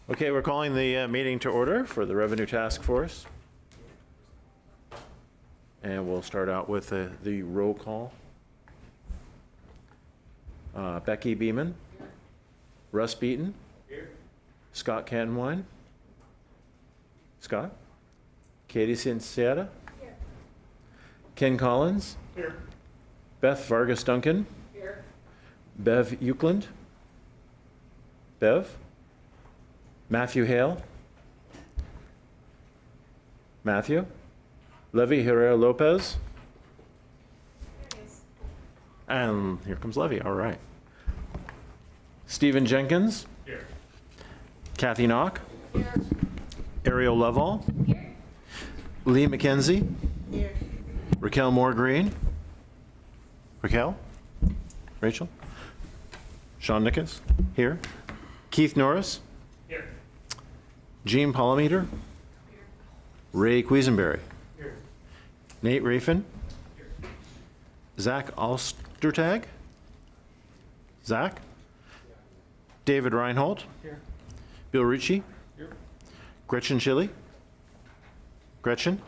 Okay, we're calling the meeting to order for the Revenue Task Force. And we'll start out with the roll call. Becky Beeman. Here. Russ Beaton. Here. Scott Canwine. Scott. Katie Cinciata. Here. Ken Collins. Here. Beth Vargas Duncan. Here. Bev Euclid. Bev. Matthew Hale. Matthew. Levy Herrera Lopez. And here comes Levy. All right. Stephen Jenkins. Here. Kathy Knock. Here. Ariel Lovell. Here. Lee McKenzie. Here. Raquel Moore Green. Raquel. Rachel. Sean Nickus. Here. Keith Norris. Here. Jean Palometer. Here. Ray Quisenberry. Here. Nate Rafin. Here. Zach Alstertag. Zach. David Reinhold. Here. Bill Ricci. Here. Gretchen Schilly. Gretchen.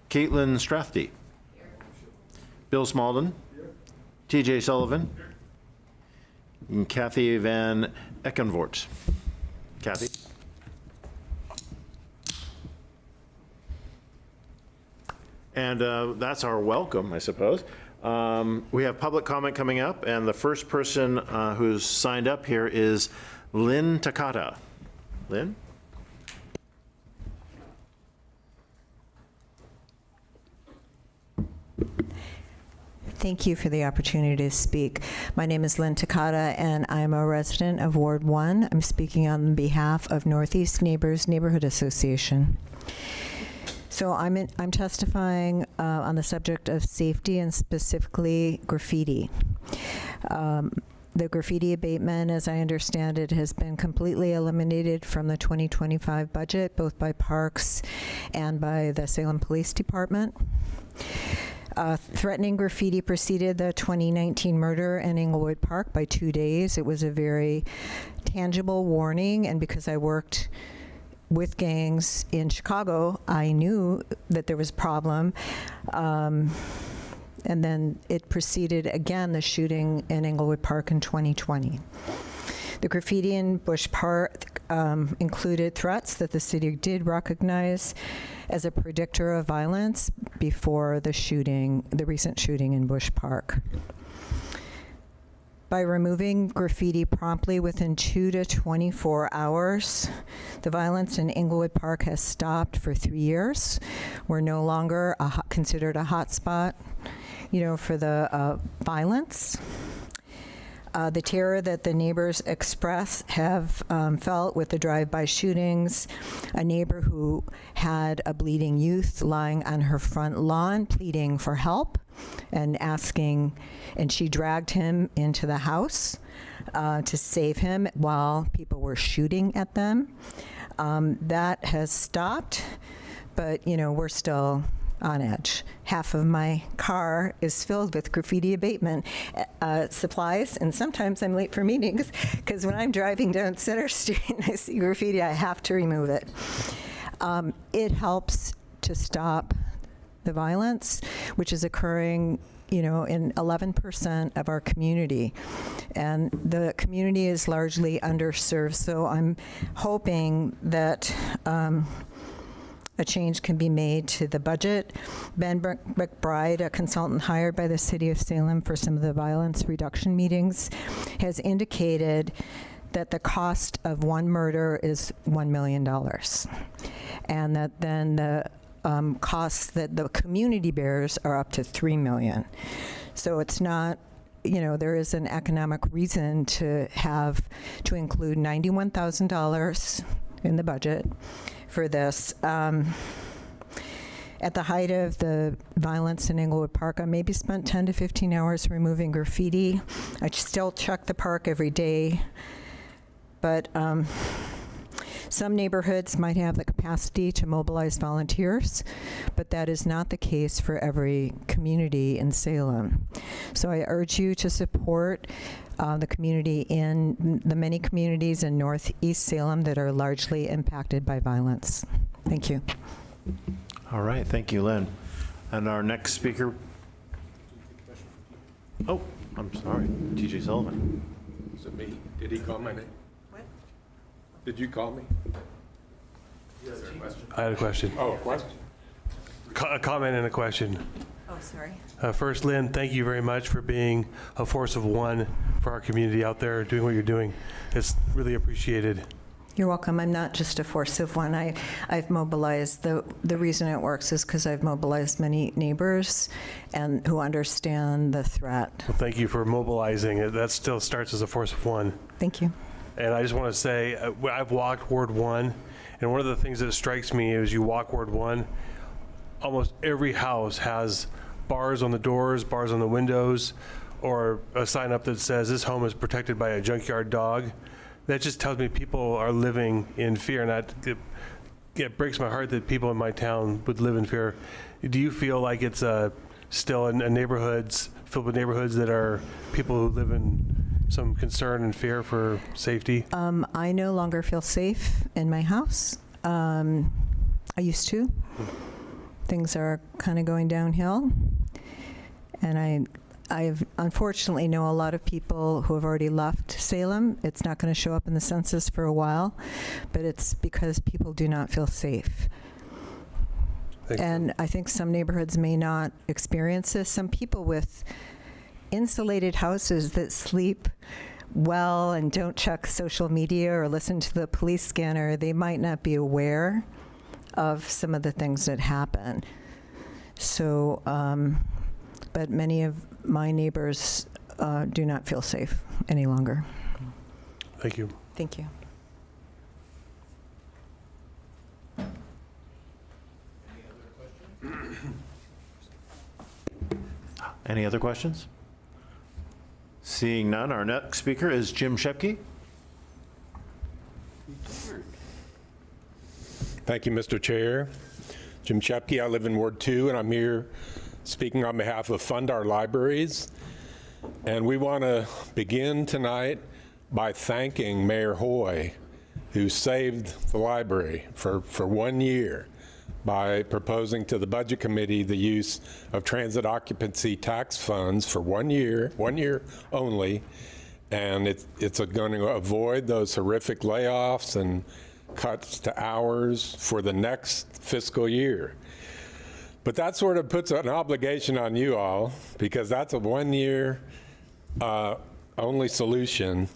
Caitlin Strathdy. Here. Bill Smalden. Here. TJ Sullivan. Here. And Kathy Van Eckenvoort. Kathy. And that's our welcome, I suppose. We have public comment coming up, and the first person who's signed up here is Lynn Takata. Lynn? Thank you for the opportunity to speak. My name is Lynn Takata, and I'm a resident of Ward 1. I'm speaking on behalf of Northeast Neighbors Neighborhood Association. So I'm testifying on the subject of safety and specifically graffiti. The graffiti abatement, as I understand it, has been completely eliminated from the 2025 budget, both by Parks and by the Salem Police Department. Threatening graffiti preceded the 2019 murder in Englewood Park by 2 days. It was a very tangible warning, and because I worked with gangs in Chicago, I knew that there was a problem. And then it preceded, again, the shooting in Englewood Park in 2020. The graffiti in Bush Park included threats that the city did recognize as a predictor of violence before the recent shooting in Bush Park. By removing graffiti promptly within 2 to 24 hours, the violence in Englewood Park has stopped for 3 years. We're no longer considered a hot spot, for the violence. The terror that the neighbors have felt with the drive-by shootings, a neighbor who had a bleeding youth lying on her front lawn pleading for help and she dragged him into the house to save him while people were shooting at them. That has stopped, but we're still on edge. Half of my car is filled with graffiti abatement supplies, and sometimes I'm late for meetings because when I'm driving down Center Street and I see graffiti, I have to remove it. It helps to stop the violence, which is occurring, in 11% of our community. And the community is largely underserved, so I'm hoping that a change can be made to the budget. Ben McBride, a consultant hired by the City of Salem for some of the violence reduction meetings, has indicated that the cost of one murder is $1 million. And that then the costs that the community bears are up to $3 million. So it's not, there is an economic reason to include $91,000 in the budget for this. At the height of the violence in Englewood Park, I maybe spent 10 to 15 hours removing graffiti. I still check the park every day, but Some neighborhoods might have the capacity to mobilize volunteers, but that is not the case for every community in Salem. So I urge you to support the community in the many communities in Northeast Salem that are largely impacted by violence. Thank you. All right, thank you, Lynn. And our next speaker. Oh, I'm sorry, TJ Sullivan. Is it me? Did he call my name? What? Did you call me? I had a question. Oh, a question? A comment and a question. Oh, sorry. First, Lynn, thank you very much for being a force of one for our community out there, doing what you're doing. It's really appreciated. You're welcome. I'm not just a force of one. I've mobilized, the reason it works is because I've mobilized many neighbors and who understand the threat. Well, thank you for mobilizing it. That still starts as a force of one. Thank you. And I just want to say, I've walked Ward 1, and one of the things that strikes me is you walk Ward 1, almost every house has bars on the doors, bars on the windows, or a sign up that says this home is protected by a junkyard dog. That just tells me people are living in fear, and it breaks my heart that people in my town would live in fear. Do you feel like it's still in neighborhoods, filled with neighborhoods that are people who live in some concern and fear for safety? I no longer feel safe in my house. I used to. Things are kind of going downhill, and I unfortunately know a lot of people who have already left Salem. It's not going to show up in the census for a while, but it's because people do not feel safe. And I think some neighborhoods may not experience this. Some people with insulated houses that sleep well and don't check social media or listen to the police scanner, they might not be aware of some of the things that happen. So, but many of my neighbors do not feel safe any longer. Thank you. Thank you. Any other questions? Seeing none, our next speaker is Jim Shepke. Thank you, Mr. Chair. Jim Shepke, I live in Ward 2, and I'm here speaking on behalf of Fund Our Libraries. And we want to begin tonight by thanking Mayor Hoy, who saved the library for 1 year by proposing to the Budget Committee the use of transit occupancy tax funds for 1 year only. And it's going to avoid those horrific layoffs and cuts to hours for the next fiscal year. But that sort of puts an obligation on you all, because that's a 1 year only solution.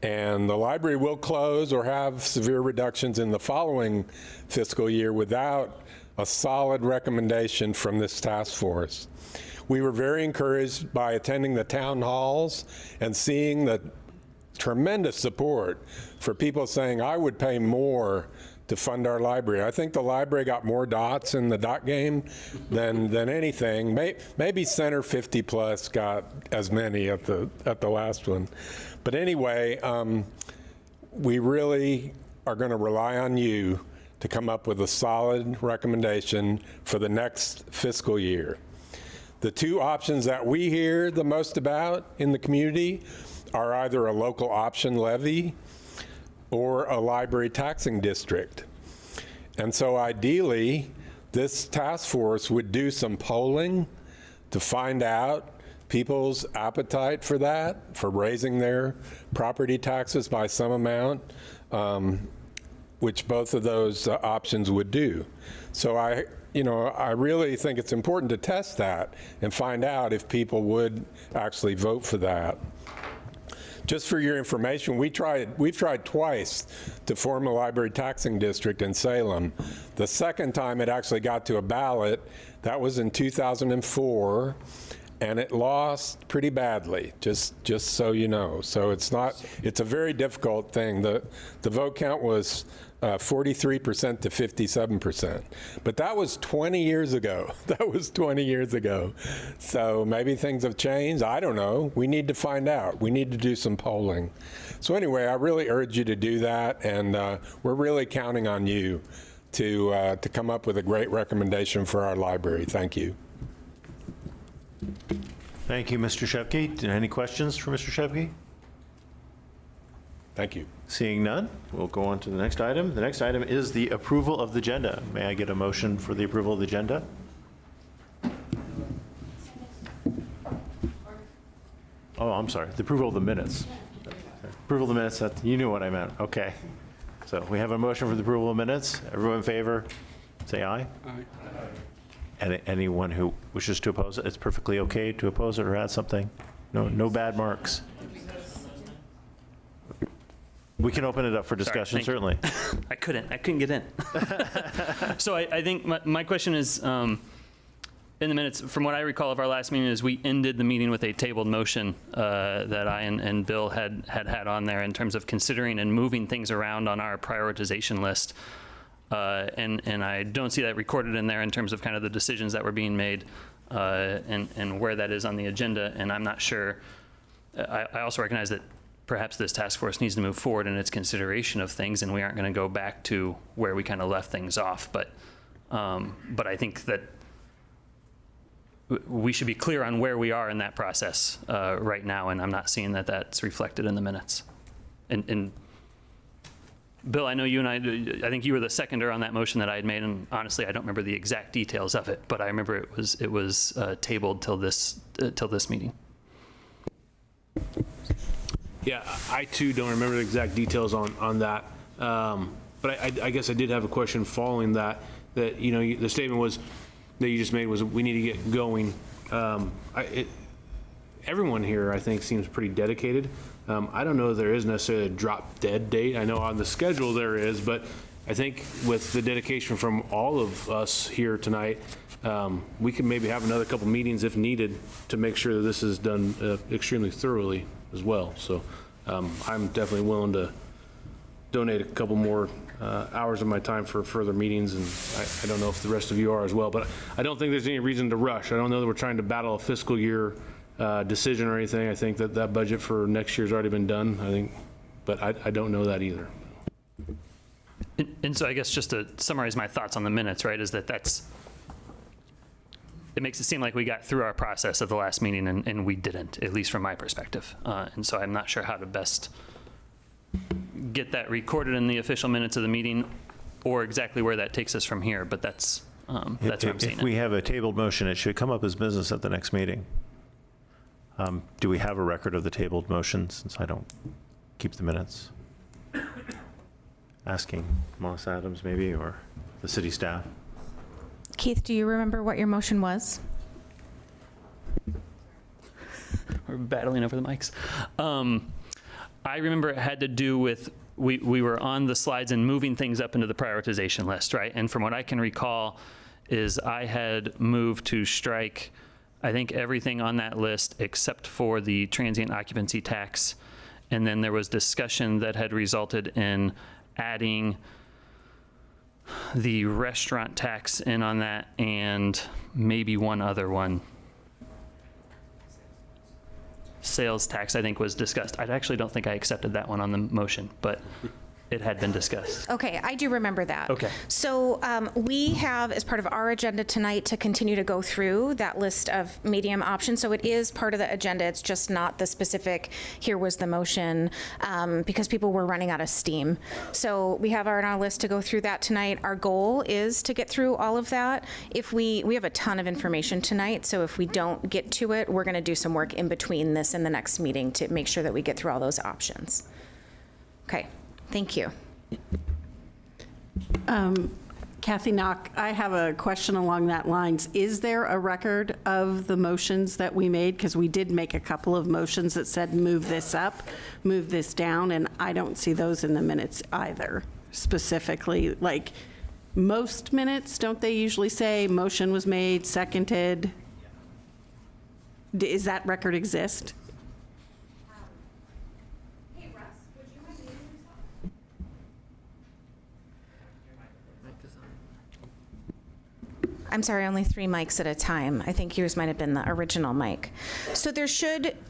And the library will close or have severe reductions in the following fiscal year without a solid recommendation from this task force. We were very encouraged by attending the town halls and seeing the tremendous support for people saying, I would pay more to fund our library. I think the library got more dots in the dot game than anything. Maybe Center 50 Plus got as many at the last one. But anyway, we really are going to rely on you to come up with a solid recommendation for the next fiscal year. The two options that we hear the most about in the community are either a local option levy or a library taxing district. And so ideally, this task force would do some polling to find out people's appetite for that, for raising their property taxes by some amount, which both of those options would do. So I really think it's important to test that and find out if people would actually vote for that. Just for your information, we've tried twice to form a library taxing district in Salem. The second time it actually got to a ballot, that was in 2004, and it lost pretty badly, just so you know. So it's a very difficult thing. The vote count was 43% to 57%. But that was 20 years ago. That was 20 years ago. So maybe things have changed. I don't know. We need to find out. We need to do some polling. So anyway, I really urge you to do that, and we're really counting on you to come up with a great recommendation for our library. Thank you. Thank you, Mr. Shepke. Any questions for Mr. Shepke? Thank you. Seeing none, we'll go on to the next item. The next item is the approval of the agenda. May I get a motion for the approval of the agenda? Oh, I'm sorry, the approval of the minutes. Approval of the minutes, you knew what I meant. Okay. So we have a motion for the approval of minutes. Everyone in favor, say aye. Aye. And anyone who wishes to oppose it, it's perfectly okay to oppose it or add something. No bad marks. We can open it up for discussion, certainly. I couldn't get in. So I think my question is, in the minutes, from what I recall of our last meeting, is we ended the meeting with a tabled motion that I and Bill had on there in terms of considering and moving things around on our prioritization list. And I don't see that recorded in there in terms of kind of the decisions that were being made and where that is on the agenda. And I'm not sure. I also recognize that perhaps this task force needs to move forward in its consideration of things, and we aren't going to go back to where we kind of left things off. But I think that we should be clear on where we are in that process right now, and I'm not seeing that that's reflected in the minutes. And Bill, I know you and I think you were the seconder on that motion that I had made, and honestly, I don't remember the exact details of it, but I remember it was tabled till this meeting. Yeah, I too don't remember the exact details on that. But I guess I did have a question following that, you know, the statement was, that you just made was we need to get going. Everyone here, I think, seems pretty dedicated. I don't know if there is necessarily a drop dead date. I know on the schedule there is, but I think with the dedication from all of us here tonight, we can maybe have another couple meetings if needed to make sure that this is done extremely thoroughly as well. So I'm definitely willing to donate a couple more hours of my time for further meetings, and I don't know if the rest of you are as well, but I don't think there's any reason to rush. I don't know that we're trying to battle a fiscal year decision or anything. I think that budget for next year's already been done, I think, but I don't know that either. And so I guess just to summarize my thoughts on the minutes, right, is that it makes it seem like we got through our process at the last meeting, and we didn't, at least from my perspective. And so I'm not sure how to best get that recorded in the official minutes of the meeting or exactly where that takes us from here, but that's where I'm seeing it. If we have a tabled motion, it should come up as business at the next meeting. Do we have a record of the tabled motion, since I don't keep the minutes? Asking Moss Adams maybe, or the city staff. Keith, do you remember what your motion was? We're battling over the mics. I remember it had to do with, we were on the slides and moving things up into the prioritization list, right? And from what I can recall is I had moved to strike, I think, everything on that list except for the transient occupancy tax. And then there was discussion that had resulted in adding the restaurant tax in on that and maybe one other one. Sales tax, I think, was discussed. I actually don't think I accepted that one on the motion, but it had been discussed. Okay, I do remember that. Okay. So we have, as part of our agenda tonight, to continue to go through that list of medium options. So it is part of the agenda. It's just not the specific, here was the motion, because people were running out of steam. So we have on our list to go through that tonight. Our goal is to get through all of that. If we have a ton of information tonight, so if we don't get to it, we're going to do some work in between this and the next meeting to make sure that we get through all those options. Okay. Thank you. Kathy Knock, I have a question along that lines. Is there a record of the motions that we made? Because we did make a couple of motions that said move this up, move this down, and I don't see those in the minutes either. Specifically, like most minutes, don't they usually say motion was made, seconded? Does that record exist? Hey, Russ, would you mind muting yourself? I'm sorry, only 3 mics at a time. I think yours might have been the original mic. So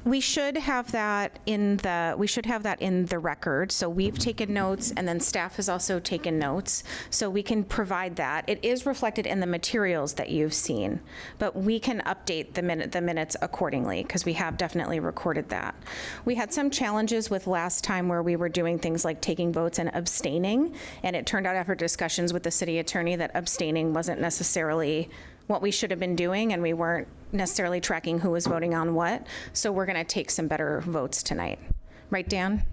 we should have that in the record. So we've taken notes, and then staff has also taken notes. So we can provide that. It is reflected in the materials that you've seen, but we can update the minutes accordingly, because we have definitely recorded that. We had some challenges with last time where we were doing things like taking votes and abstaining, and it turned out after discussions with the city attorney that abstaining wasn't necessarily what we should have been doing, and we weren't necessarily tracking who was voting on what. So we're going to take some better votes tonight. Right, Dan?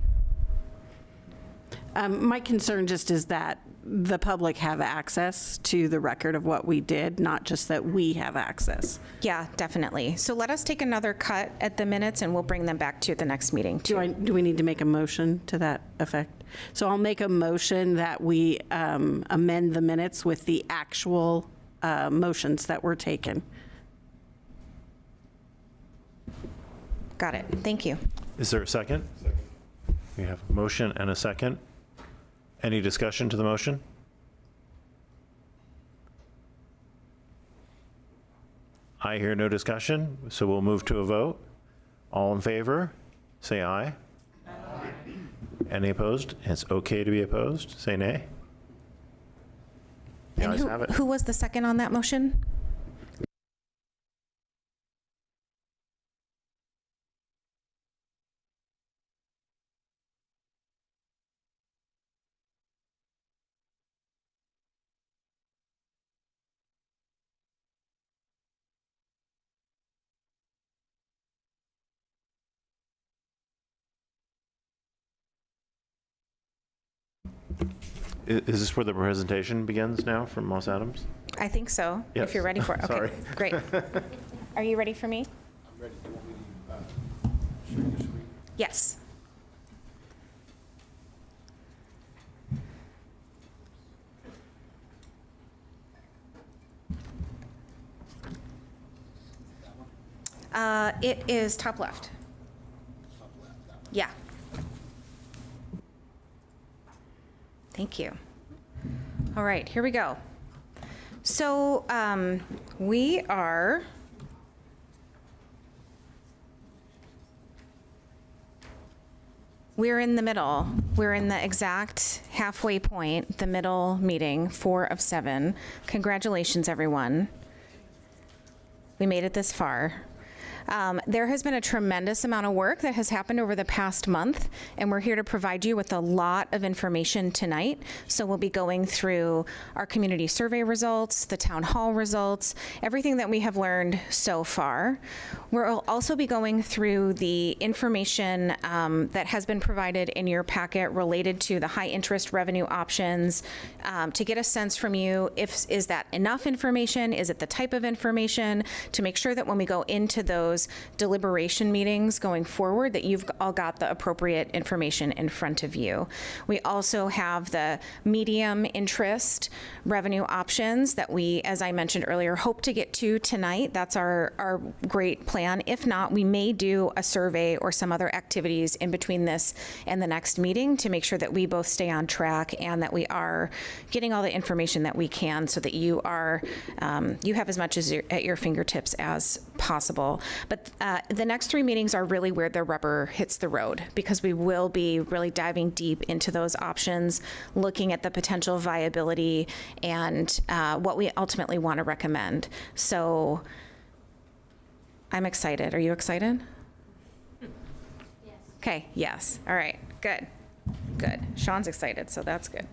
My concern just is that the public have access to the record of what we did, not just that we have access. Yeah, definitely. So let us take another cut at the minutes, and we'll bring them back to the next meeting. Do we need to make a motion to that effect? So I'll make a motion that we amend the minutes with the actual motions that were taken. Got it. Thank you. Is there a second? We have a motion and a second. Any discussion to the motion? I hear no discussion, so we'll move to a vote. All in favor, say aye. Aye. Any opposed? It's okay to be opposed. Say nay. The And ayes have it. who was the second on that motion? Is this where the presentation begins now from Moss Adams? I think so, Yes. if you're ready for it. Okay, Sorry. great. Are you ready for me? I'm ready. Do you want me to share your screen? Yes. It is top left. Yeah. Thank you. All right, here we go. So we're in the middle. We're in the exact halfway point, the middle meeting, 4 of 7. Congratulations, everyone. We made it this far. There has been a tremendous amount of work that has happened over the past month, and we're here to provide you with a lot of information tonight. So we'll be going through our community survey results, the town hall results, everything that we have learned so far. We'll also be going through the information that has been provided in your packet related to the high interest revenue options, to get a sense from you, is that enough information? Is it the type of information? To make sure that when we go into those deliberation meetings going forward, that you've all got the appropriate information in front of you. We also have the medium interest revenue options that we, as I mentioned earlier, hope to get to tonight. That's our great plan. If not, we may do a survey or some other activities in between this and the next meeting to make sure that we both stay on track and that we are getting all the information that we can, so that you are you have as much as at your fingertips as possible. But the next 3 meetings are really where the rubber hits the road, because we will be really diving deep into those options, looking at the potential viability and what we ultimately want to recommend. So I'm excited. Are you excited? Yes. Okay, yes. All right, good. Good. Sean's excited, so that's good.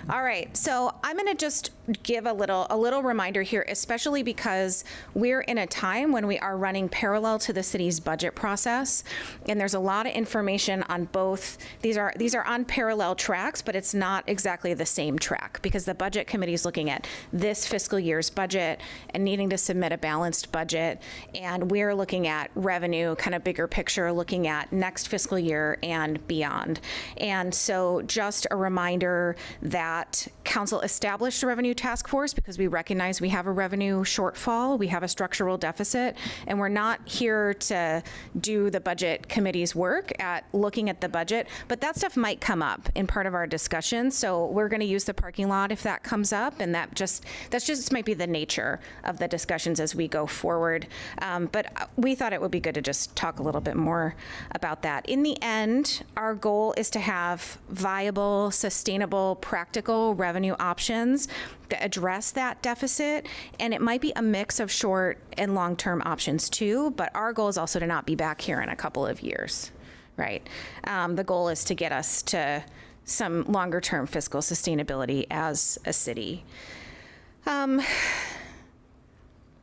All right, so I'm going to just give a little reminder here, especially because we're in a time when we are running parallel to the city's budget process, and there's a lot of information on both. These are on parallel tracks, but it's not exactly the same track, because the budget committee is looking at this fiscal year's budget and needing to submit a balanced budget, and we're looking at revenue, kind of bigger picture, looking at next fiscal year and beyond. And so just a reminder that council established a revenue task force because we recognize we have a revenue shortfall, we have a structural deficit, and we're not here to do the budget committee's work at looking at the budget, but that stuff might come up in part of our discussion. So we're going to use the parking lot if that comes up, and that's just might be the nature of the discussions as we go forward. But we thought it would be good to just talk a little bit more about that. In the end, our goal is to have viable, sustainable, practical revenue options that address that deficit, and it might be a mix of short and long-term options too, but our goal is also to not be back here in a couple of years, right? The goal is to get us to some longer-term fiscal sustainability as a city.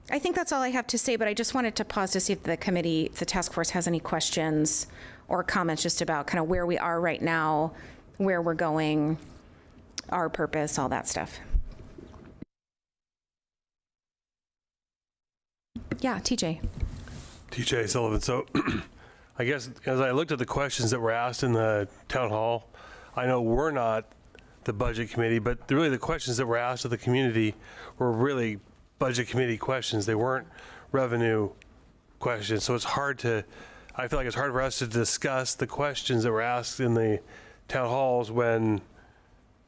I think that's all I have to say, but I just wanted to pause to see if the committee, the task force, has any questions or comments just about kind of where we are right now, where we're going, our purpose, all that stuff. Yeah, TJ. TJ Sullivan. So I guess as I looked at the questions that were asked in the town hall, I know we're not the budget committee, but really the questions that were asked of the community were really budget committee questions. They weren't revenue questions. So it's hard to, I feel like it's hard for us to discuss the questions that were asked in the town halls when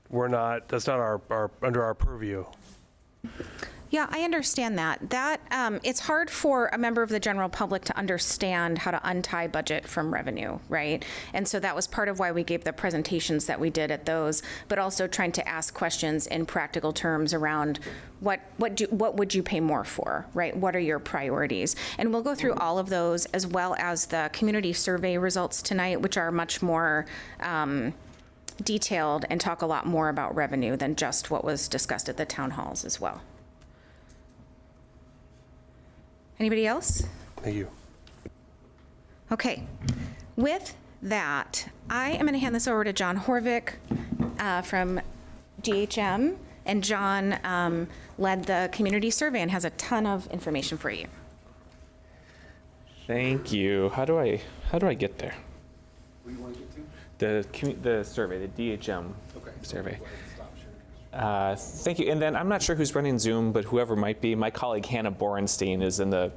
we're not, that's not our under our purview. Yeah, I understand that. It's hard for a member of the general public to understand how to untie budget from revenue, right? And so that was part of why we gave the presentations that we did at those, but also trying to ask questions in practical terms around what would you pay more for, right? What are your priorities? And we'll go through all of those as well as the community survey results tonight, which are much more detailed and talk a lot more about revenue than just what was discussed at the town halls as well. Anybody else? Thank you. Okay. With that, I am going to hand this over to John Horvick from DHM. And John led the community survey and has a ton of information for you. Thank you. How do I get there? Where you want to get to? The survey, the DHM Okay. survey. Stop sharing. Thank you. And then I'm not sure who's running Zoom, but whoever might be, my colleague Hannah Borenstein is in the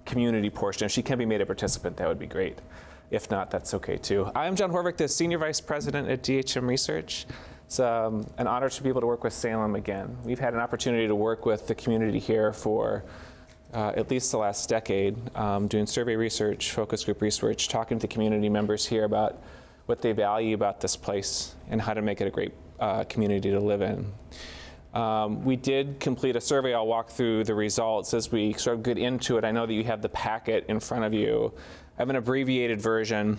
community portion. If she can be made a participant, that would be great. If not, that's okay too. I'm John Horvick, the Senior Vice President at DHM Research. It's an honor to be able to work with Salem again. We've had an opportunity to work with the community here for at least the last decade, doing survey research, focus group research, talking to community members here about what they value about this place and how to make it a great community to live in. We did complete a survey. I'll walk through the results as we sort of get into it. I know that you have the packet in front of you. I have an abbreviated version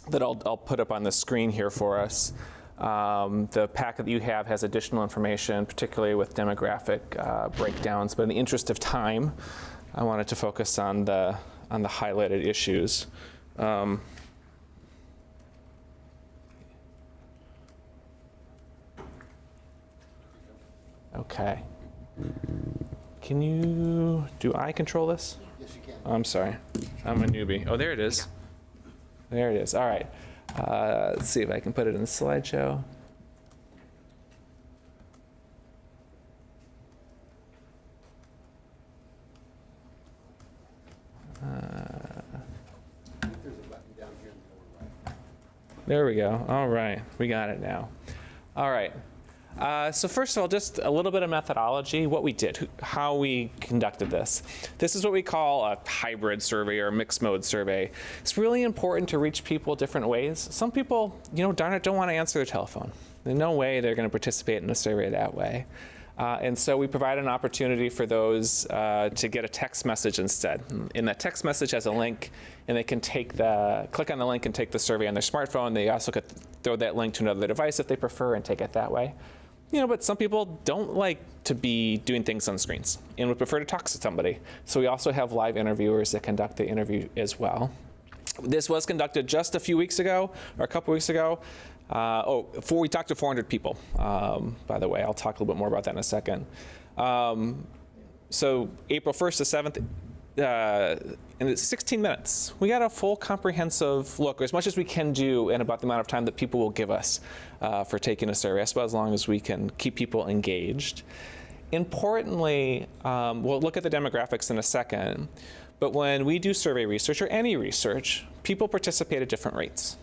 that I'll put up on the screen here for us. The packet that you have has additional information, particularly with demographic breakdowns. But in the interest of time, I wanted to focus on the highlighted issues. Okay. Do I control this? Yes, you can. Oh, I'm sorry. I'm a newbie. Oh, there it is. There it is. All right. Let's see if I can put it in the slideshow. I think there's a button down here in the lower right. There we go. All right. We got it now. All right. So first of all, just a little bit of methodology, what we did, how we conducted this. This is what we call a hybrid survey or a mixed mode survey. It's really important to reach people different ways. Some people, darn it, don't want to answer their telephone. There's no way they're going to participate in a survey that way. And so we provide an opportunity for those to get a text message instead. And that text message has a link, and they can click on the link and take the survey on their smartphone. They also could throw that link to another device if they prefer and take it that way. But some people don't like to be doing things on screens and would prefer to talk to somebody. So we also have live interviewers that conduct the interview as well. This was conducted just a few weeks ago, or a couple weeks ago. We talked to 400 people, by the way. I'll talk a little bit more about that in a second. So April 1st to 7th, in 16 minutes, we got a full comprehensive look, or as much as we can do in about the amount of time that people will give us for taking a survey. That's about as long as we can keep people engaged. Importantly, we'll look at the demographics in a second, but when we do survey research or any research, people participate at different rates.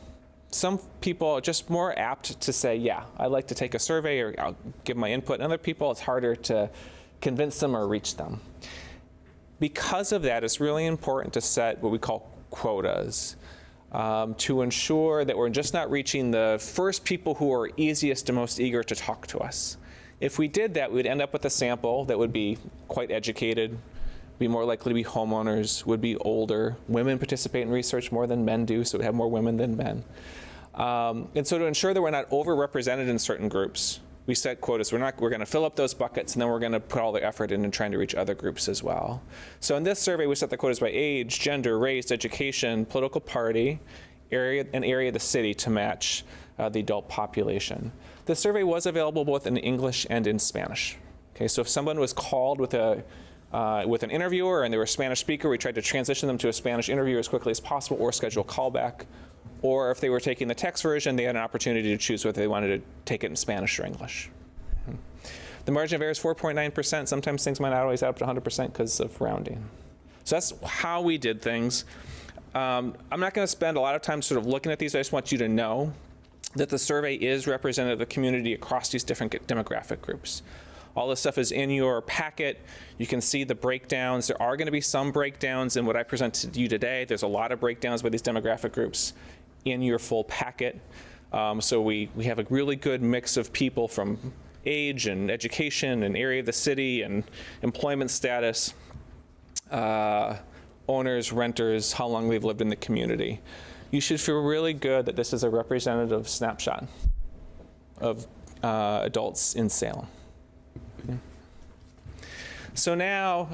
Some people are just more apt to say, yeah, I'd like to take a survey or I'll give my input. And other people, it's harder to convince them or reach them. Because of that, it's really important to set what we call quotas to ensure that we're just not reaching the first people who are easiest and most eager to talk to us. If we did that, we'd end up with a sample that would be quite educated, be more likely to be homeowners, would be older. Women participate in research more than men do, so we have more women than men. And so to ensure that we're not overrepresented in certain groups, we set quotas. We're going to fill up those buckets, and then we're going to put all the effort into trying to reach other groups as well. So in this survey, we set the quotas by age, gender, race, education, political party, area of the city to match the adult population. The survey was available both in English and in Spanish. Okay, so if someone was called with an interviewer and they were a Spanish speaker, we tried to transition them to a Spanish interview as quickly as possible or schedule a callback. Or if they were taking the text version, they had an opportunity to choose whether they wanted to take it in Spanish or English. The margin of error is 4.9%. Sometimes things might not always add up to 100% because of rounding. So that's how we did things. I'm not going to spend a lot of time sort of looking at these. I just want you to know that the survey is representative of the community across these different demographic groups. All this stuff is in your packet. You can see the breakdowns. There are going to be some breakdowns in what I presented to you today. There's a lot of breakdowns by these demographic groups in your full packet. So we have a really good mix of people from age and education and area of the city and employment status, owners, renters, how long they've lived in the community. You should feel really good that this is a representative snapshot of adults in Salem. Okay. So now,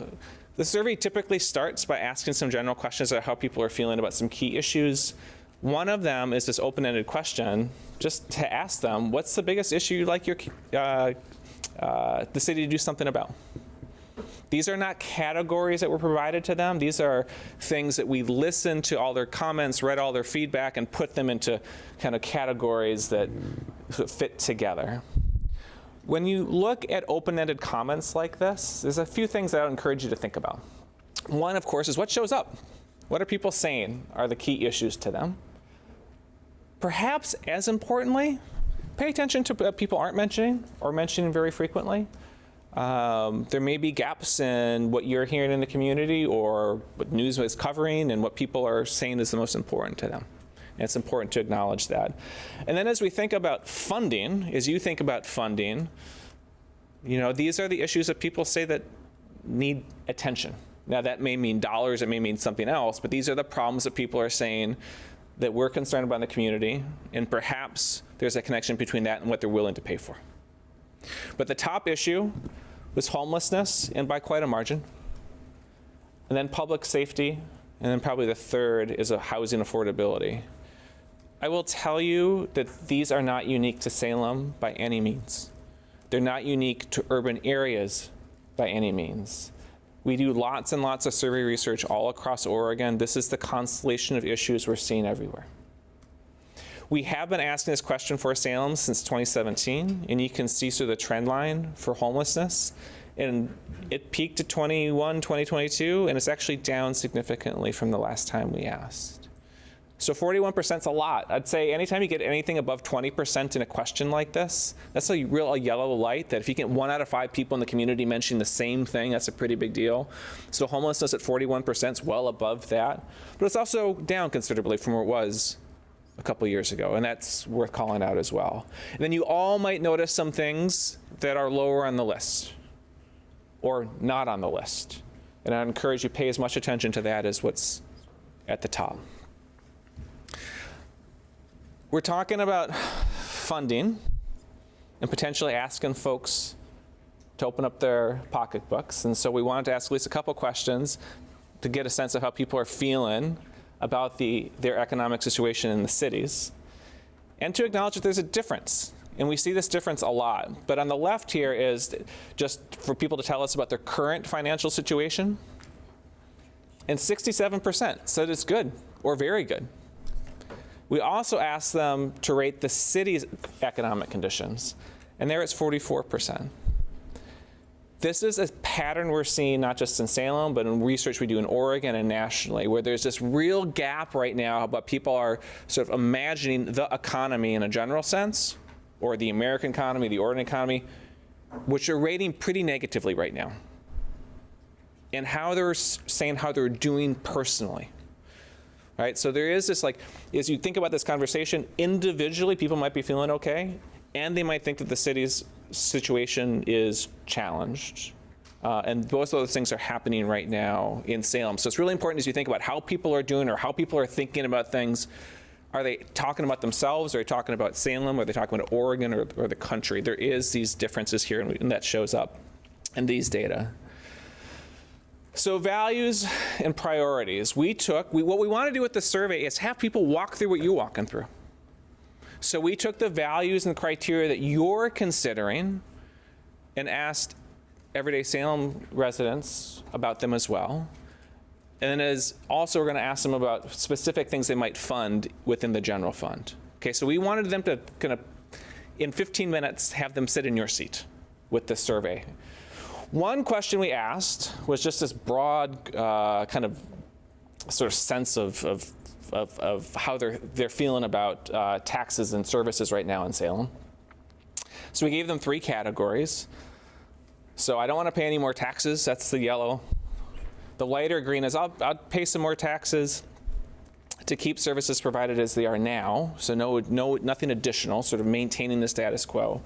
the survey typically starts by asking some general questions about how people are feeling about some key issues. One of them is this open-ended question, just to ask them, what's the biggest issue you'd like the city to do something about? These are not categories that were provided to them. These are things that we listened to all their comments, read all their feedback, and put them into kind of categories that fit together. When you look at open-ended comments like this, there's a few things that I would encourage you to think about. One, of course, is what shows up. What are people saying are the key issues to them? Perhaps as importantly, pay attention to what people aren't mentioning or mentioning very frequently. There may be gaps in what you're hearing in the community or what news is covering and what people are saying is the most important to them. And it's important to acknowledge that. And then as we think about funding, as you think about funding, these are the issues that people say that need attention. Now that may mean dollars, it may mean something else, but these are the problems that people are saying that we're concerned about in the community, and perhaps there's a connection between that and what they're willing to pay for. But the top issue was homelessness, and by quite a margin. And then public safety, and then probably the third is a housing affordability. I will tell you that these are not unique to Salem by any means. They're not unique to urban areas by any means. We do lots and lots of survey research all across Oregon. This is the constellation of issues we're seeing everywhere. We have been asking this question for Salem since 2017, and you can see through the trend line for homelessness. And it peaked at 2022, and it's actually down significantly from the last time we asked. So 41% is a lot. I'd say anytime you get anything above 20% in a question like this, that's a real yellow light that if you get 1 out of 5 people in the community mentioning the same thing, that's a pretty big deal. So homelessness at 41% is well above that. But it's also down considerably from where it was a couple years ago, and that's worth calling out as well. And then you all might notice some things that are lower on the list or not on the list. And I encourage you to pay as much attention to that as what's at the top. We're talking about funding and potentially asking folks to open up their pocketbooks. And so we wanted to ask at least a couple questions to get a sense of how people are feeling about their economic situation in the cities, and to acknowledge that there's a difference. And we see this difference a lot. But on the left here is just for people to tell us about their current financial situation. And 67% said it's good or very good. We also asked them to rate the city's economic conditions, and there it's 44%. This is a pattern we're seeing not just in Salem, but in research we do in Oregon and nationally, where there's this real gap right now about people are sort of imagining the economy in a general sense, or the American economy, the Oregon economy, which are rating pretty negatively right now. And how they're saying how they're doing personally. Right? So there is this, like, as you think about this conversation, individually people might be feeling okay, and they might think that the city's situation is challenged. And both of those things are happening right now in Salem. So it's really important as you think about how people are doing or how people are thinking about things. Are they talking about themselves? Are they talking about Salem? Are they talking about Oregon or the country? There is these differences here, and that shows up in these data. So values and priorities. What we want to do with the survey is have people walk through what you're walking through. So we took the values and criteria that you're considering and asked everyday Salem residents about them as well. And then we're going to ask them about specific things they might fund within the general fund. Okay, so we wanted them to kind of, in 15 minutes, have them sit in your seat with the survey. One question we asked was just this broad kind of sort of sense of how they're feeling about taxes and services right now in Salem. So we gave them 3 categories. So I don't want to pay any more taxes. That's the yellow. The lighter green is I'll pay some more taxes to keep services provided as they are now. So nothing additional, sort of maintaining the status quo.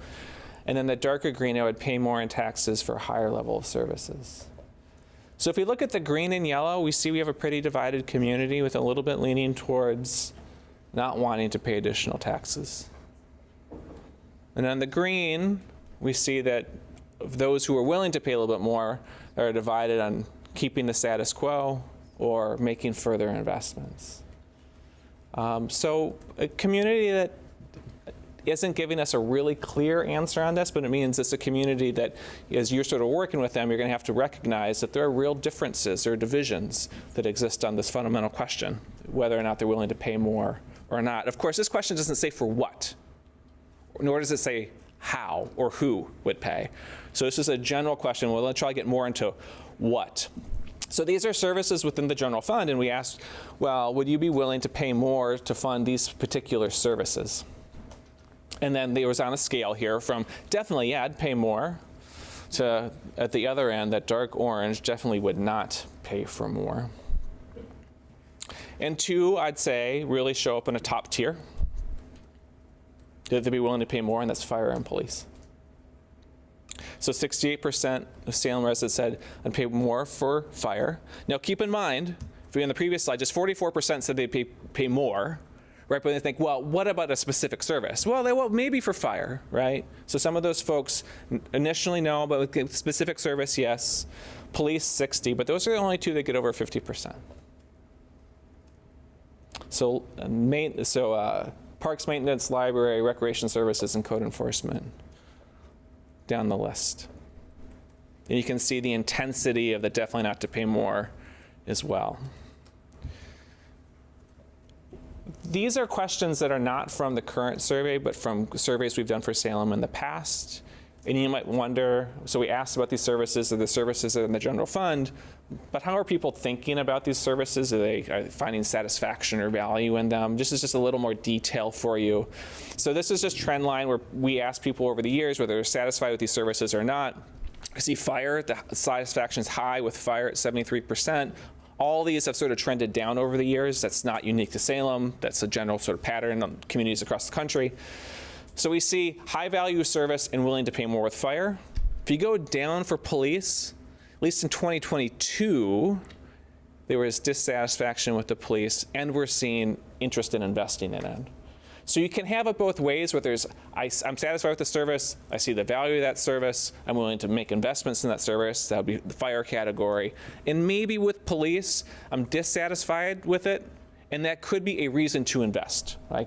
And then the darker green, I would pay more in taxes for a higher level of services. So if we look at the green and yellow, we see we have a pretty divided community with a little bit leaning towards not wanting to pay additional taxes. And on the green, we see that of those who are willing to pay a little bit more are divided on keeping the status quo or making further investments. So a community that isn't giving us a really clear answer on this, but it means it's a community that, as you're sort of working with them, you're going to have to recognize that there are real differences or divisions that exist on this fundamental question, whether or not they're willing to pay more or not. Of course, this question doesn't say for what, nor does it say how or who would pay. So this is a general question. Well, let's try to get more into what. So these are services within the general fund, and we asked, well, would you be willing to pay more to fund these particular services? And then there was on a scale here from definitely, yeah, I'd pay more, to at the other end, that dark orange definitely would not pay for more. And 2, I'd say, really show up in a top tier. They'd be willing to pay more, and that's fire and police. So 68% of Salem residents said I'd pay more for fire. Now keep in mind, if we on the previous slide, just 44% said they'd pay more. Right, but they think, well, what about a specific service? Well, maybe for fire, right? So some of those folks initially no, but with specific service, yes. Police, 60, but those are the only 2 that get over 50%. So, parks maintenance, library, recreation services, and code enforcement down the list. And you can see the intensity of the definitely not to pay more as well. These are questions that are not from the current survey, but from surveys we've done for Salem in the past. And you might wonder, so we asked about these services, are the services in the general fund, but how are people thinking about these services? Are they finding satisfaction or value in them? This is just a little more detail for you. So this is just trend line where we ask people over the years whether they're satisfied with these services or not. You see fire, the satisfaction is high with fire at 73%. All these have sort of trended down over the years. That's not unique to Salem. That's a general sort of pattern in communities across the country. So we see high value service and willing to pay more with fire. If you go down for police, at least in 2022, there was dissatisfaction with the police, and we're seeing interest in investing in it. So you can have it both ways, where I'm satisfied with the service, I see the value of that service, I'm willing to make investments in that service, that would be the fire category. And maybe with police, I'm dissatisfied with it, and that could be a reason to invest. I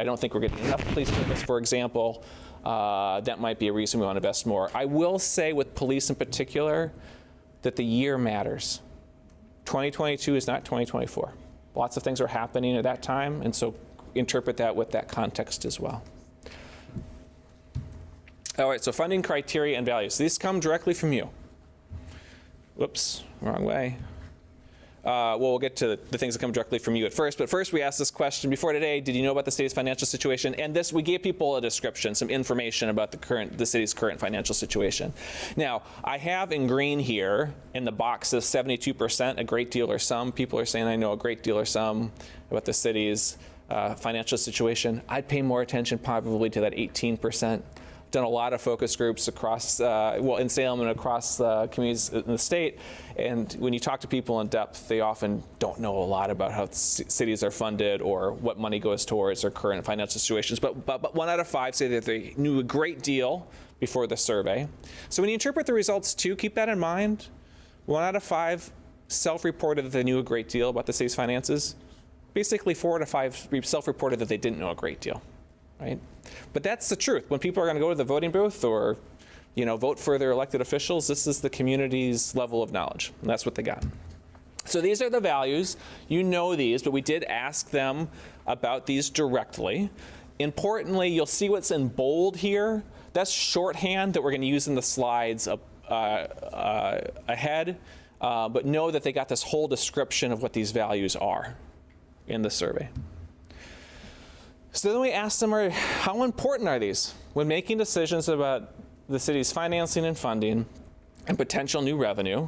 don't think we're getting enough police service, for example. That might be a reason we want to invest more. I will say with police in particular, that the year matters. 2022 is not 2024. Lots of things are happening at that time, and so interpret that with that context as well. All right, so funding criteria and values. These come directly from you. Whoops, wrong way. Well, we'll get to the things that come directly from you at first. But first, we asked this question before today: did you know about the city's financial situation? And this, we gave people a description, some information about the city's current financial situation. Now, I have in green here in the box says 72%, a great deal or some. People are saying I know a great deal or some about the city's financial situation. I'd pay more attention probably to that 18%. Done a lot of focus groups across, in Salem and across communities in the state. And when you talk to people in depth, they often don't know a lot about how cities are funded or what money goes towards their current financial situations. But 1 out of 5 say that they knew a great deal before the survey. So when you interpret the results too, keep that in mind. 1 out of 5 self-reported that they knew a great deal about the city's finances. Basically 4 out of 5 self-reported that they didn't know a great deal. Right? But that's the truth. When people are going to go to the voting booth or, vote for their elected officials, this is the community's level of knowledge. And that's what they got. So these are the values. You know these, but we did ask them about these directly. Importantly, you'll see what's in bold here. That's shorthand that we're going to use in the slides ahead. But know that they got this whole description of what these values are in the survey. So then we asked them, how important are these when making decisions about the city's financing and funding and potential new revenue?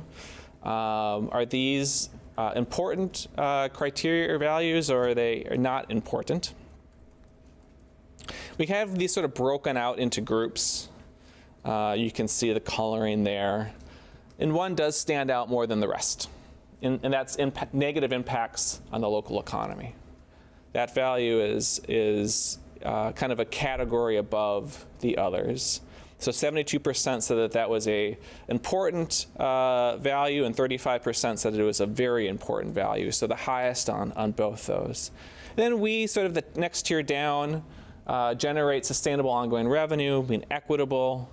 Are these important criteria or values, or are they not important? We have these sort of broken out into groups. You can see the coloring there. And one does stand out more than the rest, and that's negative impacts on the local economy. That value is kind of a category above the others. So 72% said that was a important value, and 35% said it was a very important value. So the highest on both those. Then we sort of the next tier down, generate sustainable ongoing revenue, being equitable,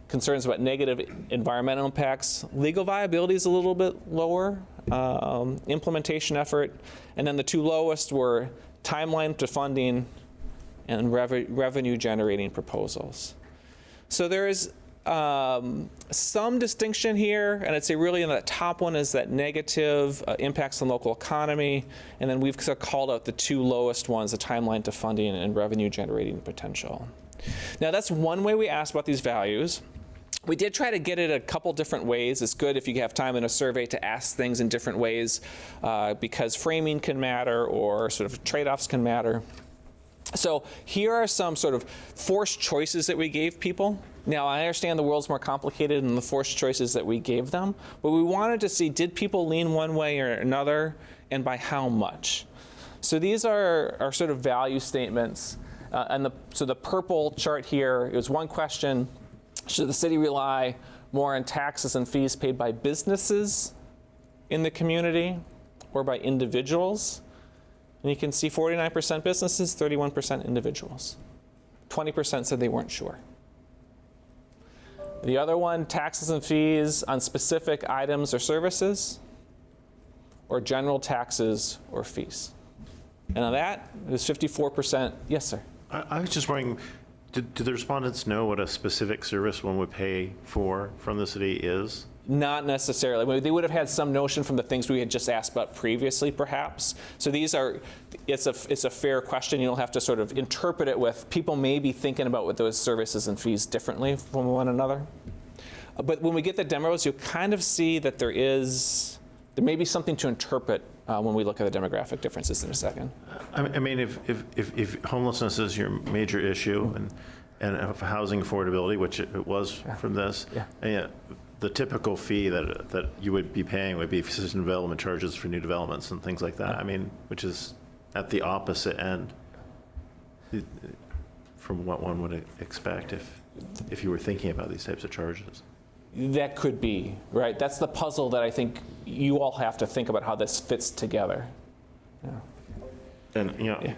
concerns about negative environmental impacts. Legal viability is a little bit lower, implementation effort, and then the 2 lowest were timeline to funding and revenue generating proposals. So there is some distinction here, and I'd say really in the top one is that negative impacts on local economy, and then we've called out the 2 lowest ones, the timeline to funding and revenue generating potential. Now that's one way we asked about these values. We did try to get it a couple different ways. It's good if you have time in a survey to ask things in different ways because framing can matter or sort of trade-offs can matter. So here are some sort of forced choices that we gave people. Now, I understand the world's more complicated than the forced choices that we gave them, but we wanted to see, did people lean one way or another, and by how much? So these are sort of value statements. So the purple chart here, it was one question: should the city rely more on taxes and fees paid by businesses in the community or by individuals? And you can see 49% businesses, 31% individuals. 20% said they weren't sure. The other one, taxes and fees on specific items or services, or general taxes or fees. And on that, it was 54%. Yes, sir. I was just wondering, do the respondents know what a specific service one would pay for from the city is? Not necessarily. I mean, they would have had some notion from the things we had just asked about previously, perhaps. So these are, it's a fair question. You don't have to sort of interpret it with, people may be thinking about what those services and fees differently from one another. But when we get the demos, you'll kind of see that there may be something to interpret when we look at the demographic differences in a second. I mean, if homelessness is your major issue and housing affordability, which it was from this, and yet the typical fee that you would be paying would be system development charges for new developments and things like that. I mean, which is at the opposite end from what one would expect if you were thinking about these types of charges. That could be, right? That's the puzzle that I think you all have to think about how this fits together. Yeah. And,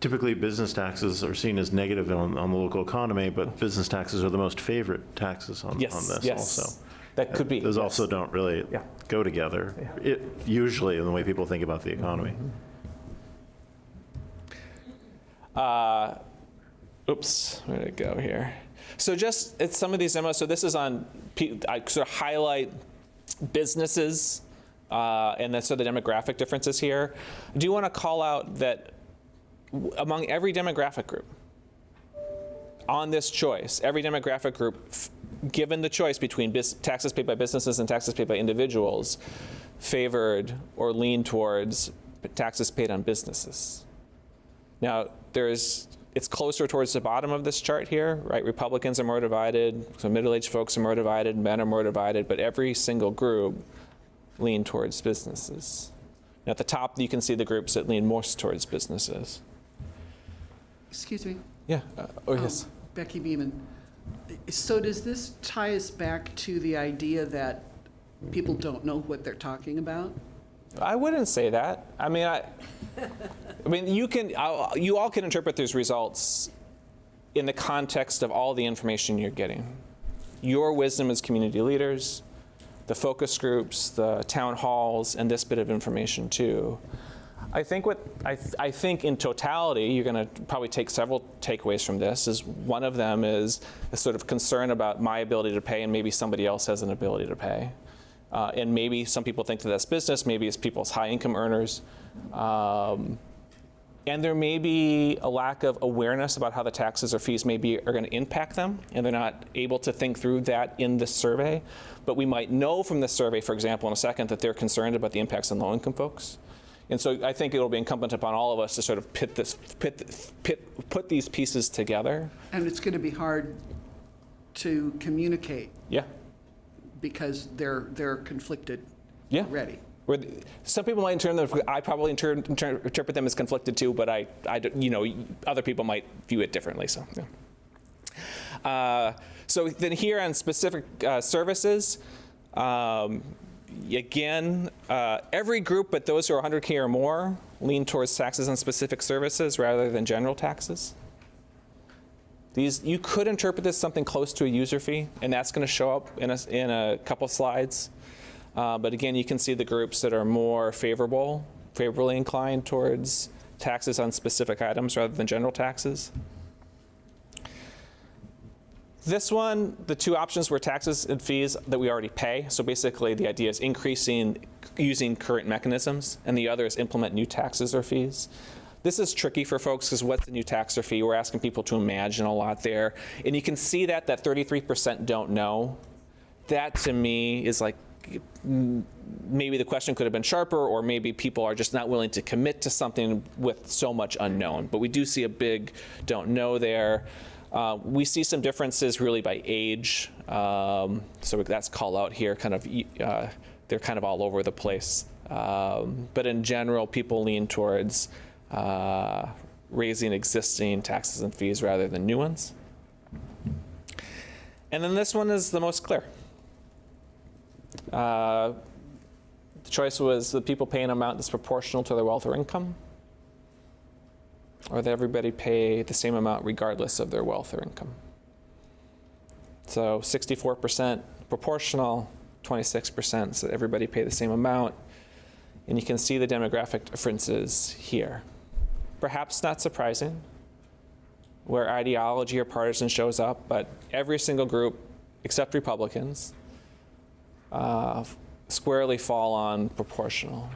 typically business taxes are seen as negative on the local economy, but business taxes are the most favorite taxes on this also. That could be. Those yes. also don't really Yeah. go together, usually in the way people think about the economy. Oops, where did it go here? So just, it's some of these demos, so this is on, I sort of highlight businesses, and then so the demographic differences here. I do want to call out that among every demographic group, on this choice, every demographic group, given the choice between taxes paid by businesses and taxes paid by individuals, favored or leaned towards taxes paid on businesses. Now, it's closer towards the bottom of this chart here, right? Republicans are more divided, so middle-aged folks are more divided, men are more divided, but every single group lean towards businesses. Now, at the top, you can see the groups that lean most towards businesses. Excuse me. Yeah. Yes. Becky Beeman. So does this tie us back to the idea that people don't know what they're talking about? I wouldn't say that. I mean, you all can interpret these results in the context of all the information you're getting. Your wisdom as community leaders, the focus groups, the town halls, and this bit of information too. I think in totality, you're going to probably take several takeaways from this. One of them is a sort of concern about my ability to pay, and maybe somebody else has an ability to pay. And maybe some people think that that's business, maybe it's people's high income earners. And there may be a lack of awareness about how the taxes or fees are going to impact them, and they're not able to think through that in this survey. But we might know from this survey, for example, in a second, that they're concerned about the impacts on low income folks. And so I think it'll be incumbent upon all of us to sort of put these pieces together. And it's going to be hard to communicate. Yeah. Because they're conflicted Yeah. already. Some people might I probably interpret them as conflicted too, but other people might view it differently. So, yeah. So then here on specific services, again, every group but those who are 100K or more lean towards taxes on specific services rather than general taxes. You could interpret this something close to a user fee, and that's going to show up in a couple slides. But again, you can see the groups that are more favorably inclined towards taxes on specific items rather than general taxes. This one, the two options were taxes and fees that we already pay. So basically the idea is increasing using current mechanisms, and the other is implement new taxes or fees. This is tricky for folks because what's the new tax or fee? We're asking people to imagine a lot there. And you can see that 33% don't know. That to me is like, maybe the question could have been sharper, or maybe people are just not willing to commit to something with so much unknown. But we do see a big don't know there. We see some differences really by age. So that's called out here, kind of, they're kind of all over the place. But in general, people lean towards raising existing taxes and fees rather than new ones. And then this one is the most clear. The choice was the people pay an amount that's proportional to their wealth or income, or that everybody pay the same amount regardless of their wealth or income. So 64% proportional, 26% so everybody pay the same amount. And you can see the demographic differences here. Perhaps not surprising where ideology or partisan shows up, but every single group except Republicans squarely fall on proportional.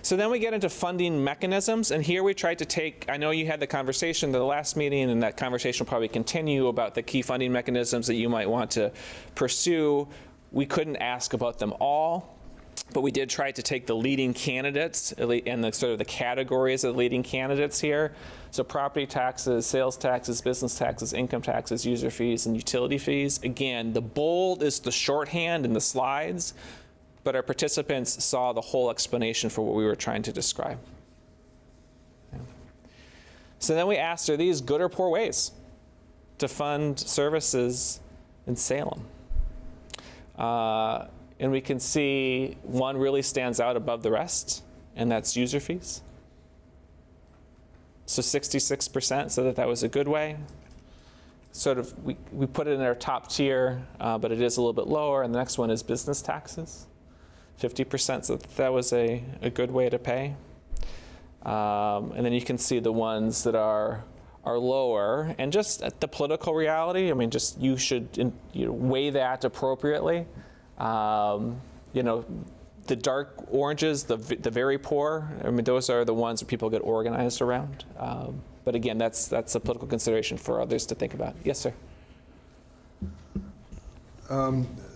So then we get into funding mechanisms, and here we tried to take, I know you had the conversation at the last meeting, and that conversation will probably continue about the key funding mechanisms that you might want to pursue. We couldn't ask about them all, but we did try to take the leading candidates and the sort of the categories of the leading candidates here. So property taxes, sales taxes, business taxes, income taxes, user fees, and utility fees. Again, the bold is the shorthand in the slides, but our participants saw the whole explanation for what we were trying to describe. Okay. So then we asked, are these good or poor ways to fund services in Salem? And we can see one really stands out above the rest, and that's user fees. So 66% said that that was a good way. sort of, we put it in our top tier, but it is a little bit lower. And the next one is business taxes, 50%. So that was a good way to pay. And then you can see the ones that are lower, and just the political reality. I mean, just you should weigh that appropriately. The dark oranges, the very poor. I mean, those are the ones that people get organized around. But again, that's a political consideration for others to think about. Yes, sir.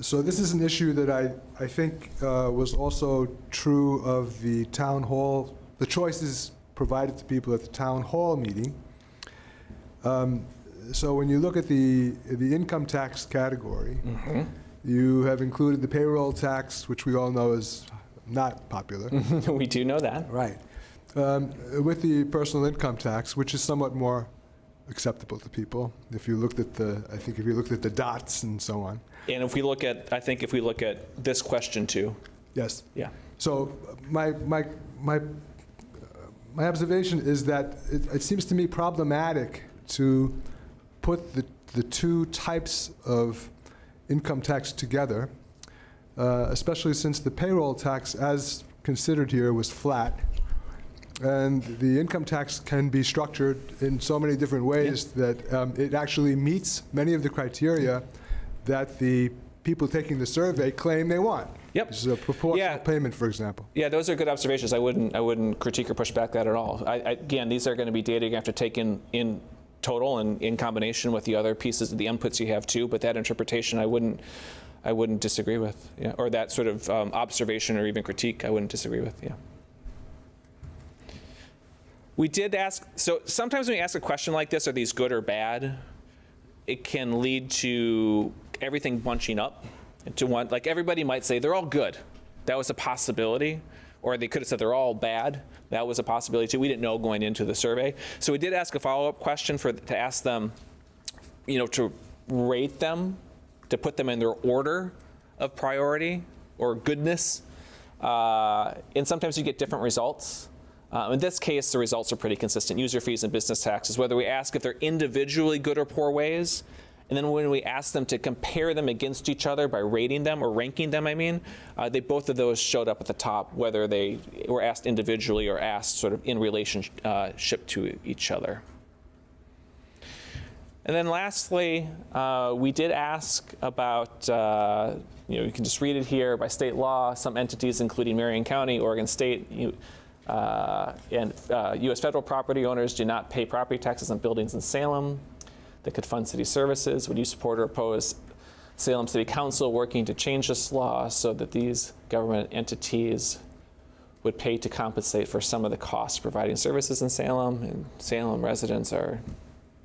So this is an issue that I think was also true of the town hall, the choices provided to people at the town hall meeting. So when you look at the income tax category, you have included the payroll tax, which we all know is not popular. We do know that. Right. With the personal income tax, which is somewhat more acceptable to people, if you looked at the dots and so on. And if we look at this question too. Yes. Yeah. So my observation is that it seems to me problematic to put the two types of income tax together, especially since the payroll tax, as considered here, was flat. And the income tax can be structured in so many different ways that it actually meets many of the criteria that the people taking the survey claim they want. Yep. This is a proportional payment, for example. Yeah, those are good observations. I wouldn't critique or push back that at all. Again, these are going to be data you have to take in total and in combination with the other pieces of the inputs you have too. But that interpretation, I wouldn't disagree with. Yeah, or that sort of observation or even critique, I wouldn't disagree with. Yeah. We did ask. So sometimes when we ask a question like this, are these good or bad? It can lead to everything bunching up into one. Like everybody might say they're all good. That was a possibility. Or they could have said they're all bad. That was a possibility too. We didn't know going into the survey. So we did ask a follow-up question to ask them, to rate them, to put them in their order of priority or goodness. And sometimes you get different results. In this case, the results are pretty consistent. User fees and business taxes, whether we ask if they're individually good or poor ways, and then when we ask them to compare them against each other by rating them or ranking them, both of those showed up at the top, whether they were asked individually or asked sort of in relationship to each other. And then lastly, we did ask about, you can just read it here, by state law, some entities, including Marion County, Oregon State, and U.S. federal property owners do not pay property taxes on buildings in Salem that could fund city services. Would you support or oppose Salem City Council working to change this law so that these government entities would pay to compensate for some of the costs providing services in Salem? And Salem residents are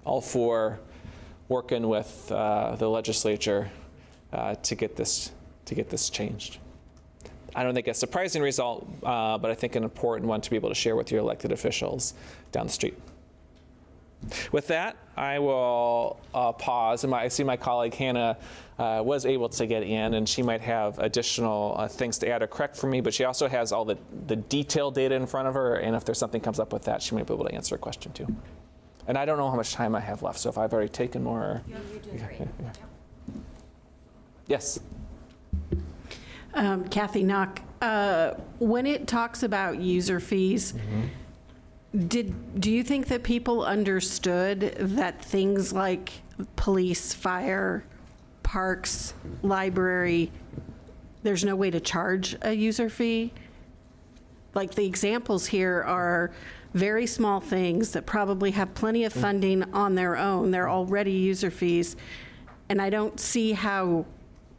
all for working with the legislature to get this changed. I don't think a surprising result, but I think an important one to be able to share with your elected officials down the street. With that, I will pause. And I see my colleague Hannah was able to get in, and she might have additional things to add or correct for me, but she also has all the detailed data in front of her, and if there's something comes up with that, she might be able to answer a question too. And I don't know how much time I have left, so if I've already taken more. You did great. Yeah. Yes. Kathy Knock, when it talks about user fees, do you think that people understood that things like police, fire, parks, library, there's no way to charge a user fee? Like the examples here are very small things that probably have plenty of funding on their own. They're already user fees. And I don't see how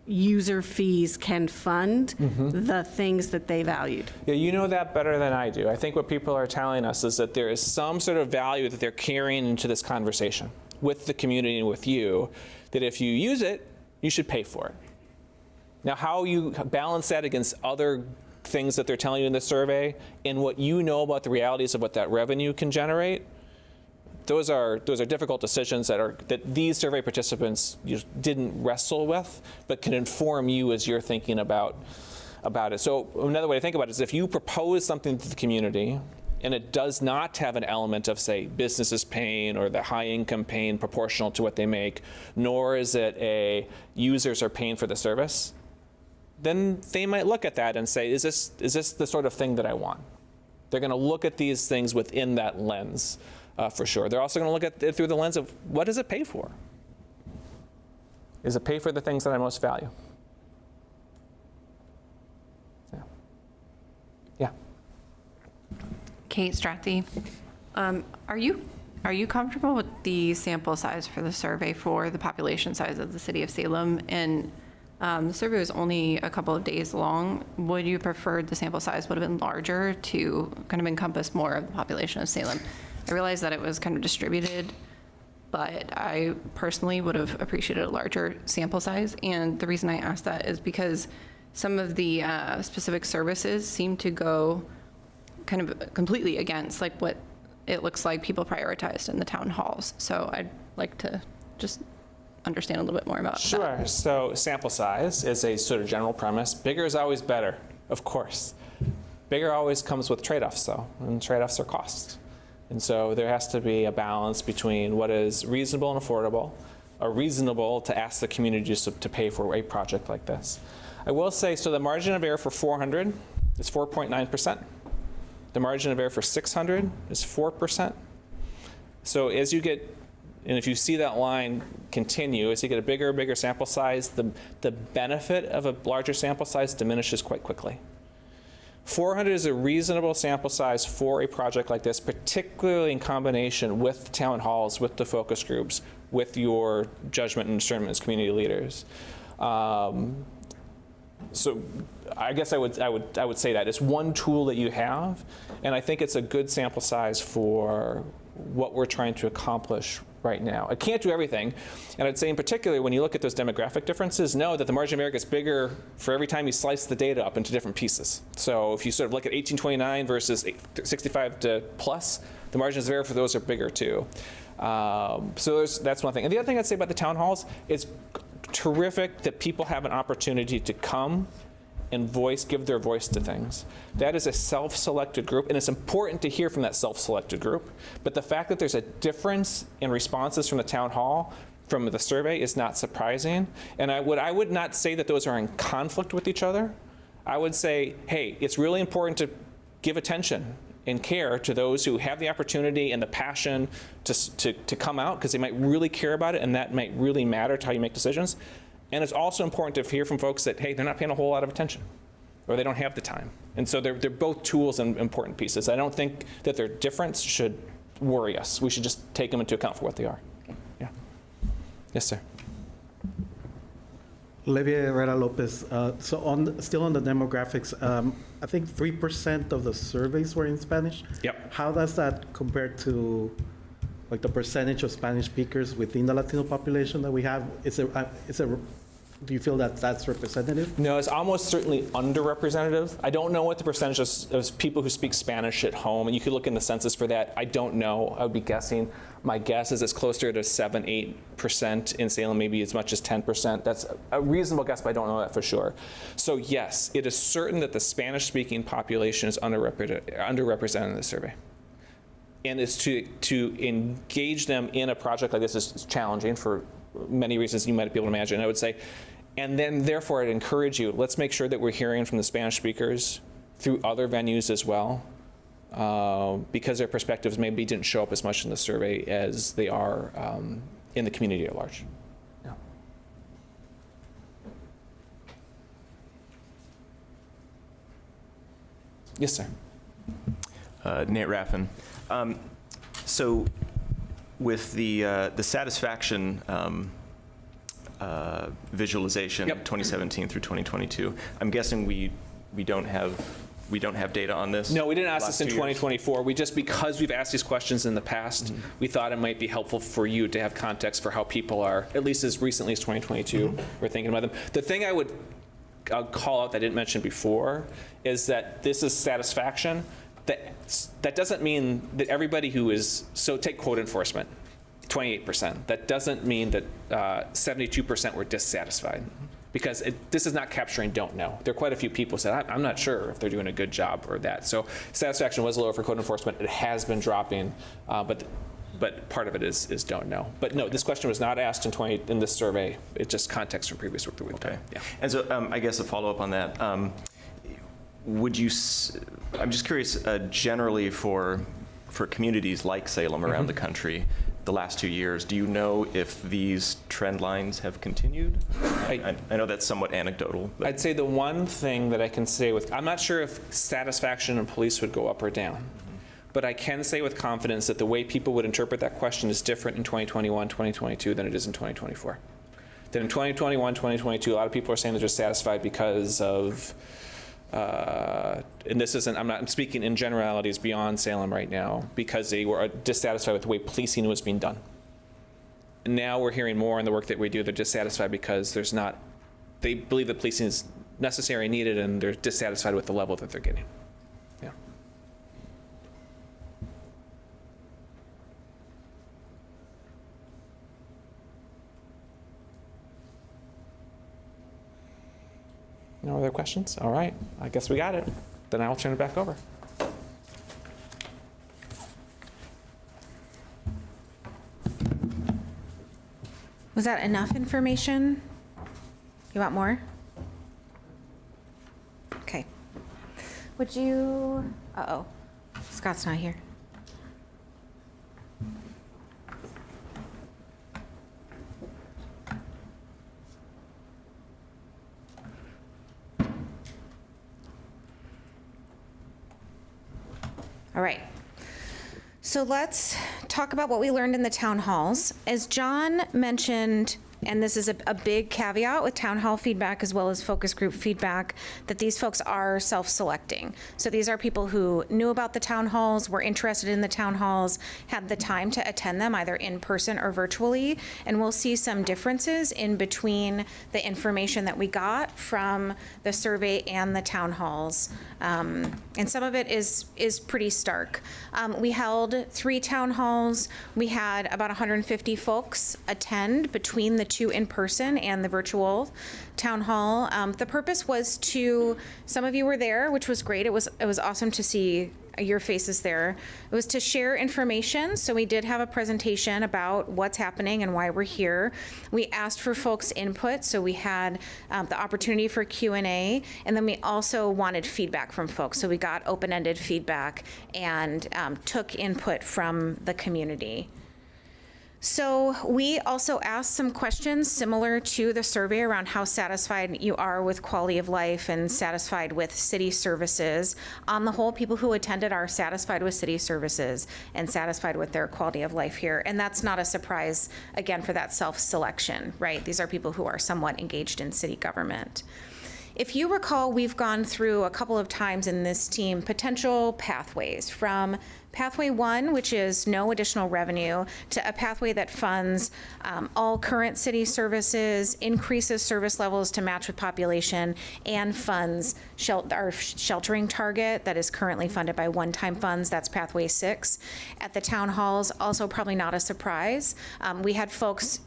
user fees can fund the things that they valued. Yeah, you know that better than I do. I think what people are telling us is that there is some sort of value that they're carrying into this conversation with the community and with you, that if you use it, you should pay for it. Now, how you balance that against other things that they're telling you in the survey and what you know about the realities of what that revenue can generate, those are difficult decisions that these survey participants didn't wrestle with, but can inform you as you're thinking about it. So another way to think about it is if you propose something to the community and it does not have an element of, say, businesses paying or the high income paying proportional to what they make, nor is it a users are paying for the service, then they might look at that and say, is this the sort of thing that I want? They're going to look at these things within that lens, for sure. They're also going to look at it through the lens of, what does it pay for? Does it pay for the things that I most value? Yeah. Kate Strathy. Are you comfortable with the sample size for the survey for the population size of the city of Salem? And the survey was only a couple of days long. Would you prefer the sample size would have been larger to kind of encompass more of the population of Salem? I realize that it was kind of distributed, but I personally would have appreciated a larger sample size. And the reason I ask that is because some of the specific services seem to go kind of completely against like what it looks like people prioritized in the town halls. So I'd like to just understand a little bit more about that. Sure. So sample size is a sort of general premise. Bigger is always better, of course. Bigger always comes with trade-offs, though, and trade-offs are costs. And so there has to be a balance between what is reasonable and affordable, or reasonable to ask the community to pay for a project like this. I will say, so the margin of error for 400 is 4.9%. The margin of error for 600 is 4%. So as you get, and if you see that line continue, as you get a bigger sample size, the benefit of a larger sample size diminishes quite quickly. 400 is a reasonable sample size for a project like this, particularly in combination with town halls, with the focus groups, with your judgment and discernment as community leaders. So I guess I would say that it's one tool that you have, and I think it's a good sample size for what we're trying to accomplish right now. It can't do everything, and I'd say in particular when you look at those demographic differences, know that the margin of error gets bigger for every time you slice the data up into different pieces. So if you sort of look at 1829 versus 65 to plus, the margins of error for those are bigger too. So that's one thing. And the other thing I'd say about the town halls is terrific that people have an opportunity to come and give their voice to things. That is a self-selected group, and it's important to hear from that self-selected group. But the fact that there's a difference in responses from the town hall, from the survey, is not surprising. And I would not say that those are in conflict with each other. I would say, hey, it's really important to give attention and care to those who have the opportunity and the passion to come out, because they might really care about it, and that might really matter to how you make decisions. And it's also important to hear from folks that, hey, they're not paying a whole lot of attention, or they don't have the time. And so they're both tools and important pieces. I don't think that their difference should worry us. We should just take them into account for what they are. Yeah. Yes, sir. Levi Herrera Lopez. So still on the demographics, I think 3% of the surveys were in Spanish. Yep. How does that compare to like the percentage of Spanish speakers within the Latino population that we have? Do you feel that that's representative? No, it's almost certainly underrepresentative. I don't know what the percentage of people who speak Spanish at home, and you could look in the census for that. I don't know. I would be guessing. My guess is it's closer to 7-8% in Salem, maybe as much as 10%. That's a reasonable guess, but I don't know that for sure. So yes, it is certain that the Spanish-speaking population is underrepresented in the survey. And it's to engage them in a project like this is challenging for many reasons you might be able to imagine, I would say. And then therefore I'd encourage you, let's make sure that we're hearing from the Spanish speakers through other venues as well, because their perspectives maybe didn't show up as much in the survey as they are in the community at large. Yeah. Yes, sir. Nate Raffin. So with the satisfaction visualization, Yep. 2017 through 2022, I'm guessing we don't have data on this? No, we didn't ask last this in 2 years? 2024. Because we've asked these questions in the past, we thought it might be helpful for you to have context for how people are, at least as recently as 2022, we're thinking about them. The thing I'll call out that I didn't mention before is that this is satisfaction. That doesn't mean that everybody who is, so take quote enforcement, 28%. That doesn't mean that 72% were dissatisfied, because this is not capturing don't know. There are quite a few people who said, I'm not sure if they're doing a good job or that. So satisfaction was lower for code enforcement. It has been dropping, but part of it is don't know. But no, this question was not asked in this survey. It's just context from previous work that we've done. Yeah. And so I guess a follow-up on that, I'm just curious, generally for communities like Salem around the country, the last 2 years, do you know if these trend lines have continued? I know that's somewhat anecdotal. But. I'd say the one thing that I can say I'm not sure if satisfaction in police would go up or down. But I can say with confidence that the way people would interpret that question is different in 2021, 2022 than it is in 2024. That in 2021, 2022, a lot of people are saying they're just satisfied because of, and this isn't, I'm speaking in generalities beyond Salem right now, because they were dissatisfied with the way policing was being done. And now we're hearing more in the work that we do, they're dissatisfied because they believe that policing is necessary and needed, and they're dissatisfied with the level that they're getting. Yeah. No other questions? All right, I guess we got it. Then I'll turn it back over. Was that enough information? You want more? Okay. Would you, Scott's not here. All right. So let's talk about what we learned in the town halls. As John mentioned, and this is a big caveat with town hall feedback as well as focus group feedback, that these folks are self-selecting. So these are people who knew about the town halls, were interested in the town halls, had the time to attend them either in person or virtually, and we'll see some differences in between the information that we got from the survey and the town halls. And some of it is pretty stark. We held 3 town halls. We had about 150 folks attend between the 2 in person and the virtual town hall. The purpose was some of you were there, which was great. It was awesome to see your faces there. It was to share information. So we did have a presentation about what's happening and why we're here. We asked for folks' input, so we had the opportunity for Q&A, and then we also wanted feedback from folks. So we got open-ended feedback and took input from the community. So we also asked some questions similar to the survey around how satisfied you are with quality of life and satisfied with city services. On the whole, people who attended are satisfied with city services and satisfied with their quality of life here. And that's not a surprise, again, for that self-selection, right? These are people who are somewhat engaged in city government. If you recall, we've gone through a couple of times in this team potential pathways from Pathway 1, which is no additional revenue, to a pathway that funds all current city services, increases service levels to match with population, and funds our sheltering target that is currently funded by one-time funds. That's Pathway 6. At the town halls, also probably not a surprise. We had folks,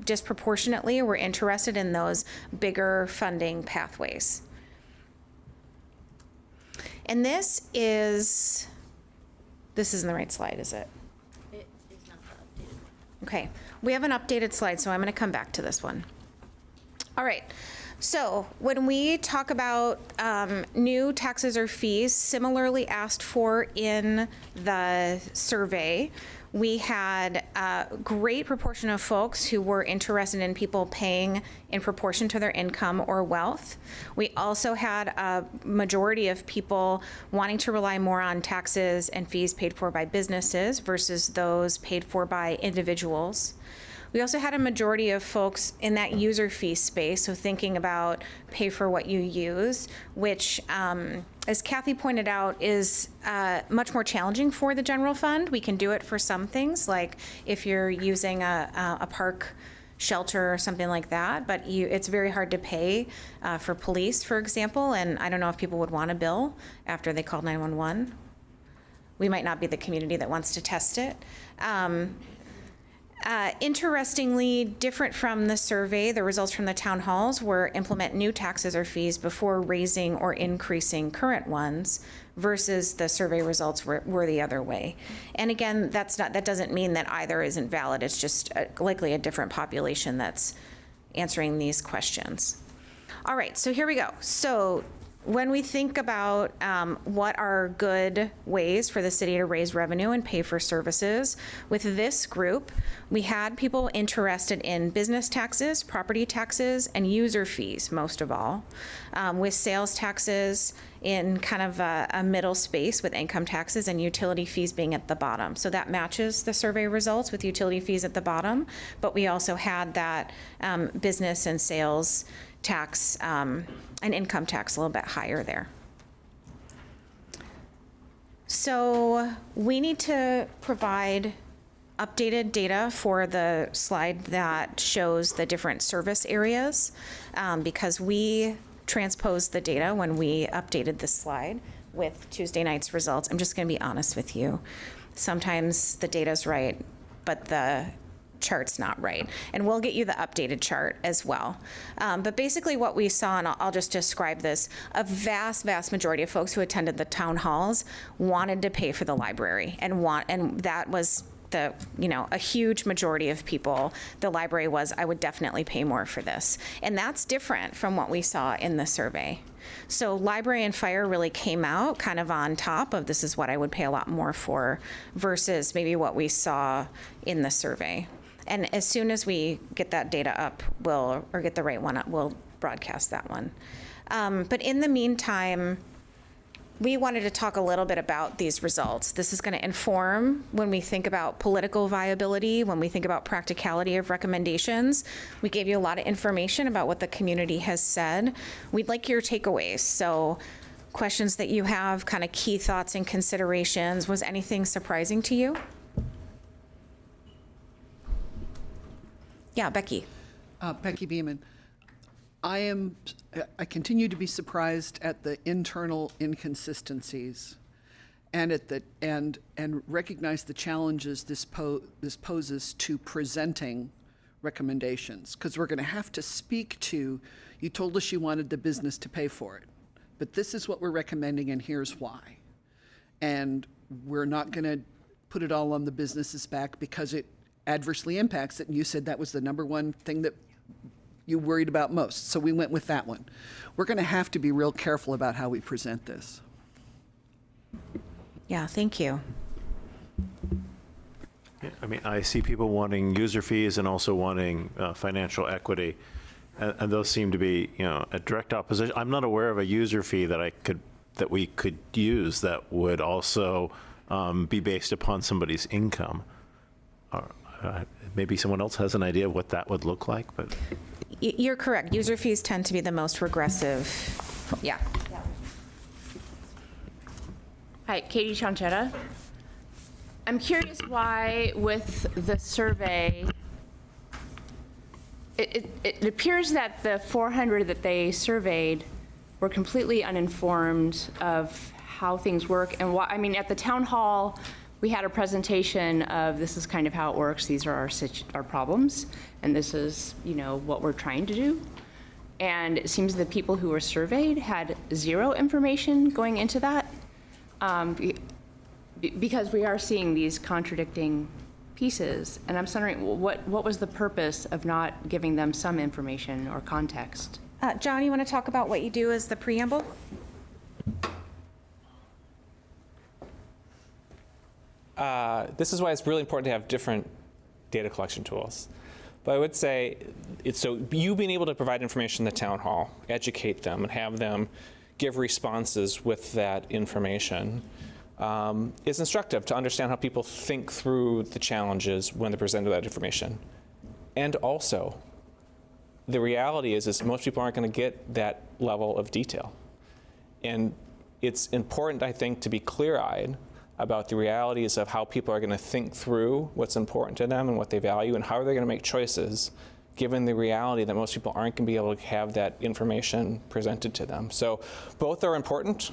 disproportionately were interested in those bigger funding pathways. And this isn't the right slide, is it? It is not the updated one. Okay, we have an updated slide, so I'm going to come back to this one. All right, so when we talk about new taxes or fees similarly asked for in the survey, we had a great proportion of folks who were interested in people paying in proportion to their income or wealth. We also had a majority of people wanting to rely more on taxes and fees paid for by businesses versus those paid for by individuals. We also had a majority of folks in that user fee space, so thinking about pay for what you use, which, as Kathy pointed out, is much more challenging for the general fund. We can do it for some things, like if you're using a park shelter or something like that, but it's very hard to pay for police, for example, and I don't know if people would want a bill after they called 911. We might not be the community that wants to test it. Interestingly, different from the survey, the results from the town halls were implement new taxes or fees before raising or increasing current ones, versus the survey results were the other way. And again, that doesn't mean that either isn't valid. It's just likely a different population that's answering these questions. All right, so here we go. So when we think about what are good ways for the city to raise revenue and pay for services, with this group, we had people interested in business taxes, property taxes, and user fees, most of all, with sales taxes in kind of a middle space with income taxes and utility fees being at the bottom. So that matches the survey results with utility fees at the bottom, but we also had that business and sales tax and income tax a little bit higher there. So we need to provide updated data for the slide that shows the different service areas, because we transposed the data when we updated this slide with Tuesday night's results. I'm just going to be honest with you. Sometimes the data's right, but the chart's not right. And we'll get you the updated chart as well. But basically what we saw, and I'll just describe this, a vast majority of folks who attended the town halls wanted to pay for the library, and that was a huge majority of people. The library was, I would definitely pay more for this. And that's different from what we saw in the survey. So library and fire really came out kind of on top of, this is what I would pay a lot more for, versus maybe what we saw in the survey. And as soon as we get that data up, or get the right one up, we'll broadcast that one. But in the meantime, we wanted to talk a little bit about these results. This is going to inform when we think about political viability, when we think about practicality of recommendations. We gave you a lot of information about what the community has said. We'd like your takeaways. So questions that you have, kind of key thoughts and considerations. Was anything surprising to you? Yeah, Becky. Becky Beeman. I continue to be surprised at the internal inconsistencies and recognize the challenges this poses to presenting recommendations, because we're going to have to speak to, you told us you wanted the business to pay for it, but this is what we're recommending and here's why. And we're not going to put it all on the business's back because it adversely impacts it, and you said that was the number one thing that you worried about most, so we went with that one. We're going to have to be real careful about how we present this. Yeah, thank you. Yeah, I mean, I see people wanting user fees and also wanting financial equity, and those seem to be, a direct opposition. I'm not aware of a user fee that we could use that would also be based upon somebody's income. Maybe someone else has an idea of what that would look like, but. You're correct. User fees tend to be the most regressive. Yeah. Hi, Katie Chanchetta. I'm curious why with the survey, it appears that the 400 that they surveyed were completely uninformed of how things work and why. I mean, at the town hall, we had a presentation of this is kind of how it works. These are our problems, and this is, what we're trying to do. And it seems the people who were surveyed had zero information going into that, because we are seeing these contradicting pieces. And I'm wondering, what was the purpose of not giving them some information or context? John, you want to talk about what you do as the preamble? This is why it's really important to have different data collection tools. But I would say, so you being able to provide information in the town hall, educate them, and have them give responses with that information is instructive to understand how people think through the challenges when they're presented that information. And also, the reality is most people aren't going to get that level of detail. And it's important, I think, to be clear-eyed about the realities of how people are going to think through what's important to them and what they value and how they're going to make choices, given the reality that most people aren't going to be able to have that information presented to them. So both are important,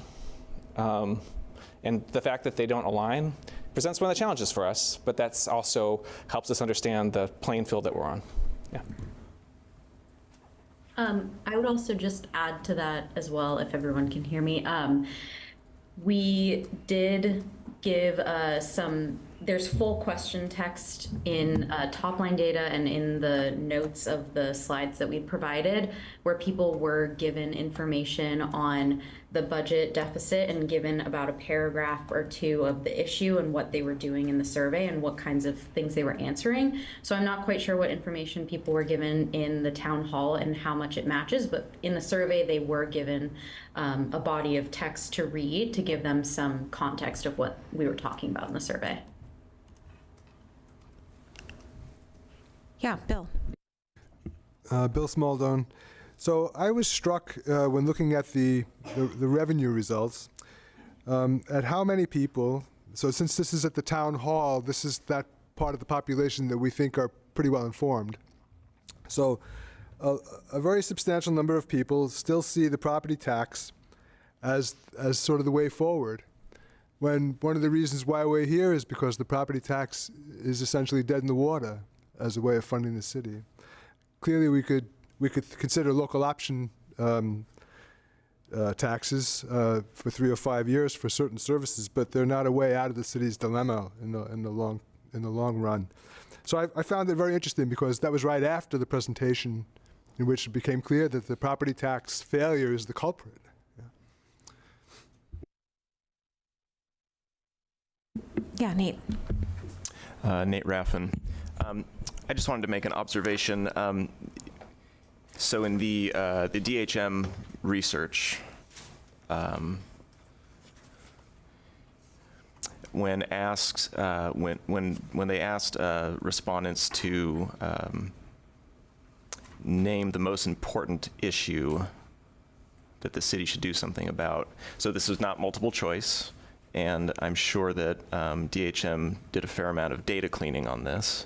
and the fact that they don't align presents one of the challenges for us, but that's also helps us understand the playing field that we're on. Yeah. I would also just add to that as well, if everyone can hear me. We did give there's full question text in top line data and in the notes of the slides that we provided, where people were given information on the budget deficit and given about a paragraph or two of the issue and what they were doing in the survey and what kinds of things they were answering. So I'm not quite sure what information people were given in the town hall and how much it matches, but in the survey they were given a body of text to read to give them some context of what we were talking about in the survey. Yeah, Bill. Bill Smaldone. So I was struck when looking at the revenue results at how many people, so since this is at the town hall, this is that part of the population that we think are pretty well informed. So a very substantial number of people still see the property tax as sort of the way forward, when one of the reasons why we're here is because the property tax is essentially dead in the water as a way of funding the city. Clearly, we could consider local option taxes for 3 or 5 years for certain services, but they're not a way out of the city's dilemma in the long run. So I found it very interesting because that was right after the presentation in which it became clear that the property tax failure is the culprit. Yeah, Nate. Nate Raffin. I just wanted to make an observation. So in the DHM research, when they asked respondents to name the most important issue that the city should do something about, so this was not multiple choice, and I'm sure that DHM did a fair amount of data cleaning on this.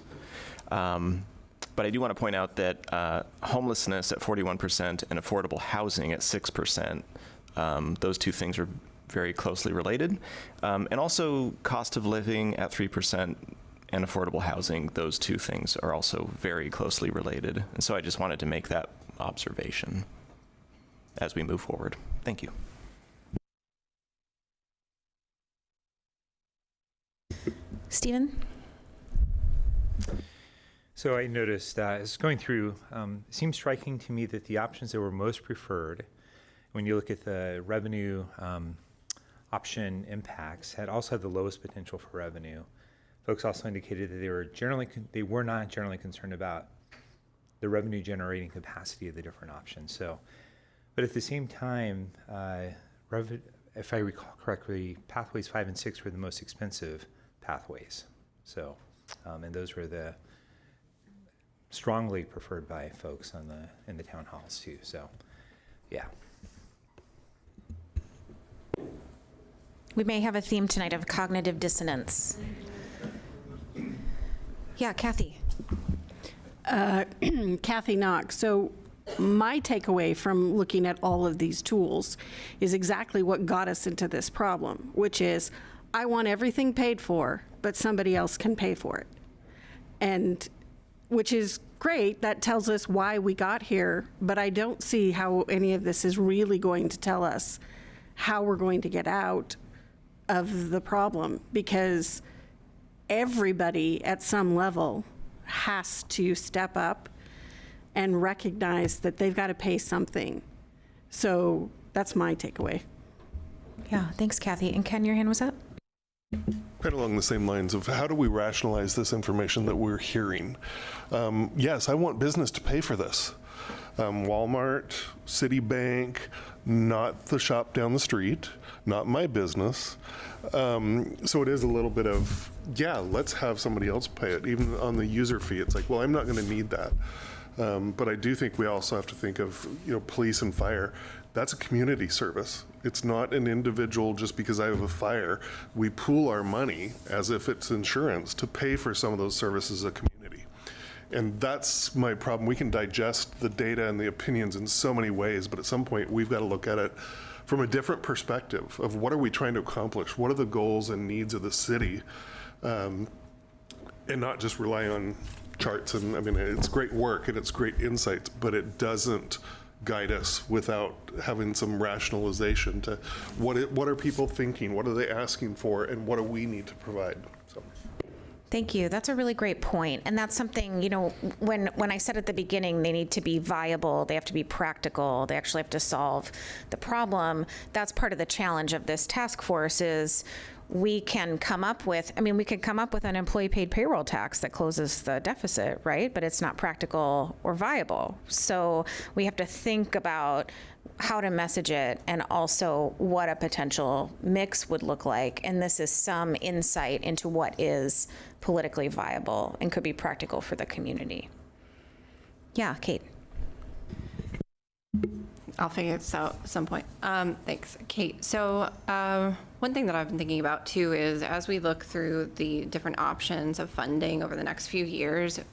But I do want to point out that homelessness at 41% and affordable housing at 6%, those two things are very closely related. And also cost of living at 3% and affordable housing, those two things are also very closely related. And so I just wanted to make that observation as we move forward. Thank you. Stephen? So I noticed as going through, it seems striking to me that the options that were most preferred, when you look at the revenue option impacts, had also had the lowest potential for revenue. Folks also indicated that they were not generally concerned about the revenue generating capacity of the different options. So, but at the same time, if I recall correctly, pathways 5 and 6 were the most expensive pathways. So, and those were the strongly preferred by folks in the town halls too. So, yeah. We may have a theme tonight of cognitive dissonance. Yeah, Kathy. Kathy Knox. So my takeaway from looking at all of these tools is exactly what got us into this problem, which is I want everything paid for, but somebody else can pay for it. And which is great. That tells us why we got here, but I don't see how any of this is really going to tell us how we're going to get out of the problem, because everybody at some level has to step up and recognize that they've got to pay something. So that's my takeaway. Yeah, thanks, Kathy. And Ken, your hand was up? Right along the same lines of how do we rationalize this information that we're hearing? Yes, I want business to pay for this. Walmart, Citibank, not the shop down the street, not my business. So it is a little bit of, yeah, let's have somebody else pay it. Even on the user fee, it's like, well, I'm not going to need that. But I do think we also have to think of, police and fire. That's a community service. It's not an individual just because I have a fire. We pool our money as if it's insurance to pay for some of those services as a community. And that's my problem. We can digest the data and the opinions in so many ways, but at some point we've got to look at it from a different perspective of what are we trying to accomplish? What are the goals and needs of the city? And not just rely on charts. And I mean, it's great work and it's great insights, but it doesn't guide us without having some rationalization to what are people thinking? What are they asking for? And what do we need to provide? So. Thank you. That's a really great point. And that's something, you know, when I said at the beginning, they need to be viable, they have to be practical, they actually have to solve the problem. That's part of the challenge of this task force is we can come up with, we could come up with an employee paid payroll tax that closes the deficit, right? But it's not practical or viable. So we have to think about how to message it and also what a potential mix would look like. And this is some insight into what is politically viable and could be practical for the community. Yeah, Kate. I'll figure this out at some point. Thanks, Kate. So one thing that I've been thinking about too is as we look through the different options of funding over the next few years, you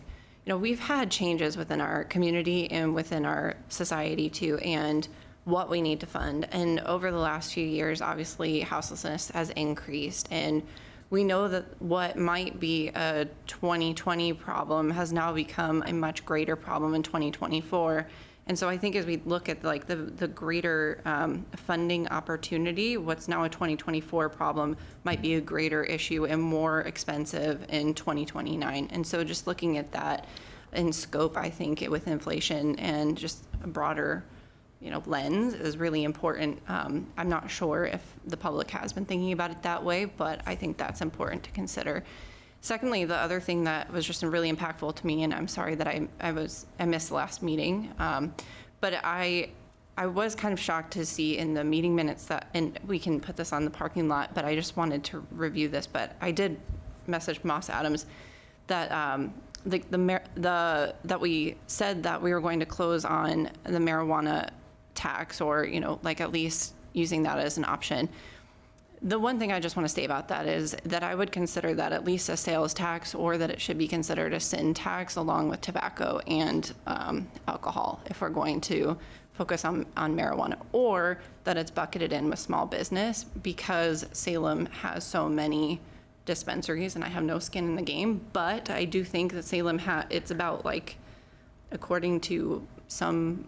know, we've had changes within our community and within our society too, and what we need to fund. And over the last few years, obviously houselessness has increased, and we know that what might be a 2020 problem has now become a much greater problem in 2024. And so I think as we look at like the greater funding opportunity, what's now a 2024 problem might be a greater issue and more expensive in 2029. And so just looking at that in scope, I think with inflation and just a broader, you know, lens is really important. I'm not sure if the public has been thinking about it that way, but I think that's important to consider. Secondly, the other thing that was just really impactful to me, and I'm sorry that I missed the last meeting, but I was kind of shocked to see in the meeting minutes that, and we can put this on the parking lot, but I just wanted to review this. But I did message Moss Adams that that we said that we were going to close on the marijuana tax, or you know, like at least using that as an option. The one thing I just want to say about that is that I would consider that at least a sales tax, or that it should be considered a sin tax along with tobacco and alcohol if we're going to focus on marijuana, or that it's bucketed in with small business because Salem has so many dispensaries, and I have no skin in the game, but I do think that Salem it's about, like, according to some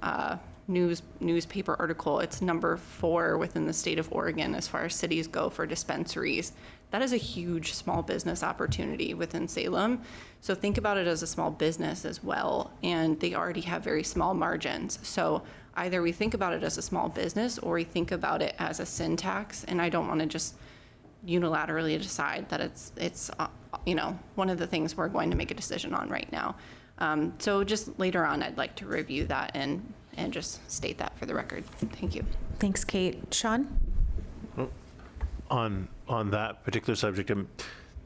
newspaper article, it's number 4 within the state of Oregon as far as cities go for dispensaries. That is a huge small business opportunity within Salem. So think about it as a small business as well, and they already have very small margins. So either we think about it as a small business or we think about it as a sin tax, and I don't want to just unilaterally decide that it's you know, one of the things we're going to make a decision on right now. So just later on, I'd like to review that and just state that for the record. Thank you. Thanks, Kate. Sean? On that particular subject,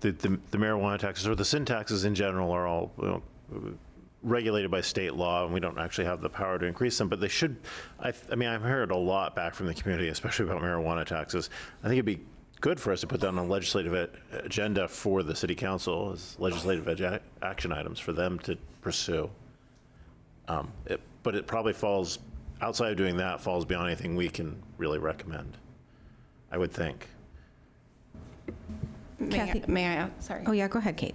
the marijuana taxes, or the sin taxes in general, are all, you know, regulated by state law, and we don't actually have the power to increase them, but they should. I mean, I've heard a lot back from the community, especially about marijuana taxes. I think it'd be good for us to put that on a legislative agenda for the city council as legislative action items for them to pursue. But it probably falls, outside of doing that, falls beyond anything we can really recommend, I would think. May I sorry. Oh yeah, go ahead, Kate.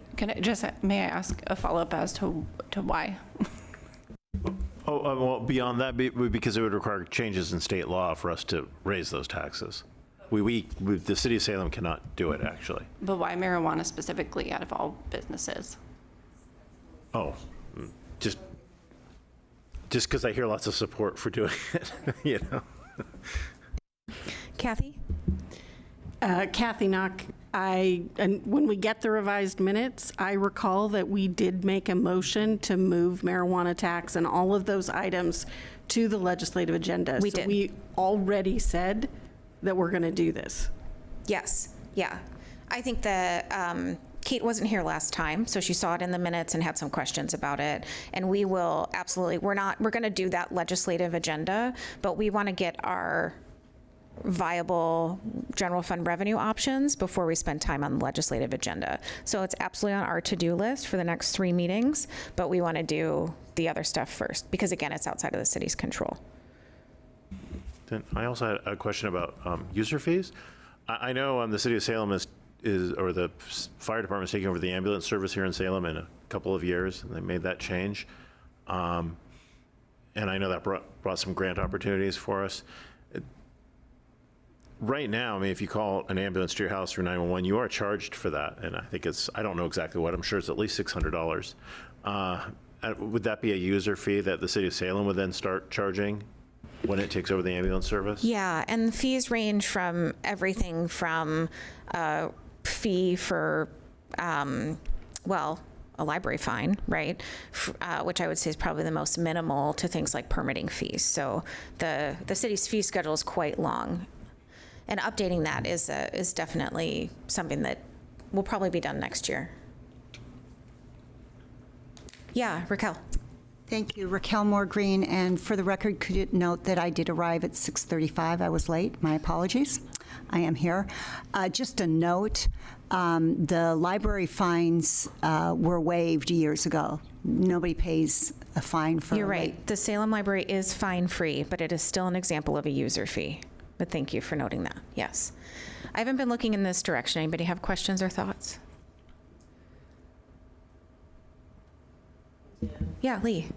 May I ask a follow-up as to why? Well, beyond that, because it would require changes in state law for us to raise those taxes. The city of Salem cannot do it, actually. But why marijuana specifically out of all businesses? Oh, just because I hear lots of support for doing it, you know. Kathy? Kathy Knock, and when we get the revised minutes, I recall that we did make a motion to move marijuana tax and all of those items to the legislative agenda. We did. We already said that we're going to do this. Yes. Yeah. I think that Kate wasn't here last time, so she saw it in the minutes and had some questions about it. And we will absolutely, we're going to do that legislative agenda, but we want to get our viable general fund revenue options before we spend time on the legislative agenda. So it's absolutely on our to-do list for the next 3 meetings, but we want to do the other stuff first because, again, it's outside of the city's control. Then I also had a question about user fees. I know the city of Salem or the fire department is taking over the ambulance service here in Salem in a couple of years, and they made that change. And I know that brought some grant opportunities for us. Right now, I mean, if you call an ambulance to your house through 911, you are charged for that. And I think I don't know exactly what, I'm sure it's at least $600. Would that be a user fee that the city of Salem would then start charging when it takes over the ambulance service? Yeah, and the fees range from everything from a fee for, well, a library fine, right? Which I would say is probably the most minimal, to things like permitting fees. So the city's fee schedule is quite long. And updating that is definitely something that will probably be done next year. Yeah, Raquel. Thank you, Raquel Moore Green. And for the record, could you note that I did arrive at 6:35? I was late. My apologies. I am here. Just a note, the library fines were waived years ago. Nobody pays a fine for You're a right. late. The Salem Library is fine-free, but it is still an example of a user fee. But thank you for noting that. Yes. I haven't been looking in this direction. Anybody have questions or thoughts? Yeah, Lee.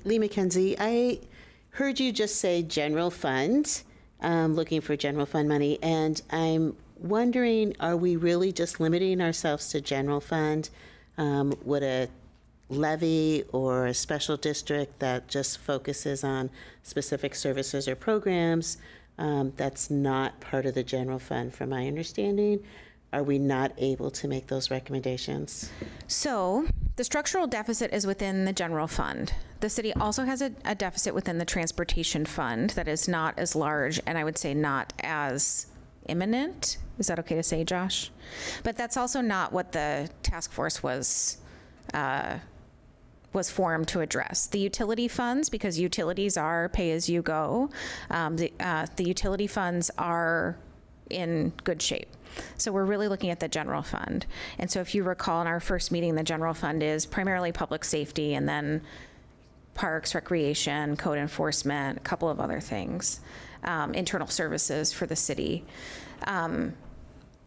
Lee McKenzie, I heard you just say general fund, looking for general fund money, and I'm wondering, are we really just limiting ourselves to general fund? Would a levy or a special district that just focuses on specific services or programs, that's not part of the general fund, from my understanding? Are we not able to make those recommendations? So the structural deficit is within the general fund. The city also has a deficit within the transportation fund that is not as large, and I would say not as imminent. Is that okay to say, Josh? But that's also not what the task force was formed to address. The utility funds, because utilities are pay-as-you-go, the utility funds are in good shape. So we're really looking at the general fund. And so if you recall in our first meeting, the general fund is primarily public safety and then parks, recreation, code enforcement, a couple of other things, internal services for the city.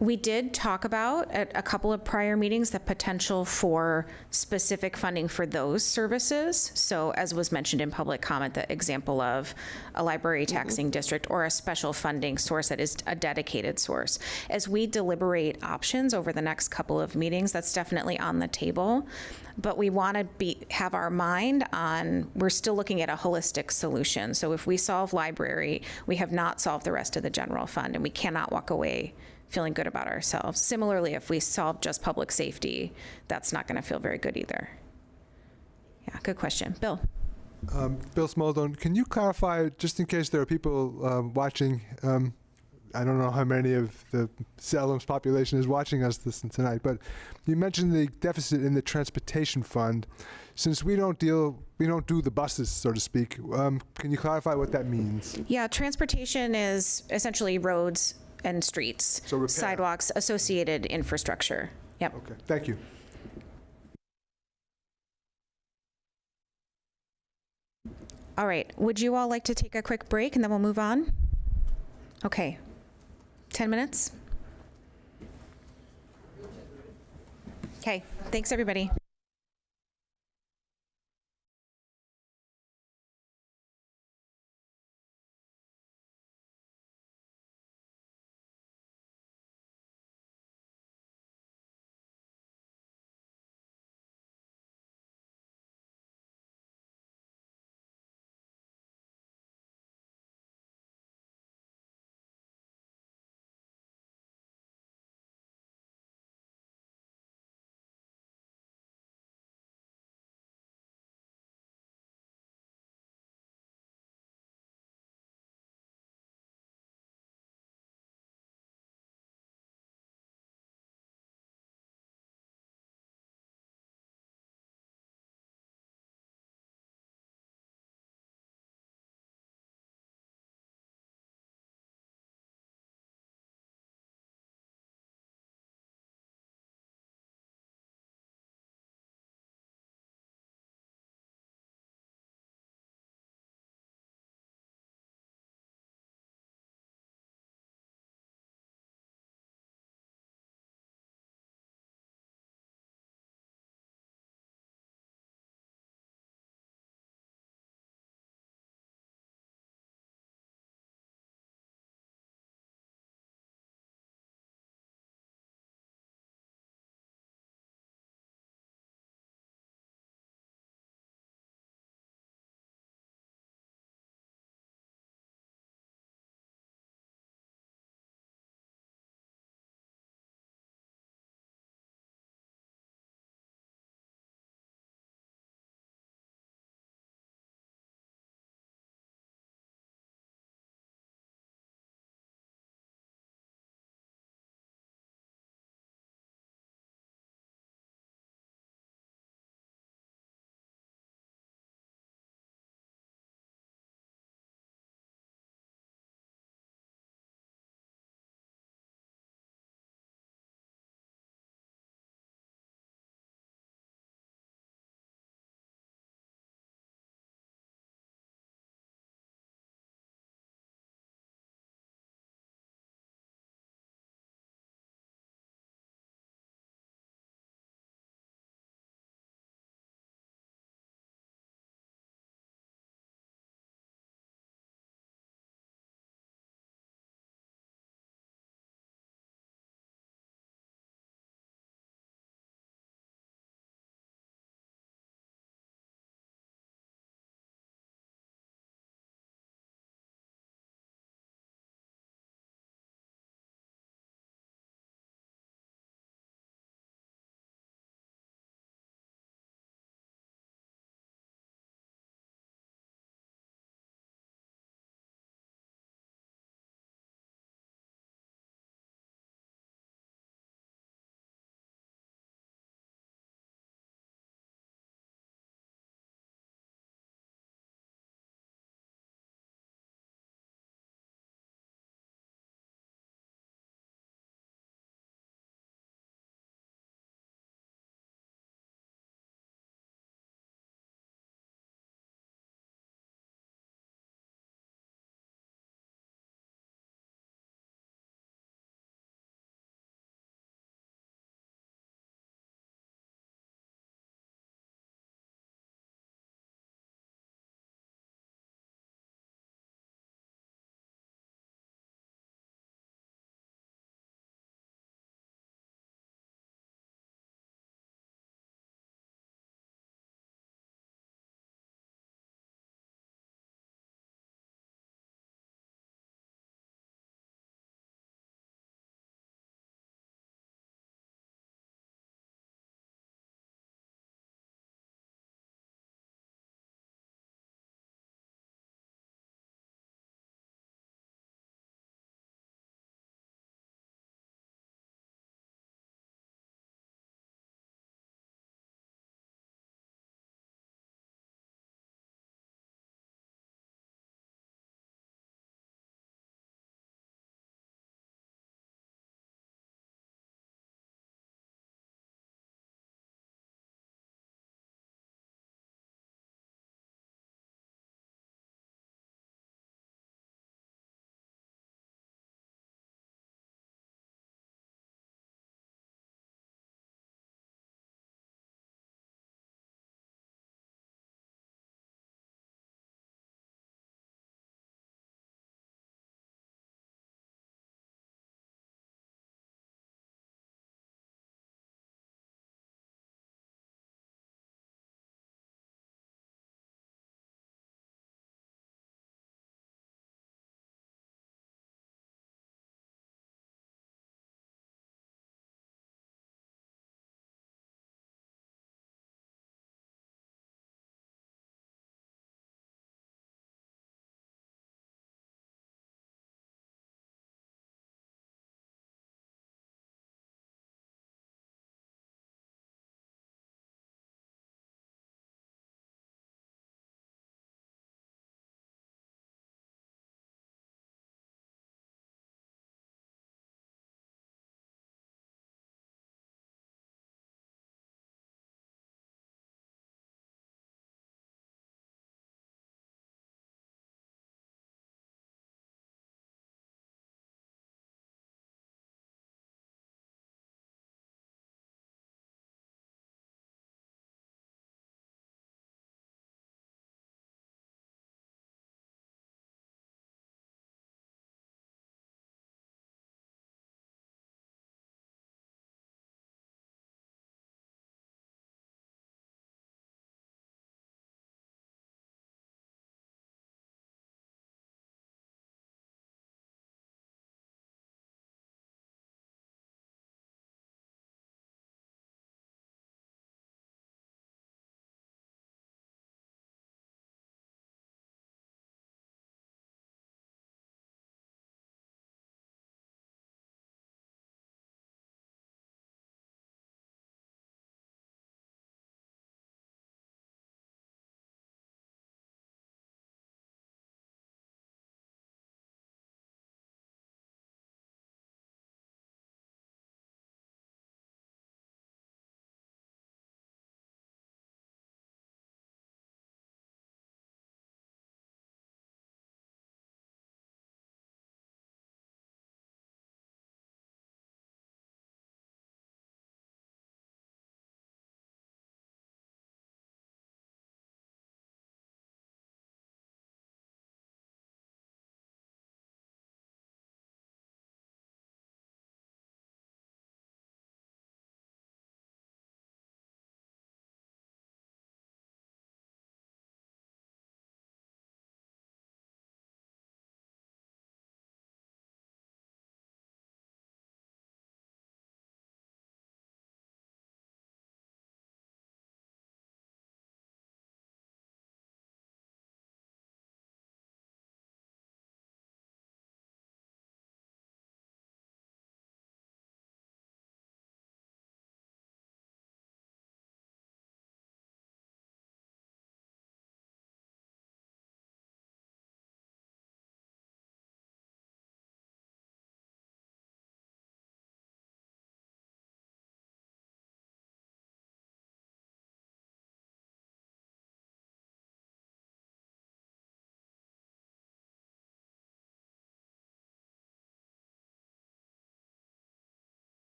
We did talk about at a couple of prior meetings the potential for specific funding for those services. So as was mentioned in public comment, the example of a library taxing district or a special funding source that is a dedicated source. As we deliberate options over the next couple of meetings, that's definitely on the table. But we want to have our mind on, we're still looking at a holistic solution. So if we solve library, we have not solved the rest of the general fund, and we cannot walk away feeling good about ourselves. Similarly, if we solve just public safety, that's not going to feel very good either. Yeah, good question. Bill. Bill Smaldone, can you clarify, just in case there are people watching, I don't know how many of the Salem's population is watching us tonight, but you mentioned the deficit in the transportation fund. Since we don't do the buses, so to speak, can you clarify what that means? Yeah, transportation is essentially roads and streets, so sidewalks, associated infrastructure. Yep. Okay, thank you. All right, would you all like to take a quick break and then we'll move on? Okay, 10 minutes? Okay, thanks everybody.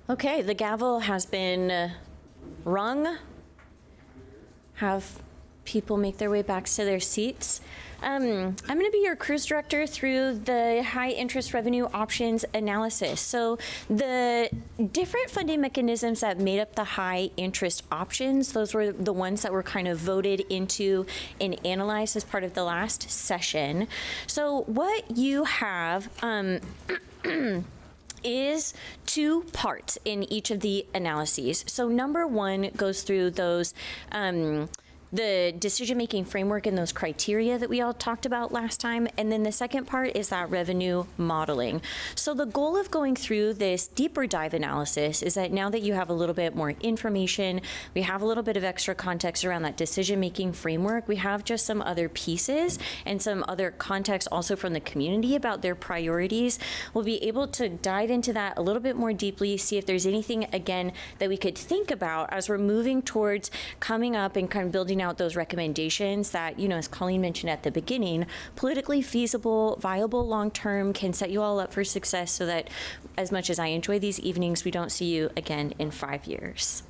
Okay, the gavel has been rung. Have people make their way back to their seats. I'm going to be your cruise director through the high interest revenue options analysis. So the different funding mechanisms that made up the high interest options, those were the ones that were kind of voted into and analyzed as part of the last session. So what you have is two parts in each of the analyses. So number one goes through those the decision-making framework and those criteria that we all talked about last time. And then the second part is that revenue modeling. So the goal of going through this deeper dive analysis is that now that you have a little bit more information, we have a little bit of extra context around that decision-making framework, we have just some other pieces and some other context also from the community about their priorities. We'll be able to dive into that a little bit more deeply, see if there's anything, again, that we could think about as we're moving towards coming up and kind of building out those recommendations that, you know, as Colleen mentioned at the beginning, politically feasible, viable long-term, can set you all up for success so that as much as I enjoy these evenings, we don't see you again in 5 years.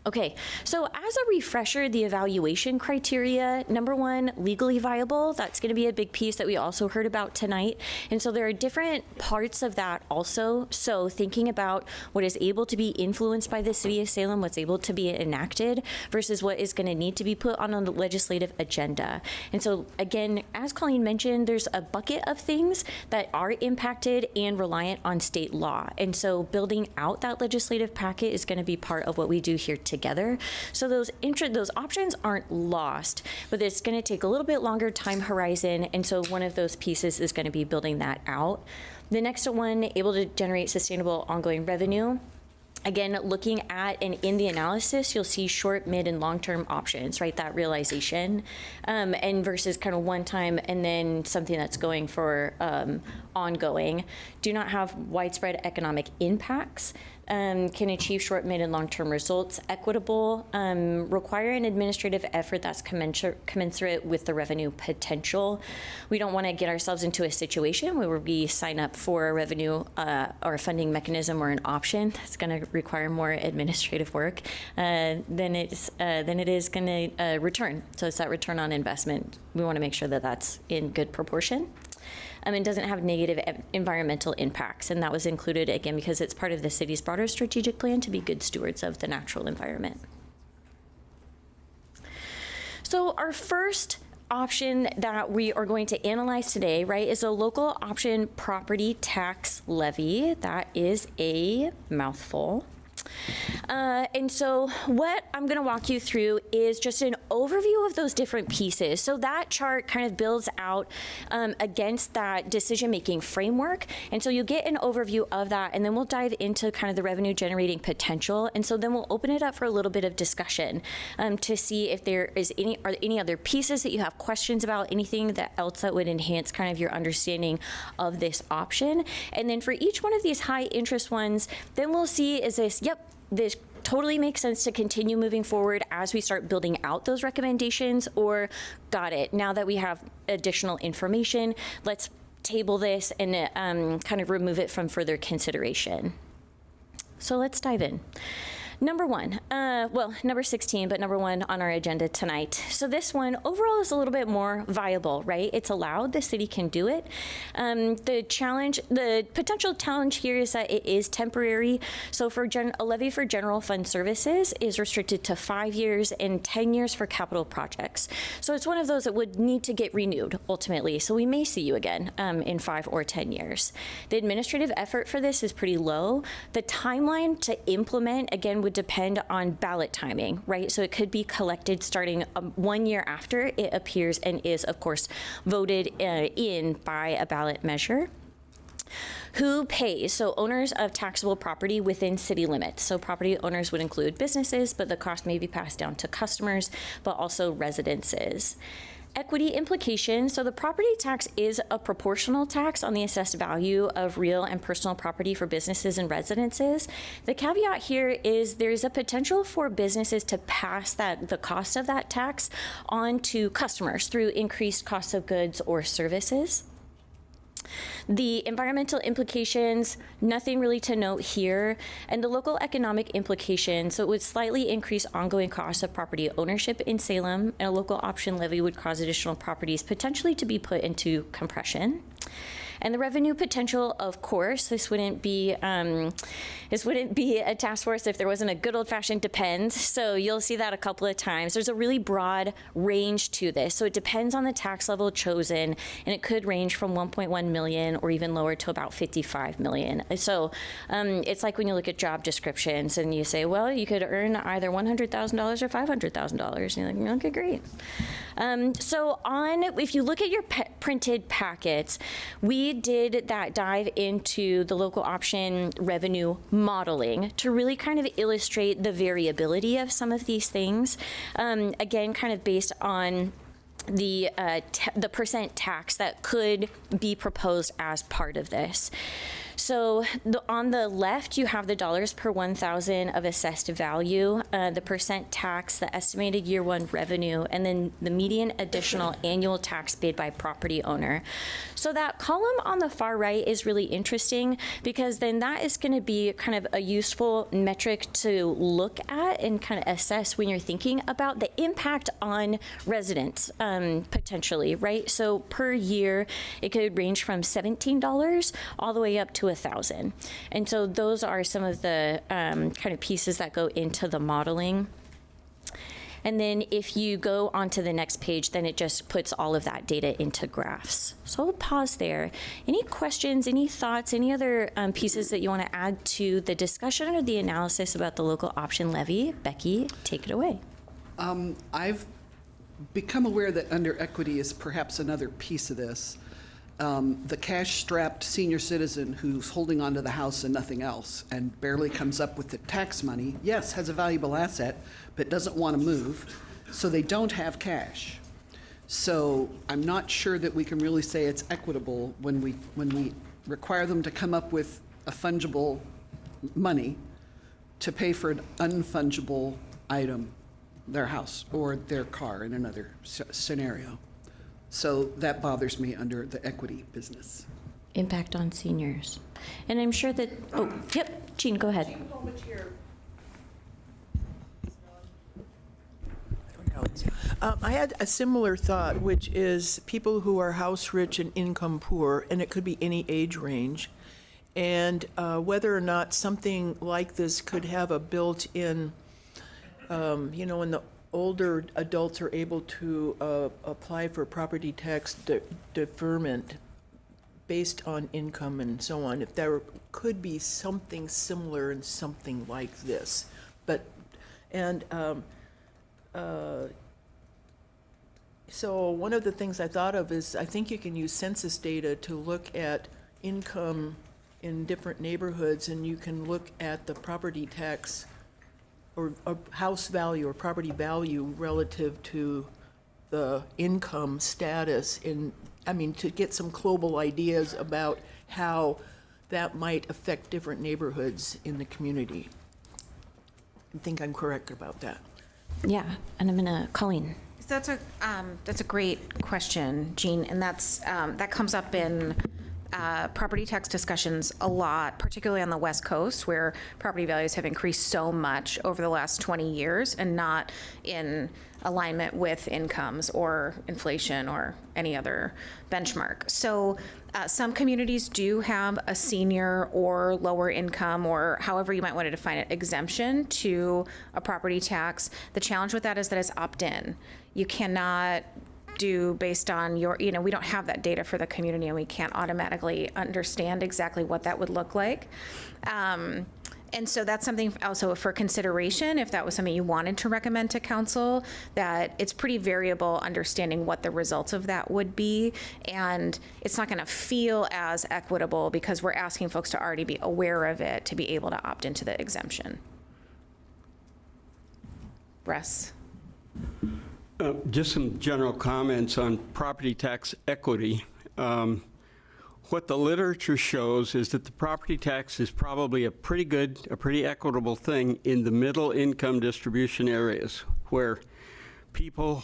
Okay, so as a refresher, the evaluation criteria, number one, legally viable. That's going to be a big piece that we also heard about tonight. And so there are different parts of that also. So thinking about what is able to be influenced by the city of Salem, what's able to be enacted versus what is going to need to be put on the legislative agenda. And so again, as Colleen mentioned, there's a bucket of things that are impacted and reliant on state law. And so building out that legislative packet is going to be part of what we do here together. So those options aren't lost, but it's going to take a little bit longer time horizon. And so one of those pieces is going to be building that out. The next one, able to generate sustainable ongoing revenue. Again, looking at and in the analysis, you'll see short, mid, and long-term options, right? That realization, and versus kind of one time and then something that's going for ongoing. Do not have widespread economic impacts. Can achieve short, mid, and long-term results, equitable, require an administrative effort that's commensurate with the revenue potential. We don't want to get ourselves into a situation where we sign up for a revenue or a funding mechanism or an option that's going to require more administrative work than it is going to return. So it's that return on investment. We want to make sure that that's in good proportion. And doesn't have negative environmental impacts. And that was included, again, because it's part of the city's broader strategic plan to be good stewards of the natural environment. So our first option that we are going to analyze today, right, is a local option property tax levy. That is a mouthful. And so what I'm going to walk you through is just an overview of those different pieces. So that chart kind of builds out against that decision-making framework. And so you'll get an overview of that, and then we'll dive into kind of the revenue-generating potential. And so then we'll open it up for a little bit of discussion to see if there is any other pieces that you have questions about, anything else that would enhance kind of your understanding of this option. And then for each one of these high-interest ones, then we'll see is this, yep, this totally makes sense to continue moving forward as we start building out those recommendations, or got it, now that we have additional information, let's table this and kind of remove it from further consideration. So let's dive in. Number one, number 16, but number one on our agenda tonight. So this one overall is a little bit more viable, right? It's allowed, the city can do it. The potential challenge here is that it is temporary. So for a levy for general fund services is restricted to 5 years and 10 years for capital projects. So it's one of those that would need to get renewed ultimately. So we may see you again in 5 or 10 years. The administrative effort for this is pretty low. The timeline to implement, again, would depend on ballot timing, right? So it could be collected starting 1 year after it appears and is, of course, voted in by a ballot measure. Who pays? So owners of taxable property within city limits. So property owners would include businesses, but the cost may be passed down to customers, but also residences. Equity implications. So the property tax is a proportional tax on the assessed value of real and personal property for businesses and residences. The caveat here is there's a potential for businesses to pass the cost of that tax on to customers through increased costs of goods or services. The environmental implications, nothing really to note here. And the local economic implications, so it would slightly increase ongoing costs of property ownership in Salem, and a local option levy would cause additional properties potentially to be put into compression. And the revenue potential, of course, this wouldn't be a task force if there wasn't a good old-fashioned depends. So you'll see that a couple of times. There's a really broad range to this. So it depends on the tax level chosen, and it could range from 1.1 million or even lower to about 55 million. So it's like when you look at job descriptions and you say, well, you could earn either $100,000 or $500,000. And you're like, okay, great. So if you look at your printed packets, we did that dive into the local option revenue modeling to really kind of illustrate the variability of some of these things. Again, kind of based on the percent tax that could be proposed as part of this. So on the left, you have the dollars per 1,000 of assessed value, the percent tax, the estimated year one revenue, and then the median additional annual tax paid by property owner. So that column on the far right is really interesting because then that is going to be kind of a useful metric to look at and kind of assess when you're thinking about the impact on residents potentially, right? So per year, it could range from $17 all the way up to $1,000. And so those are some of the kind of pieces that go into the modeling. And then if you go onto the next page, then it just puts all of that data into graphs. So I'll pause there. Any questions, any thoughts, any other pieces that you want to add to the discussion or the analysis about the local option levy? Becky, take it away. I've become aware that under equity is perhaps another piece of this. The cash-strapped senior citizen who's holding onto the house and nothing else and barely comes up with the tax money, yes, has a valuable asset, but doesn't want to move, so they don't have cash. So I'm not sure that we can really say it's equitable when we require them to come up with a fungible money to pay for an unfungible item, their house or their car in another scenario. So that bothers me under the equity business. Impact on seniors. And I'm sure that, oh, yep, Jean, go ahead. I had a similar thought, which is people who are house rich and income poor, and it could be any age range, and whether or not something like this could have a built-in, when the older adults are able to apply for property tax deferment based on income and so on, if there could be something similar and something like this. So one of the things I thought of is I think you can use census data to look at income in different neighborhoods, and you can look at the property tax or house value or property value relative to the income status to get some global ideas about how that might affect different neighborhoods in the community. I think I'm correct about that. Yeah, and I'm gonna, Colleen. That's a great question, Jean, and that comes up in property tax discussions a lot, particularly on the West Coast, where property values have increased so much over the last 20 years and not in alignment with incomes or inflation or any other benchmark. So some communities do have a senior or lower income, or however you might want to define it, exemption to a property tax. The challenge with that is that it's opt-in. You cannot do based on your, we don't have that data for the community, and we can't automatically understand exactly what that would look like. And so that's something also for consideration, if that was something you wanted to recommend to council, that it's pretty variable understanding what the results of that would be. And it's not going to feel as equitable because we're asking folks to already be aware of it to be able to opt into the exemption. Russ. Just some general comments on property tax equity. What the literature shows is that the property tax is probably a pretty equitable thing in the middle income distribution areas where people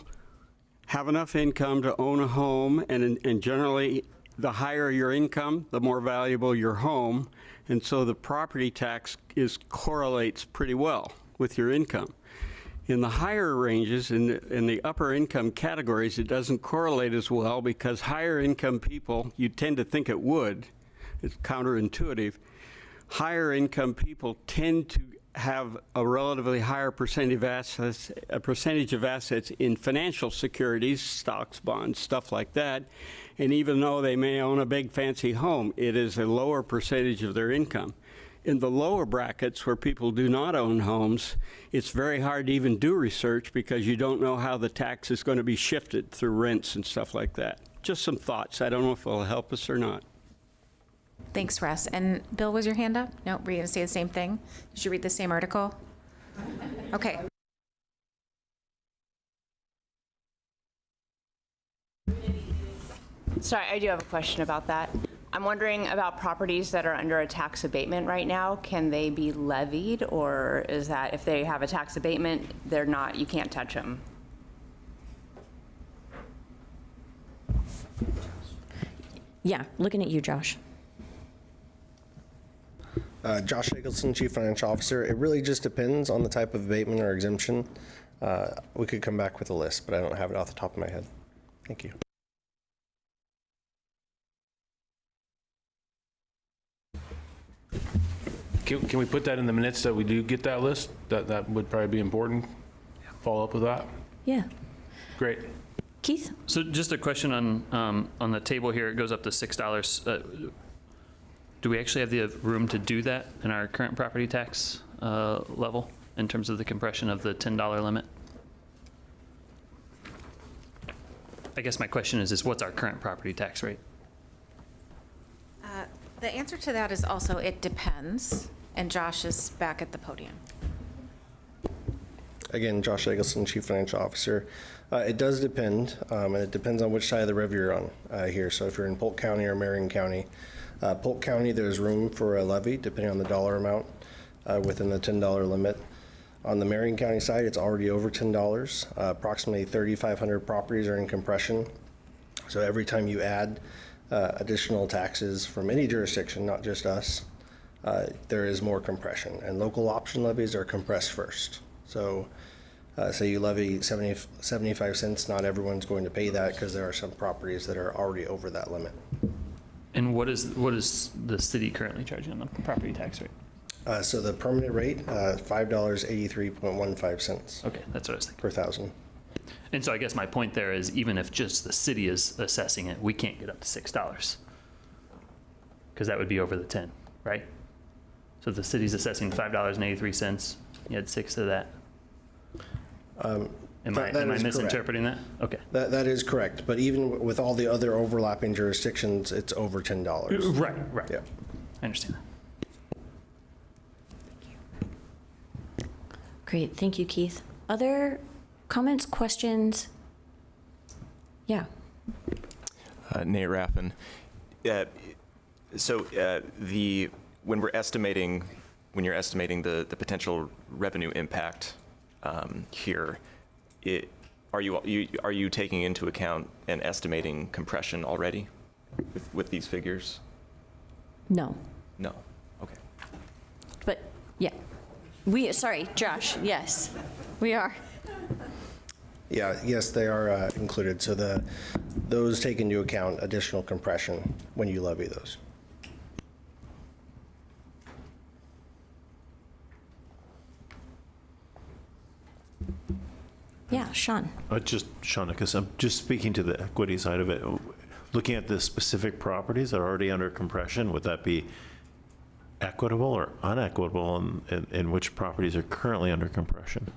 have enough income to own a home, and generally the higher your income, the more valuable your home, and so the property tax correlates pretty well with your income. In the higher ranges, in the upper income categories, it doesn't correlate as well because higher income people, you tend to think it would, it's counterintuitive, higher income people tend to have a relatively higher percentage of assets in financial securities, stocks, bonds, stuff like that. And even though they may own a big fancy home, it is a lower percentage of their income. In the lower brackets where people do not own homes, it's very hard to even do research because you don't know how the tax is going to be shifted through rents and stuff like that. Just some thoughts. I don't know if it'll help us or not. Thanks, Russ. And Bill, was your hand up? No, were you going to say the same thing? Did you read the same article? Okay. Sorry, I do have a question about that. I'm wondering about properties that are under a tax abatement right now. Can they be levied, or is that if they have a tax abatement, they're not, you can't touch them? Yeah, looking at you, Josh. Josh Eggleston, Chief Financial Officer. It really just depends on the type of abatement or exemption. We could come back with a list, but I don't have it off the top of my head. Thank you. Can we put that in the minutes that we do get that list? That would probably be important. Follow up with that. Yeah. Great. Keith? So just a question on the table here, it goes up to $6. Do we actually have the room to do that in our current property tax level in terms of the compression of the $10 limit? I guess my question is what's our current property tax rate? The answer to that is also it depends. And Josh is back at the podium. Again, Josh Eggleston, Chief Financial Officer. It does depend, and it depends on which side of the river you're on here. So if you're in Polk County or Marion County, Polk County, there's room for a levy depending on the dollar amount within the $10 limit. On the Marion County side, it's already over $10. Approximately 3,500 properties are in compression. So every time you add additional taxes from any jurisdiction, not just us, there is more compression. And local option levies are compressed first. So say you levy 75 cents, not everyone's going to pay that because there are some properties that are already over that limit. And what is the city currently charging on the property tax rate? So the permanent rate, $5.8315. Okay, that's what I was thinking. Per thousand. And so I guess my point there is even if just the city is assessing it, we can't get up to $6 because that would be over the 10, right? So if the city's assessing $5.83, you had 6 of that. Am I misinterpreting that? Okay. That is correct. But even with all the other overlapping jurisdictions, it's over $10. Right. Yeah. I understand that. Great, thank you, Keith. Other comments, questions? Yeah. Nate Raffin. When you're estimating the potential revenue impact here, are you taking into account and estimating compression already with these figures? No. No. Okay. But yeah, sorry, Josh, yes, we are. Yeah, yes, they are included. So those take into account additional compression when you levy those. Yeah, Sean. Sean, because I'm just speaking to the equity side of it. Looking at the specific properties that are already under compression, would that be equitable or unequitable in which properties are currently under compression?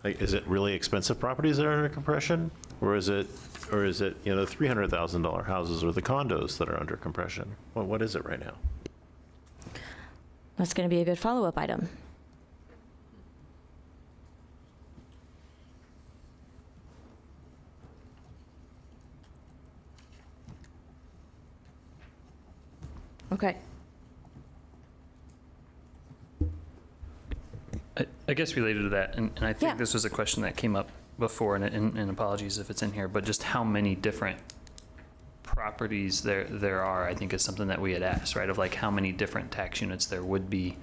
Like, is it really expensive properties that are under compression, or is it the $300,000 houses or the condos that are under compression? Well, what is it right now? That's going to be a good follow-up item. Okay. I guess related to that, and I think this was a question that came up before, and apologies if it's in here, but just how many different properties there are, I think is something that we had asked, right? Of like how many different tax units there would be.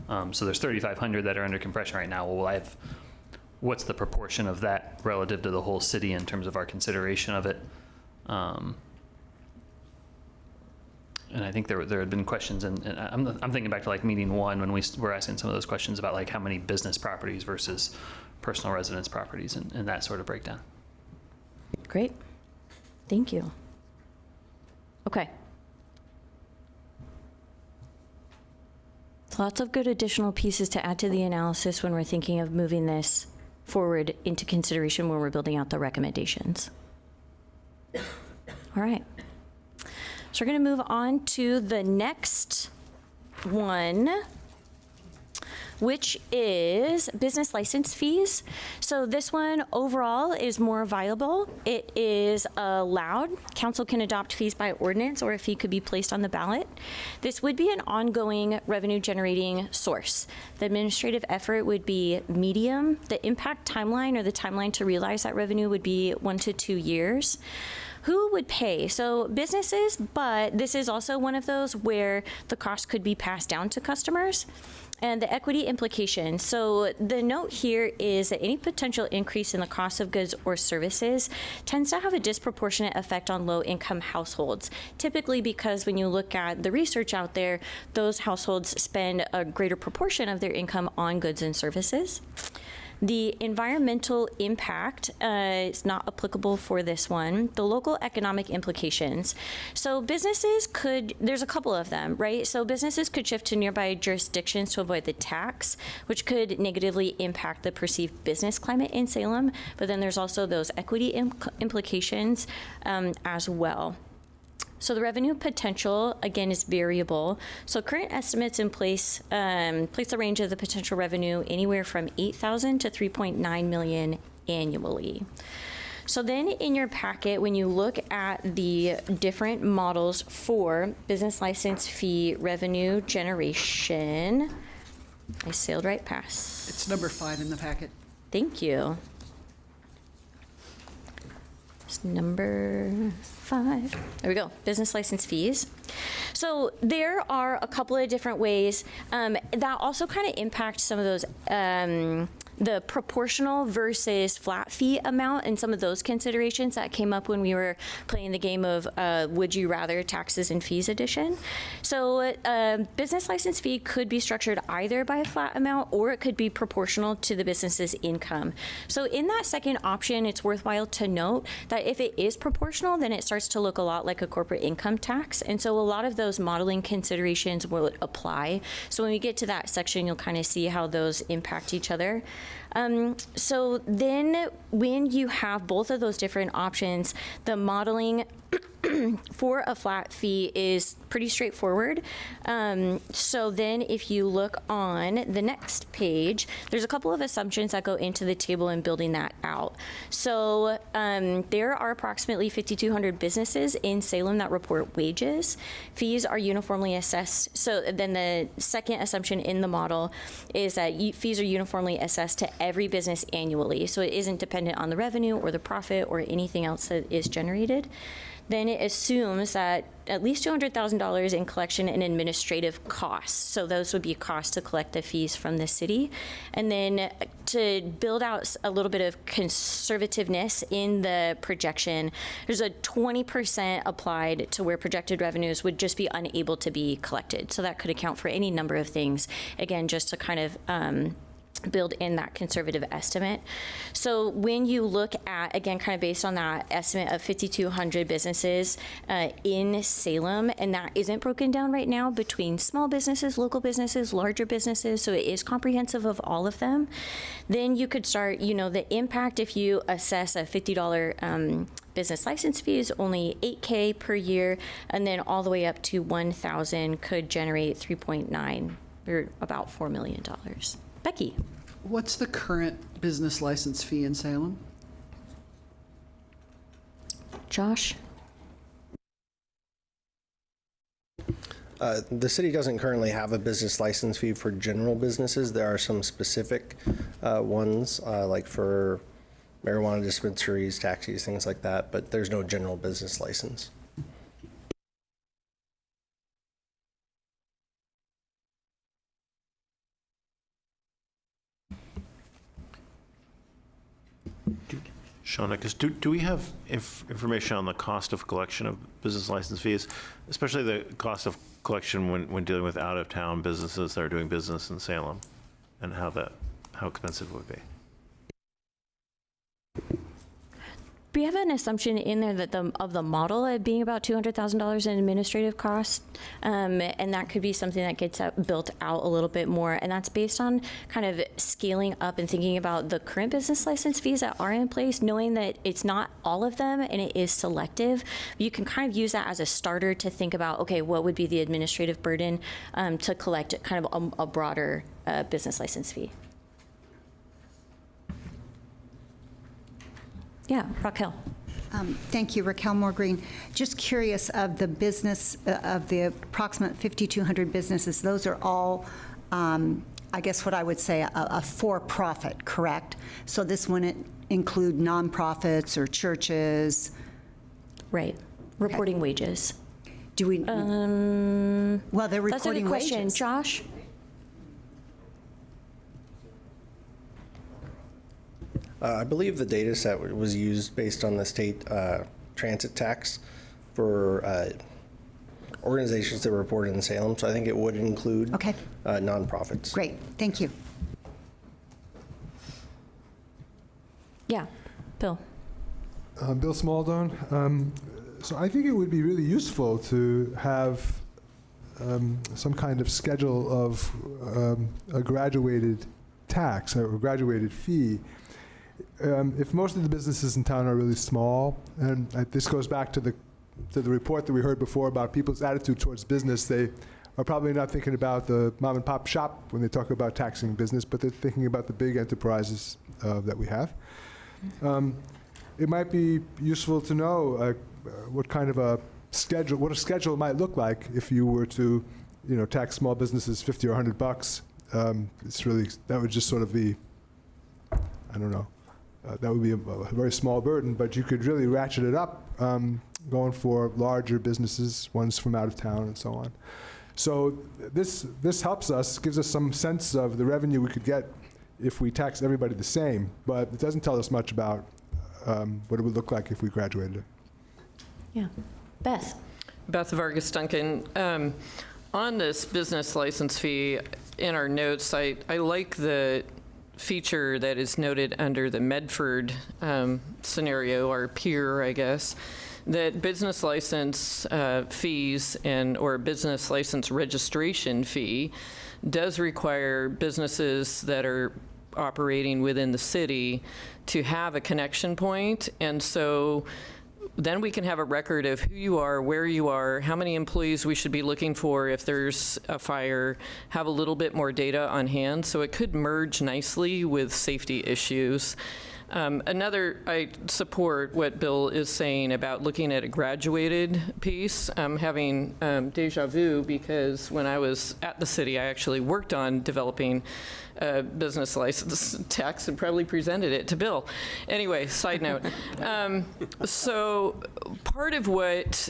So there's 3,500 that are under compression right now. Well, what's the proportion of that relative to the whole city in terms of our consideration of it? And I think there had been questions, and I'm thinking back to like meeting one when we were asking some of those questions about like how many business properties versus personal residence properties and that sort of breakdown. Great. Thank you. Okay. Lots of good additional pieces to add to the analysis when we're thinking of moving this forward into consideration when we're building out the recommendations. All right. So we're going to move on to the next one, which is business license fees. So this one overall is more viable. It is allowed. Council can adopt fees by ordinance or a fee could be placed on the ballot. This would be an ongoing revenue generating source. The administrative effort would be medium. The impact timeline or the timeline to realize that revenue would be 1 to 2 years. Who would pay? So businesses, but this is also one of those where the cost could be passed down to customers. And the equity implication. So the note here is that any potential increase in the cost of goods or services tends to have a disproportionate effect on low-income households, typically because when you look at the research out there, those households spend a greater proportion of their income on goods and services. The environmental impact is not applicable for this one. The local economic implications. So businesses could, there's a couple of them, right? So businesses could shift to nearby jurisdictions to avoid the tax, which could negatively impact the perceived business climate in Salem. But then there's also those equity implications as well. So the revenue potential, again, is variable. So current estimates in place the range of the potential revenue anywhere from $8,000 to $3.9 million annually. So then in your packet, when you look at the different models for business license fee revenue generation, I sailed right past. It's number 5 in the packet. Thank you. It's number 5. There we go. Business license fees. So there are a couple of different ways that also kind of impact some of those the proportional versus flat fee amount and some of those considerations that came up when we were playing the game of would you rather taxes and fees edition. So business license fee could be structured either by a flat amount or it could be proportional to the business's income. So in that second option, it's worthwhile to note that if it is proportional, then it starts to look a lot like a corporate income tax. And so a lot of those modeling considerations will apply. So when we get to that section, you'll kind of see how those impact each other. So then when you have both of those different options, the modeling for a flat fee is pretty straightforward. So then if you look on the next page, there's a couple of assumptions that go into the table in building that out. So there are approximately 5,200 businesses in Salem that report wages. Fees are uniformly assessed. So then the second assumption in the model is that fees are uniformly assessed to every business annually. So it isn't dependent on the revenue or the profit or anything else that is generated. Then it assumes that at least $200,000 in collection and administrative costs. So those would be costs to collect the fees from the city. And then to build out a little bit of conservativeness in the projection, there's a 20% applied to where projected revenues would just be unable to be collected. So that could account for any number of things, again, just to kind of build in that conservative estimate. So when you look at, again, kind of based on that estimate of 5,200 businesses in Salem, and that isn't broken down right now between small businesses, local businesses, larger businesses, so it is comprehensive of all of them, then you could start, the impact if you assess a $50 business license fee is only $8K per year, and then all the way up to $1,000 could generate 3.9 or about $4 million. Becky. What's the current business license fee in Salem? Josh? The city doesn't currently have a business license fee for general businesses. There are some specific ones, like for marijuana dispensaries, taxis, things like that, but there's no general business license. Shawna, because do we have information on the cost of collection of business license fees, especially the cost of collection when dealing with out-of-town businesses that are doing business in Salem, and how expensive it would be? We have an assumption in there that of the model it being about $200,000 in administrative costs, and that could be something that gets built out a little bit more, and that's based on kind of scaling up and thinking about the current business license fees that are in place, knowing that it's not all of them and it is selective. You can kind of use that as a starter to think about, okay, what would be the administrative burden to collect kind of a broader business license fee. Yeah, Raquel. Thank you, Raquel Moore Green. Just curious of the business, of the approximate 5,200 businesses, those are all, I guess what I would say, a for-profit, correct? So this wouldn't include nonprofits or churches? Right. Reporting wages. Do we? Well, they're reporting That's a good question. wages. Josh? I believe the data set was used based on the state transit tax for organizations that report in Salem, so I think it would include nonprofits. Great, thank you. Yeah, Bill. Bill Smaldone. So I think it would be really useful to have some kind of schedule of a graduated tax or a graduated fee. If most of the businesses in town are really small, and this goes back to the report that we heard before about people's attitude towards business, they are probably not thinking about the mom and pop shop when they talk about taxing business, but they're thinking about the big enterprises that we have. It might be useful to know what kind of a schedule might look like if you were to, tax small businesses $50 or $100. It's really, that would just sort of be, I don't know. That would be a very small burden, but you could really ratchet it up going for larger businesses, ones from out of town and so on. So this helps us, gives us some sense of the revenue we could get if we tax everybody the same, but it doesn't tell us much about what it would look like if we graduated it. Yeah. Beth. Beth Vargas Duncan. On this business license fee, in our notes, I like the feature that is noted under the Medford scenario, or peer, I guess, that business license fees or business license registration fee does require businesses that are operating within the city to have a connection point. And so then we can have a record of who you are, where you are, how many employees we should be looking for if there's a fire, have a little bit more data on hand. So it could merge nicely with safety issues. I support what Bill is saying about looking at a graduated piece. I'm having deja vu because when I was at the city, I actually worked on developing a business license tax and probably presented it to Bill. Anyway, side note. So part of what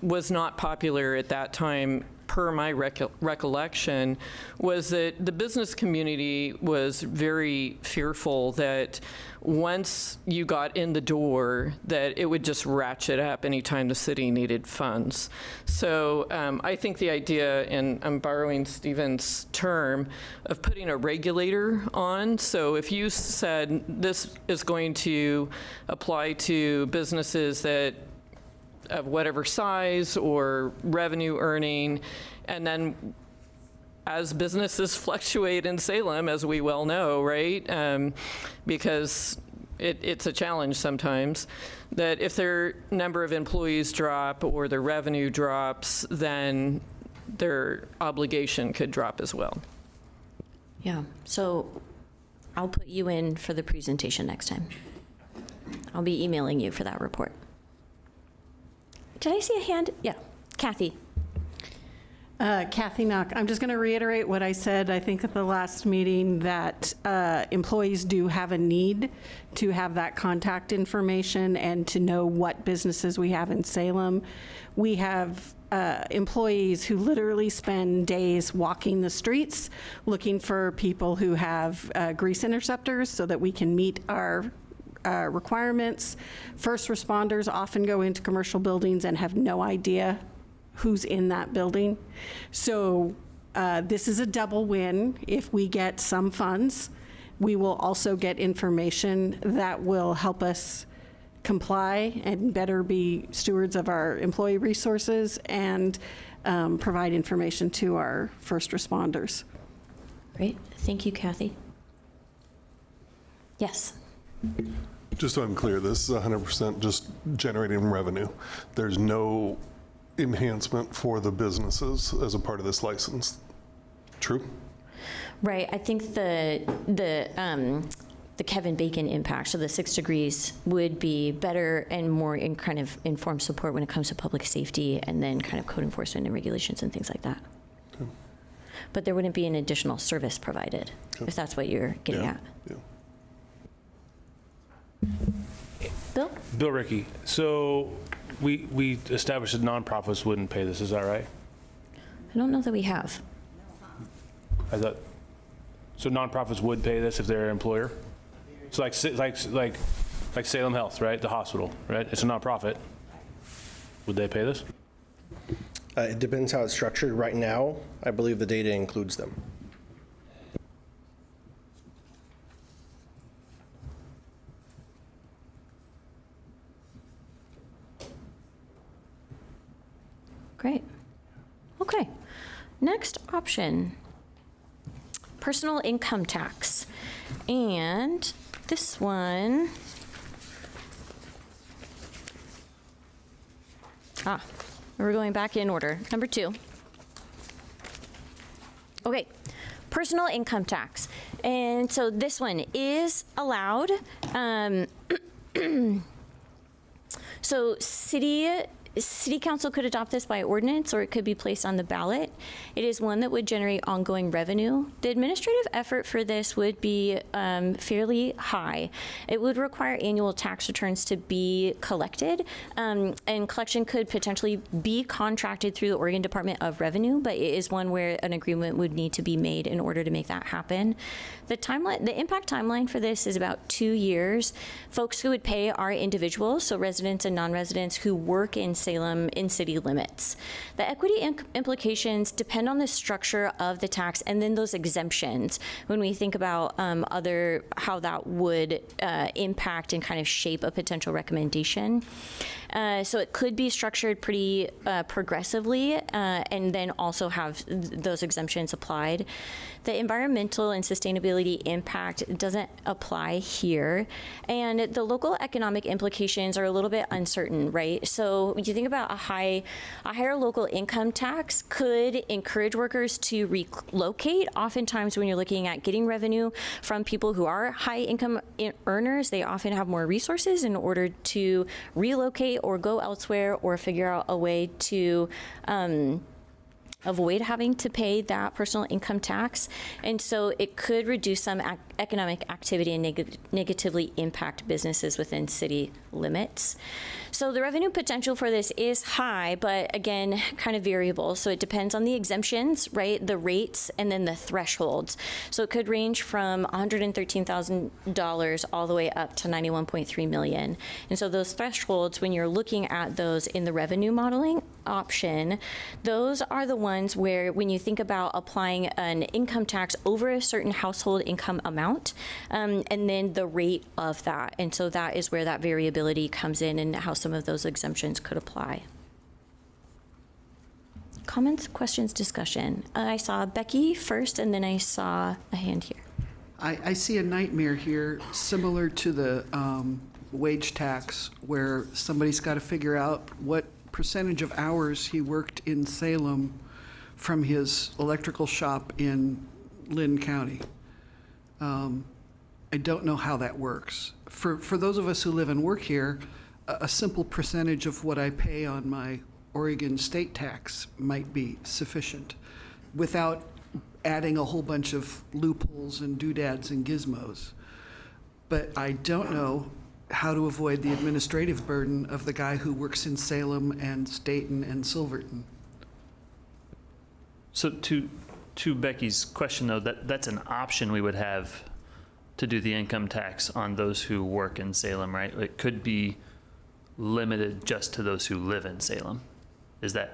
was not popular at that time, per my recollection, was that the business community was very fearful that once you got in the door, that it would just ratchet up anytime the city needed funds. So I think the idea, and I'm borrowing Stephen's term, of putting a regulator on. So if you said this is going to apply to businesses that of whatever size or revenue earning, and then as businesses fluctuate in Salem, as we well know, right? Because it's a challenge sometimes, that if their number of employees drop or their revenue drops, then their obligation could drop as well. Yeah, so I'll put you in for the presentation next time. I'll be emailing you for that report. Did I see a hand? Yeah, Kathy. Kathy Knock. I'm just going to reiterate what I said, I think, at the last meeting, that employees do have a need to have that contact information and to know what businesses we have in Salem. We have employees who literally spend days walking the streets looking for people who have grease interceptors so that we can meet our requirements. First responders often go into commercial buildings and have no idea who's in that building. So this is a double win. If we get some funds, we will also get information that will help us comply and better be stewards of our employee resources and provide information to our first responders. Great. Thank you, Kathy. Yes. Just so I'm clear, this is 100% just generating revenue. There's no enhancement for the businesses as a part of this license. True? Right. I think the Kevin Bacon impact, so the 6 degrees, would be better and more in kind of informed support when it comes to public safety and then kind of code enforcement and regulations and things like that. Okay. But there wouldn't be an additional service provided, if that's what you're getting at. Yeah. Bill? Bill Rickey. So we established that nonprofits wouldn't pay this. Is that right? I don't know that we have. I thought so. Nonprofits would pay this if they're an employer. So like Salem Health, right? The hospital, right? It's a nonprofit. Would they pay this? It depends how it's structured. Right now, I believe the data includes them. Great. Okay. Next option, personal income tax. And this one, we're going back in order. Number 2. Okay, personal income tax. And so this one is allowed. So City Council could adopt this by ordinance, or it could be placed on the ballot. It is one that would generate ongoing revenue. The administrative effort for this would be fairly high. It would require annual tax returns to be collected, and collection could potentially be contracted through the Oregon Department of Revenue, but it is one where an agreement would need to be made in order to make that happen. The impact timeline for this is about 2 years. Folks who would pay are individuals, so residents and non-residents who work in Salem in city limits. The equity implications depend on the structure of the tax and then those exemptions when we think about how that would impact and kind of shape a potential recommendation. So it could be structured pretty progressively and then also have those exemptions applied. The environmental and sustainability impact doesn't apply here. And the local economic implications are a little bit uncertain, right? So when you think about a higher local income tax could encourage workers to relocate. Oftentimes when you're looking at getting revenue from people who are high income earners, they often have more resources in order to relocate or go elsewhere or figure out a way to avoid having to pay that personal income tax. And so it could reduce some economic activity and negatively impact businesses within city limits. So the revenue potential for this is high, but again, kind of variable. So it depends on the exemptions, right? The rates and then the thresholds. So it could range from $113,000 all the way up to $91.3 million. And so those thresholds, when you're looking at those in the revenue modeling option, those are the ones where when you think about applying an income tax over a certain household income amount, and then the rate of that. And so that is where that variability comes in and how some of those exemptions could apply. Comments, questions, discussion. I saw Becky first, and then I saw a hand here. I see a nightmare here similar to the wage tax, where somebody's got to figure out what percentage of hours he worked in Salem from his electrical shop in Lynn County. I don't know how that works. For those of us who live and work here, a simple percentage of what I pay on my Oregon state tax might be sufficient without adding a whole bunch of loopholes and doodads and gizmos. But I don't know how to avoid the administrative burden of the guy who works in Salem and Stayton and Silverton. So to Becky's question, though, that's an option we would have to do the income tax on those who work in Salem, right? It could be limited just to those who live in Salem. That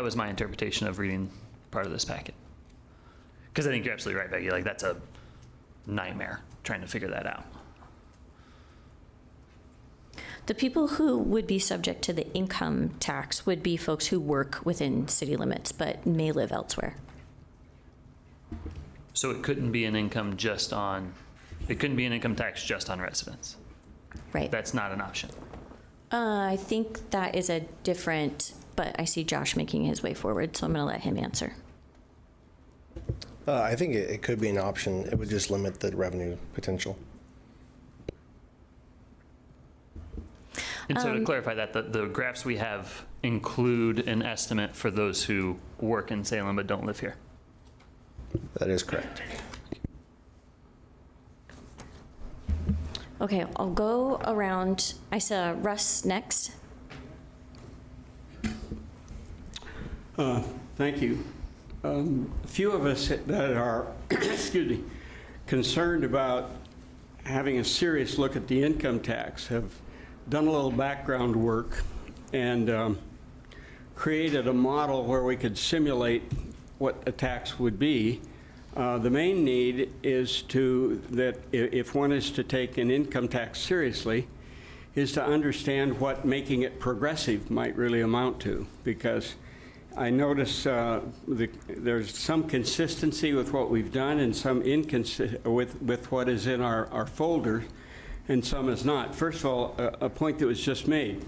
was my interpretation of reading part of this packet. Because I think you're absolutely right, Becky. Like, that's a nightmare trying to figure that out. The people who would be subject to the income tax would be folks who work within city limits but may live elsewhere. So it couldn't be an income it couldn't be an income tax just on residents. Right. That's not an option. I think that is a different, but I see Josh making his way forward, so I'm going to let him answer. I think it could be an option. It would just limit the revenue potential. And so to clarify that, the graphs we have include an estimate for those who work in Salem but don't live here. That is correct. Okay, I'll go around. I saw Russ next. Thank you. A few of us that are, excuse me, concerned about having a serious look at the income tax have done a little background work and created a model where we could simulate what a tax would be. The main need is that if one is to take an income tax seriously, is to understand what making it progressive might really amount to, because I notice there's some consistency with what we've done and some with what is in our folder, and some is not. First of all, a point that was just made.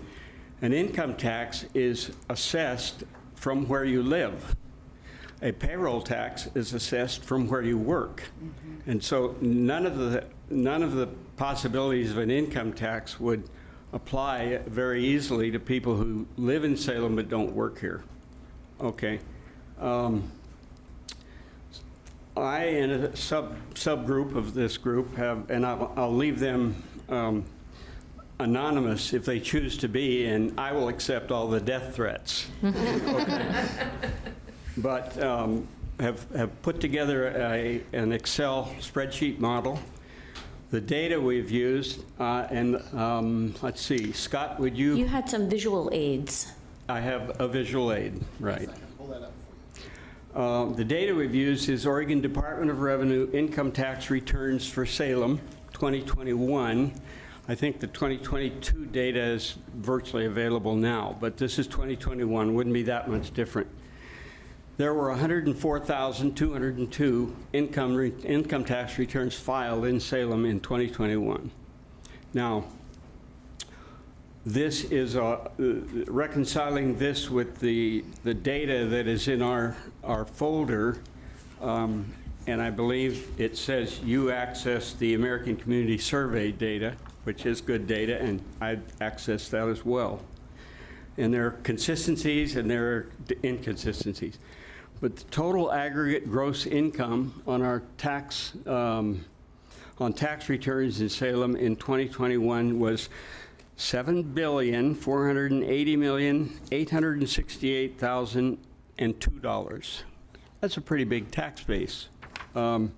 An income tax is assessed from where you live. A payroll tax is assessed from where you work. And so none of the possibilities of an income tax would apply very easily to people who live in Salem but don't work here. Okay. I and a subgroup of this group have, and I'll leave them anonymous if they choose to be, and I will accept all the death threats. Okay. But have put together an Excel spreadsheet model. The data we've used, and let's see, Scott, would you? You had some visual aids. I have a visual aid, right. The data we've used is Oregon Department of Revenue income tax returns for Salem 2021. I think the 2022 data is virtually available now, but this is 2021, wouldn't be that much different. There were 104,202 income tax returns filed in Salem in 2021. Now, this is reconciling this with the data that is in our folder, and I believe it says you access the American Community Survey data, which is good data, and I accessed that as well. And there are consistencies and there are inconsistencies. But the total aggregate gross income on our tax returns in Salem in 2021 was $7,480,868,002. That's a pretty big tax base. The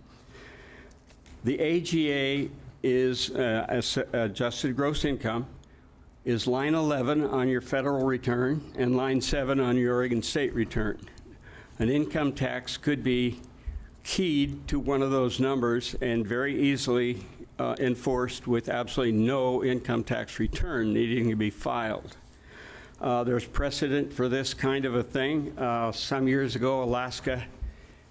AGA is adjusted gross income is line 11 on your federal return and line 7 on your Oregon state return. An income tax could be keyed to one of those numbers and very easily enforced with absolutely no income tax return needing to be filed. There's precedent for this kind of a thing. Some years ago, Alaska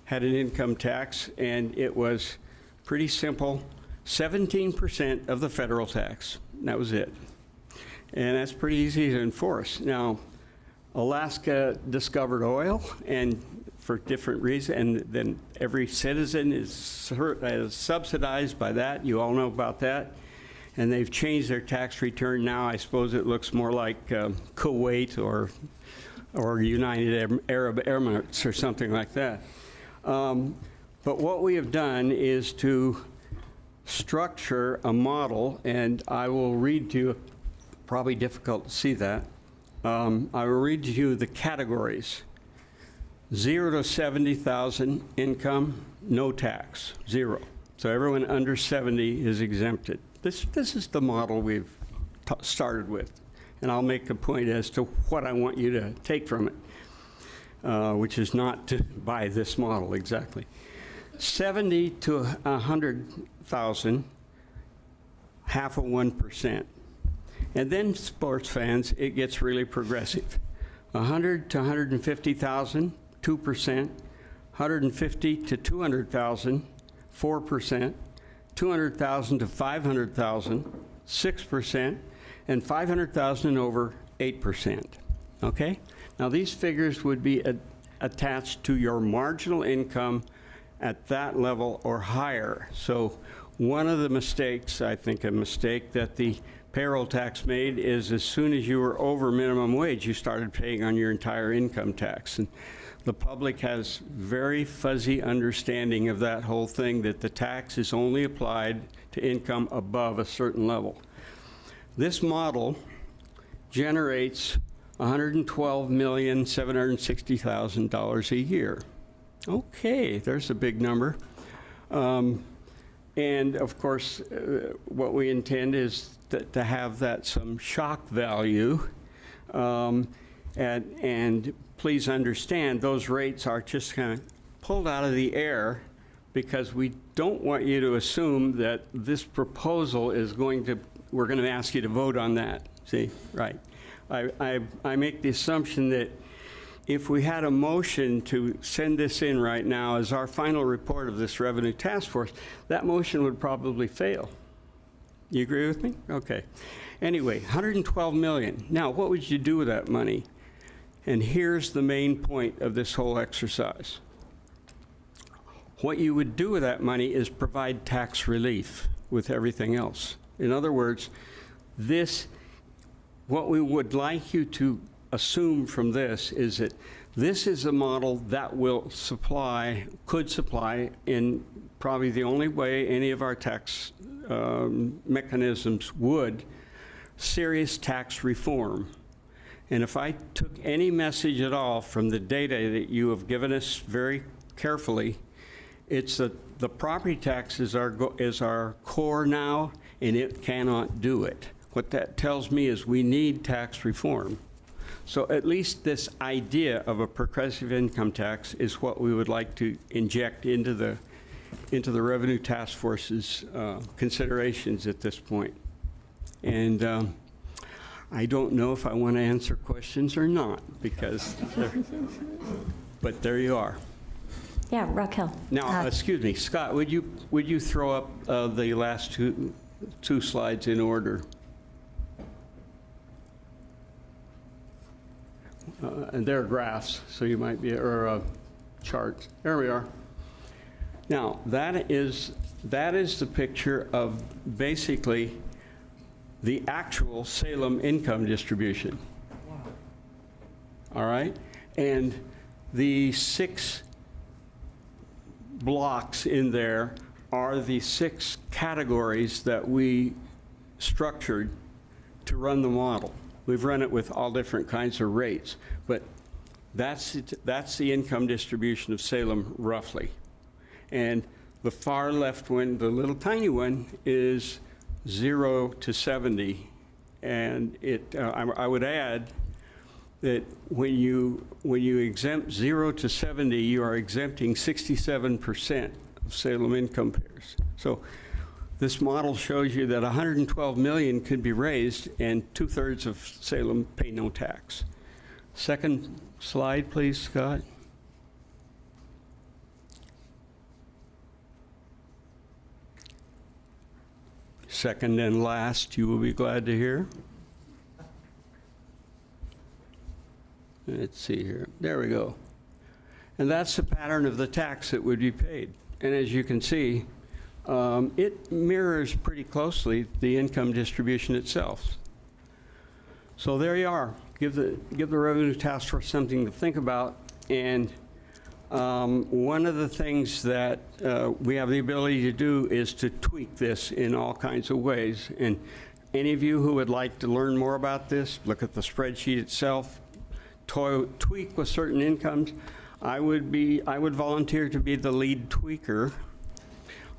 had an income tax, and it was pretty simple, 17% of the federal tax. That was it. And that's pretty easy to enforce. Now, Alaska discovered oil, and for different reasons, and then every citizen is subsidized by that. You all know about that. And they've changed their tax return now. I suppose it looks more like Kuwait or United Arab Emirates or something like that. But what we have done is to structure a model, and I will read to you, probably difficult to see that. I will read to you the categories. 0 to 70,000 income, no tax, 0. So everyone under 70 is exempted. This is the model we've started with. And I'll make a point as to what I want you to take from it, which is not to buy this model exactly. 70 to 100,000, half of 1%. And then, sports fans, it gets really progressive. 100 to 150,000, 2%. 150 to 200,000, 4%. 200,000 to 500,000, 6%. And 500,000 and over, 8%. Okay? Now, these figures would be attached to your marginal income at that level or higher. So one of the mistakes, I think a mistake that the payroll tax made, is as soon as you were over minimum wage, you started paying on your entire income tax. And the public has very fuzzy understanding of that whole thing, that the tax is only applied to income above a certain level. This model generates $112,760,000 a year. Okay, there's a big number. And of course, what we intend is to have that some shock value. And please understand, those rates are just kind of pulled out of the air, because we don't want you to assume that this proposal is we're going to ask you to vote on that. See, right. I make the assumption that if we had a motion to send this in right now as our final report of this revenue task force, that motion would probably fail. You agree with me? Okay. Anyway, 112 million. Now, what would you do with that money? And here's the main point of this whole exercise. What you would do with that money is provide tax relief with everything else. In other words, what we would like you to assume from this is that this is a model that could supply in probably the only way any of our tax mechanisms would, serious tax reform. And if I took any message at all from the data that you have given us very carefully, it's that the property tax is our core now, and it cannot do it. What that tells me is we need tax reform. So at least this idea of a progressive income tax is what we would like to inject into the Revenue Task Force's considerations at this point. And I don't know if I want to answer questions or not, because but there you are. Yeah, Raquel. Now, excuse me, Scott, would you throw up the last two slides in order? And they're graphs, so you might be, or charts. There we are. Now, that is the picture of basically the actual Salem income distribution. Wow. All right? And the 6 blocks in there are the 6 categories that we structured to run the model. We've run it with all different kinds of rates, but that's the income distribution of Salem, roughly. And the far left one, the little tiny one, is 0 to 70. And I would add that when you exempt 0 to 70, you are exempting 67% of Salem income payers. So this model shows you that 112 million could be raised and 2/3 of Salem pay no tax. Second slide, please, Scott. Second and last, you will be glad to hear. Let's see here. There we go. And that's the pattern of the tax that would be paid. And as you can see, it mirrors pretty closely the income distribution itself. So there you are. Give the Revenue Task Force something to think about. And one of the things that we have the ability to do is to tweak this in all kinds of ways. And any of you who would like to learn more about this, look at the spreadsheet itself, tweak with certain incomes. I would volunteer to be the lead tweaker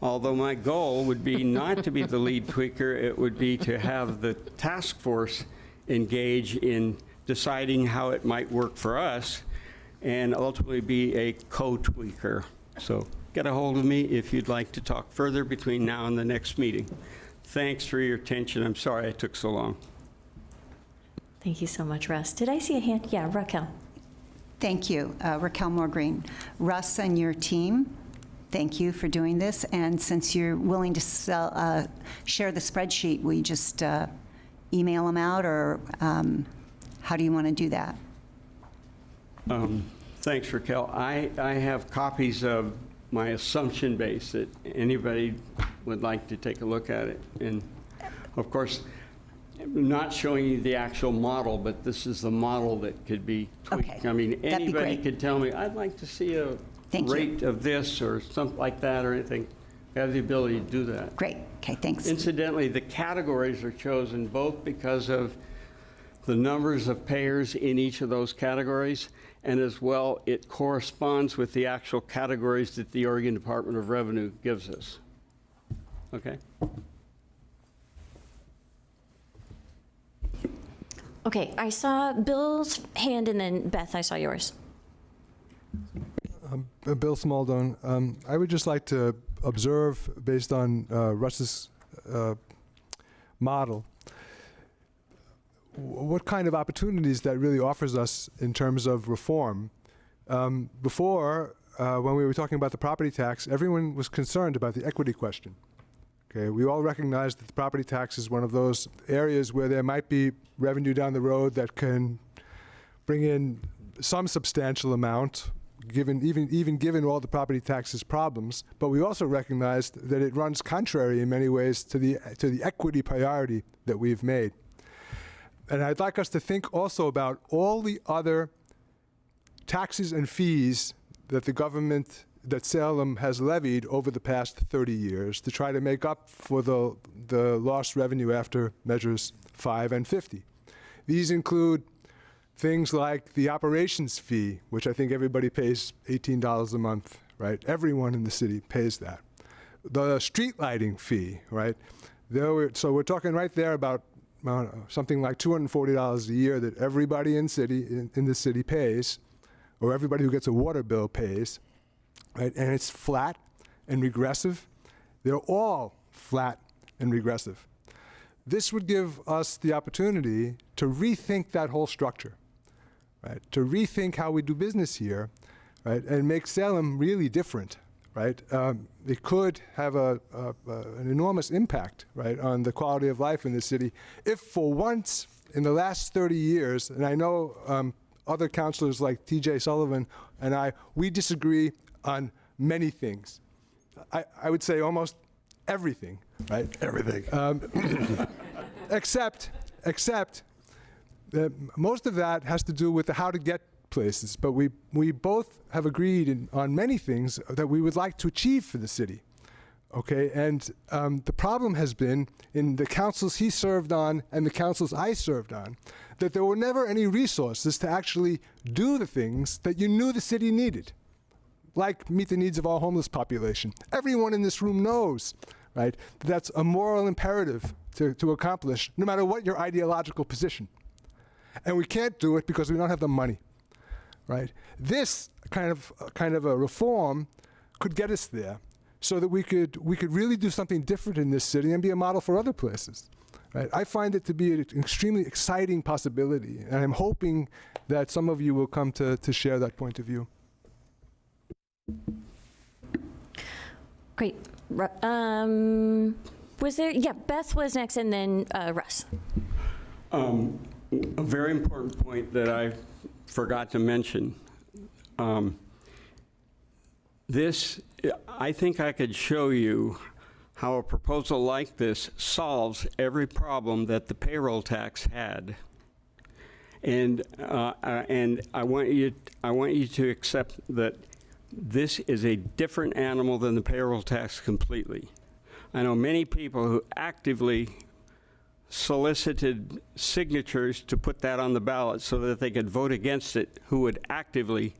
Although my goal would be not to be the lead tweaker, it would be to have the task force engage in deciding how it might work for us and ultimately be a co-tweaker. So get a hold of me if you'd like to talk further between now and the next meeting. Thanks for your attention. I'm sorry it took so long. Thank you so much, Russ. Did I see a hand? Yeah, Raquel. Thank you, Raquel Moore Green. Russ and your team, thank you for doing this. And since you're willing to share the spreadsheet, we just email them out, or how do you want to do that? Thanks, Raquel. I have copies of my assumption base that anybody would like to take a look at it. And of course, I'm not showing you the actual model, but this is the model that could be tweaked. Okay. I mean, That'd be anybody great. could tell me, I'd like to see a Thank you. rate of this or something like that or anything. I have the ability to do that. Great. Okay, thanks. Incidentally, the categories are chosen both because of the numbers of payers in each of those categories, and as well, it corresponds with the actual categories that the Oregon Department of Revenue gives us. Okay? Okay, I saw Bill's hand, and then Beth, I saw yours. Bill Smaldone. I would just like to observe, based on Russ's model, what kind of opportunities that really offers us in terms of reform. Before, when we were talking about the property tax, everyone was concerned about the equity question. Okay, we all recognize that the property tax is one of those areas where there might be revenue down the road that can bring in some substantial amount, even given all the property tax's problems. But we also recognize that it runs contrary in many ways to the equity priority that we've made. And I'd like us to think also about all the other taxes and fees that the government, that Salem has levied over the past 30 years to try to make up for the lost revenue after measures 5 and 50. These include things like the operations fee, which I think everybody pays $18 a month, right? Everyone in the city pays that. The street lighting fee, right? So we're talking right there about something like $240 a year that everybody in the city pays, or everybody who gets a water bill pays, right? And it's flat and regressive. They're all flat and regressive. This would give us the opportunity to rethink that whole structure, right? To rethink how we do business here, right? And make Salem really different, right? It could have an enormous impact, right, on the quality of life in the city if for once in the last 30 years, and I know other councilors like TJ Sullivan and we disagree on many things. I would say almost everything, right? Everything. Except that most of that has to do with how to get places. But we both have agreed on many things that we would like to achieve for the city. Okay, and the problem has been in the councils he served on and the councils I served on, that there were never any resources to actually do the things that you knew the city needed, like meet the needs of our homeless population. Everyone in this room knows, right, that that's a moral imperative to accomplish, no matter what your ideological position. And we can't do it because we don't have the money, right? This kind of a reform could get us there, so that we could really do something different in this city and be a model for other places. Right? I find it to be an extremely exciting possibility, and I'm hoping that some of you will come to share that point of view. Great. Was there? Yeah, Beth was next, and then Russ. A very important point that I forgot to mention. I think I could show you how a proposal like this solves every problem that the payroll tax had. And I want you to accept that this is a different animal than the payroll tax completely. I know many people who actively solicited signatures to put that on the ballot so that they could vote against it, who would actively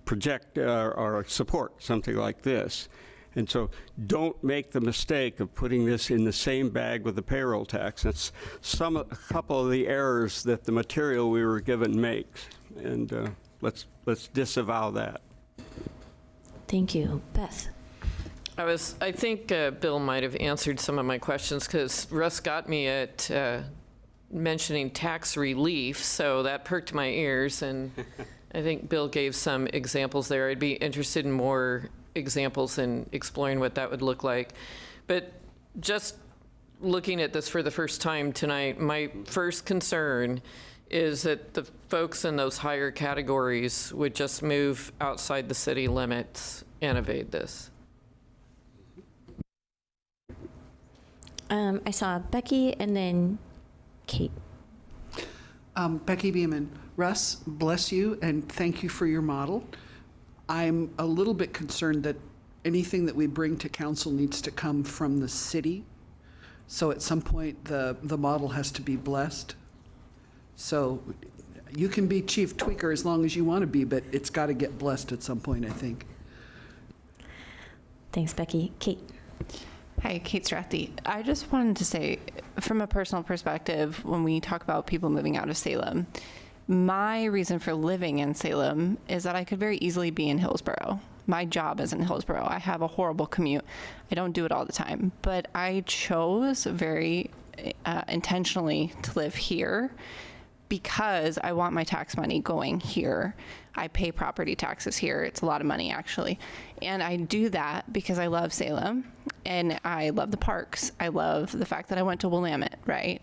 project or support something like this. And so don't make the mistake of putting this in the same bag with the payroll tax. That's a couple of the errors that the material we were given makes. And let's disavow that. Thank you. Beth? I think Bill might have answered some of my questions, because Russ got me at mentioning tax relief, so that perked my ears, and I think Bill gave some examples there. I'd be interested in more examples and exploring what that would look like. But just looking at this for the first time tonight, my first concern is that the folks in those higher categories would just move outside the city limits and evade this. I saw Becky and then Kate. Becky Beeman. Russ, bless you, and thank you for your model. I'm a little bit concerned that anything that we bring to council needs to come from the city. So at some point, the model has to be blessed. So you can be chief tweaker as long as you want to be, but it's got to get blessed at some point, I think. Thanks, Becky. Kate. Hi, Kate Strathy. I just wanted to say, from a personal perspective, when we talk about people moving out of Salem, my reason for living in Salem is that I could very easily be in Hillsborough. My job is in Hillsborough. I have a horrible commute. I don't do it all the time, but I chose very intentionally to live here because I want my tax money going here. I pay property taxes here. It's a lot of money, actually. And I do that because I love Salem and I love the parks. I love the fact that I went to Willamette, right?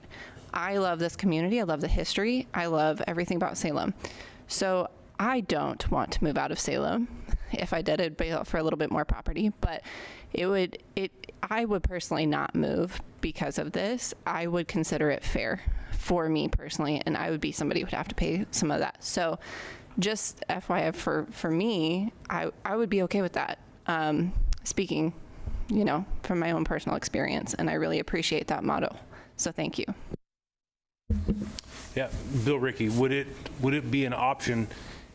I love this community. I love the history. I love everything about Salem. So I don't want to move out of Salem. If I did, it'd be for a little bit more property, but I would personally not move because of this. I would consider it fair for me personally, and I would be somebody who would have to pay some of that. So just FYI for me, I would be okay with that. Speaking, from my own personal experience, and I really appreciate that motto. So thank you. Yeah, Bill Rickey, would it be an option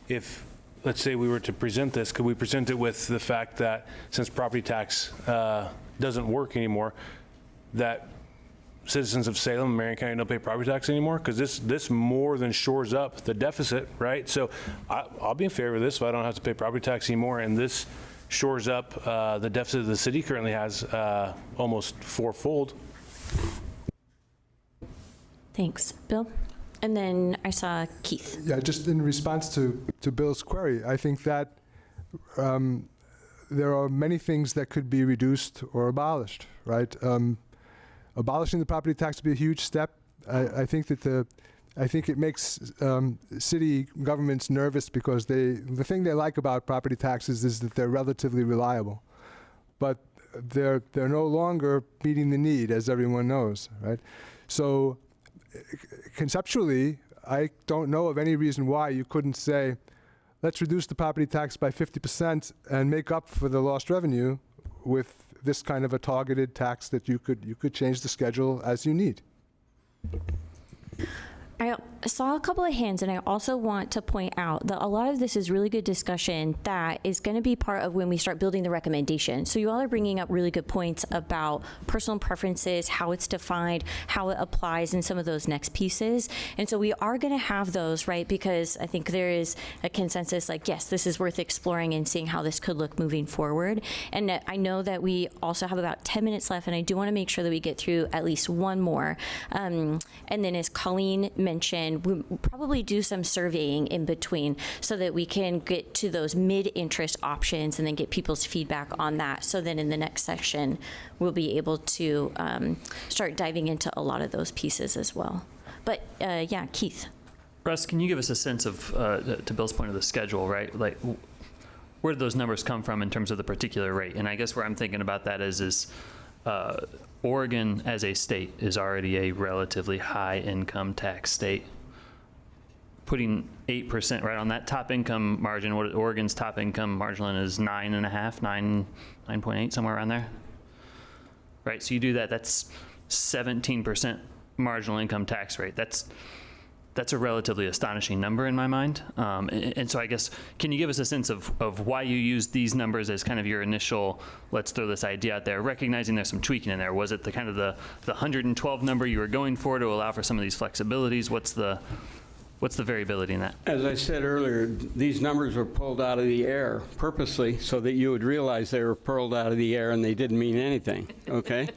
if, let's say we were to present this, could we present it with the fact that since property tax doesn't work anymore, that citizens of Salem, Marion County don't pay property tax anymore? Because this more than shores up the deficit, right? So I'll be in favor of this if I don't have to pay property tax anymore, and this shores up the deficit the city currently has almost fourfold. Thanks. Bill? And then I saw Keith. Yeah, just in response to Bill's query, I think that there are many things that could be reduced or abolished, right? Abolishing the property tax would be a huge step. I think it makes city governments nervous because the thing they like about property taxes is that they're relatively reliable, but they're no longer meeting the need, as everyone knows, right? So conceptually, I don't know of any reason why you couldn't say, let's reduce the property tax by 50% and make up for the lost revenue with this kind of a targeted tax that you could change the schedule as you need. I saw a couple of hands, and I also want to point out that a lot of this is really good discussion that is going to be part of when we start building the recommendation. So you all are bringing up really good points about personal preferences, how it's defined, how it applies in some of those next pieces. And so we are going to have those, right? Because I think there is a consensus like, yes, this is worth exploring and seeing how this could look moving forward. And I know that we also have about 10 minutes left, and I do want to make sure that we get through at least one more. And then as Colleen mentioned, we'll probably do some surveying in between so that we can get to those mid-interest options and then get people's feedback on that. So then in the next section, we'll be able to start diving into a lot of those pieces as well. But yeah, Keith. Russ, can you give us a sense of, to Bill's point of the schedule, right? Like, where did those numbers come from in terms of the particular rate? And I guess where I'm thinking about that is Oregon as a state is already a relatively high income tax state. Putting 8% right on that top income margin, what Oregon's top income margin is 9.8, somewhere around there. Right, so you do that, that's 17% marginal income tax rate. That's that's a relatively astonishing number in my mind. And so I guess, can you give us a sense of why you used these numbers as kind of your initial, let's throw this idea out there, recognizing there's some tweaking in there? Was it the kind of the 112 number you were going for to allow for some of these flexibilities? What's the variability in that? As I said earlier, these numbers were pulled out of the air purposely so that you would realize they were pulled out of the air and they didn't mean anything, okay?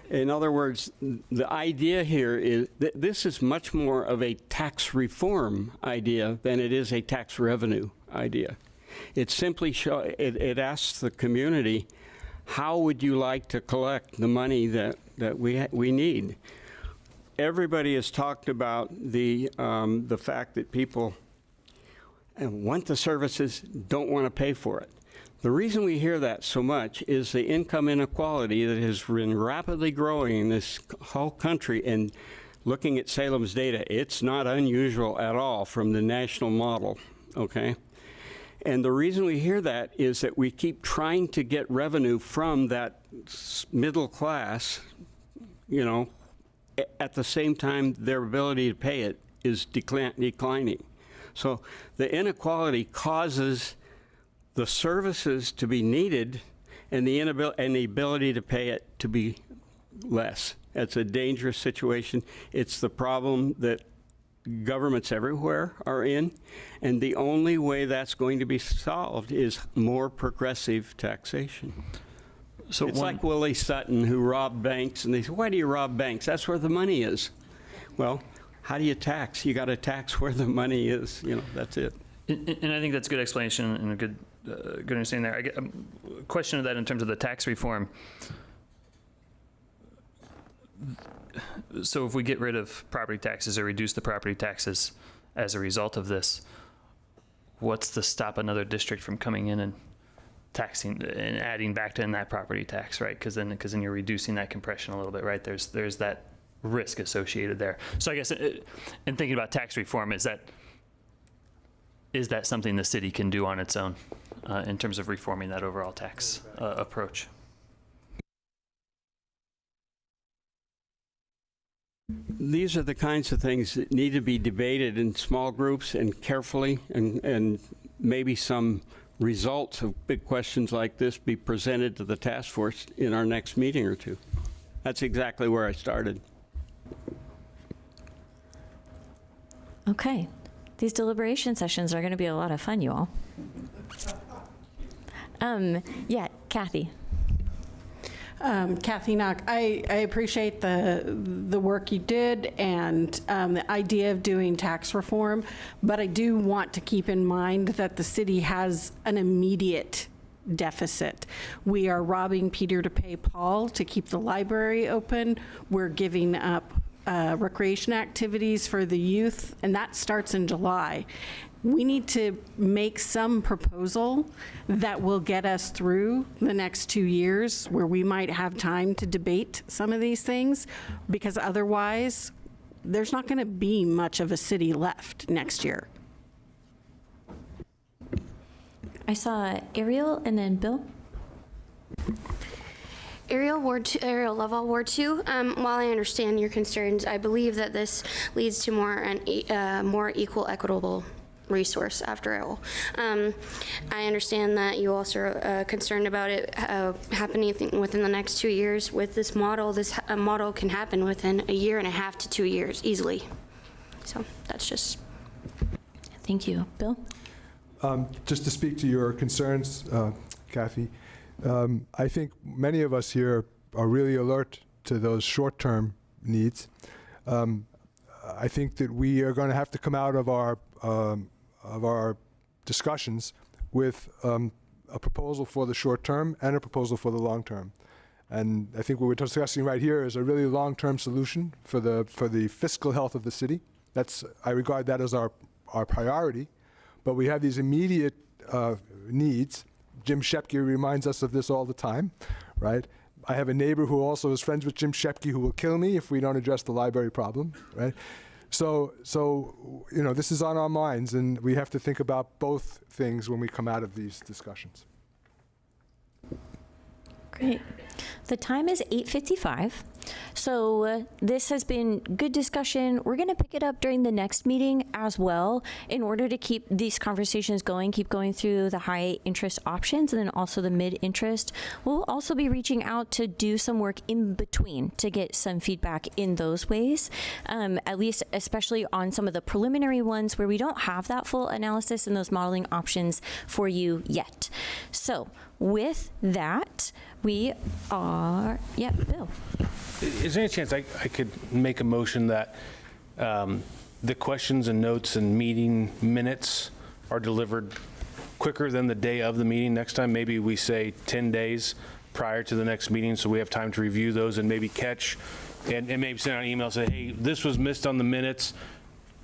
In other words, the idea here is that this is much more of a tax reform idea than it is a tax revenue idea. It simply it asks the community, how would you like to collect the money that we need? Everybody has talked about the fact that people want the services, don't want to pay for it. The reason we hear that so much is the income inequality that has been rapidly growing in this whole country. And looking at Salem's data, it's not unusual at all from the national model, okay? And the reason we hear that is that we keep trying to get revenue from that middle class, you know, at the same time their ability to pay it is declining. So the inequality causes the services to be needed and the ability to pay it to be less. It's a dangerous situation. It's the problem that governments everywhere are in, and the only way that's going to be solved is more progressive taxation. So it's like Willie Sutton, who robbed banks, and they say, why do you rob banks? That's where the money is. Well, how do you tax? You got to tax where the money is. You know, that's it. And I think that's a good explanation and a good understanding there. I get a question of that in terms of the tax reform. So if we get rid of property taxes or reduce the property taxes as a result of this, what's to stop another district from coming in and taxing and adding back to in that property tax, right? Because then you're reducing that compression a little bit, right? There's that risk associated there. So I guess in thinking about tax reform, is that something the city can do on its own in terms of reforming that overall tax approach? These are the kinds of things that need to be debated in small groups and carefully, and maybe some results of big questions like this be presented to the task force in our next meeting or two. That's exactly where I started. Okay. These deliberation sessions are going to be a lot of fun, you all. Yeah, Kathy. Kathy Knock, I appreciate the work you did and the idea of doing tax reform, but I do want to keep in mind that the city has an immediate deficit. We are robbing Peter to pay Paul to keep the library open. We're giving up recreation activities for the youth, and that starts in July. We need to make some proposal that will get us through the next 2 years where we might have time to debate some of these things, because otherwise there's not going to be much of a city left next year. I saw Ariel and then Bill. Ariel Lovell, Ward 2. While I understand your concerns, I believe that this leads to more equal, equitable resource after all. I understand that you also are concerned about it happening within the next 2 years. With this model, model can happen within 1.5 years to 2 years easily. So that's just. Thank you. Bill? Just to speak to your concerns, Kathy, I think many of us here are really alert to those short-term needs. I think that we are going to have to come out of our discussions with a proposal for the short term and a proposal for the long term. And I think what we're discussing right here is a really long-term solution for the fiscal health of the city. I regard that as our priority. But we have these immediate needs. Jim Shepke reminds us of this all the time, right? I have a neighbor who also is friends with Jim Shepke who will kill me if we don't address the library problem, right? So you know, this is on our minds, and we have to think about both things when we come out of these discussions. Great. The time is 8:55. So this has been good discussion. We're going to pick it up during the next meeting as well in order to keep these conversations going, keep going through the high interest options and then also the mid interest. We'll also be reaching out to do some work in between to get some feedback in those ways, at least especially on some of the preliminary ones where we don't have that full analysis and those modeling options for you yet. So with that, we are, Bill. Is there any chance I could make a motion that the questions and notes and meeting minutes are delivered quicker than the day of the meeting next time? Maybe we say 10 days prior to the next meeting so we have time to review those and maybe catch and maybe send out an email and say, hey, this was missed on the minutes.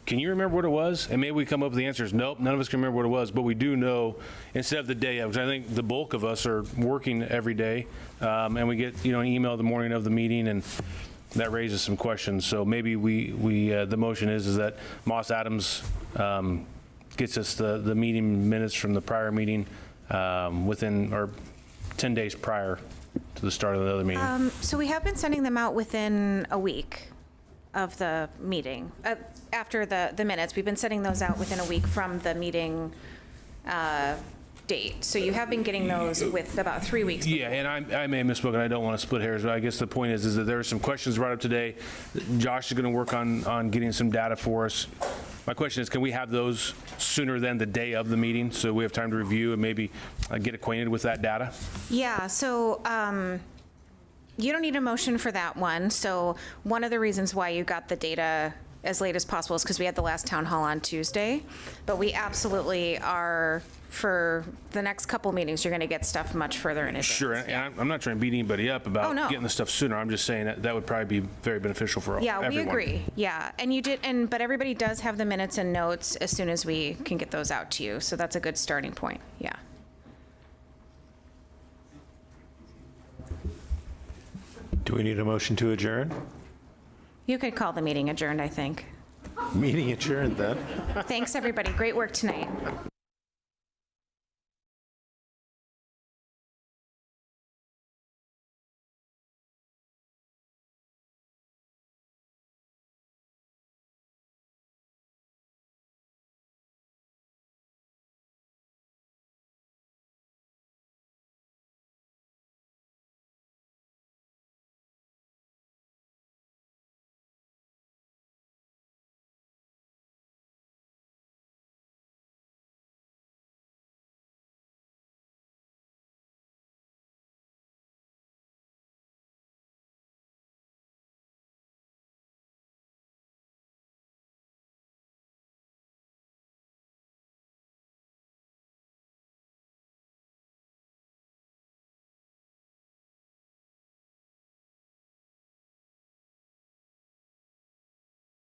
Can you remember what it was? And maybe we come up with the answers. Nope, none of us can remember what it was, but we do know instead of the day of, which I think the bulk of us are working every day, and we get an email the morning of the meeting, and that raises some questions. So maybe the motion is that Moss Adams gets us the meeting minutes from the prior meeting within or 10 days prior to the start of the other meeting. So we have been sending them out within a week of the meeting. After the minutes, we've been sending those out within a week from the meeting date. So you have been getting those with about 3 weeks. Yeah, and I may have misspoken. I don't want to split hairs, but I guess the point is that there are some questions brought up today. Josh is going to work on getting some data for us. My question is, can we have those sooner than the day of the meeting so we have time to review and maybe get acquainted with that data? Yeah, so you don't need a motion for that one. So one of the reasons why you got the data as late as possible is because we had the last town hall on Tuesday. But we absolutely are, for the next couple meetings, you're going to get stuff much further in advance. Sure, and I'm not trying to beat anybody up about getting the stuff sooner. I'm just saying that would probably be very beneficial for everyone. We agree. Yeah, and you did, but everybody does have the minutes and notes as soon as we can get those out to you. So that's a good starting point. Yeah. Do we need a motion to adjourn? You could call the meeting adjourned, I think. Meeting adjourned then. Thanks, everybody. Great work tonight.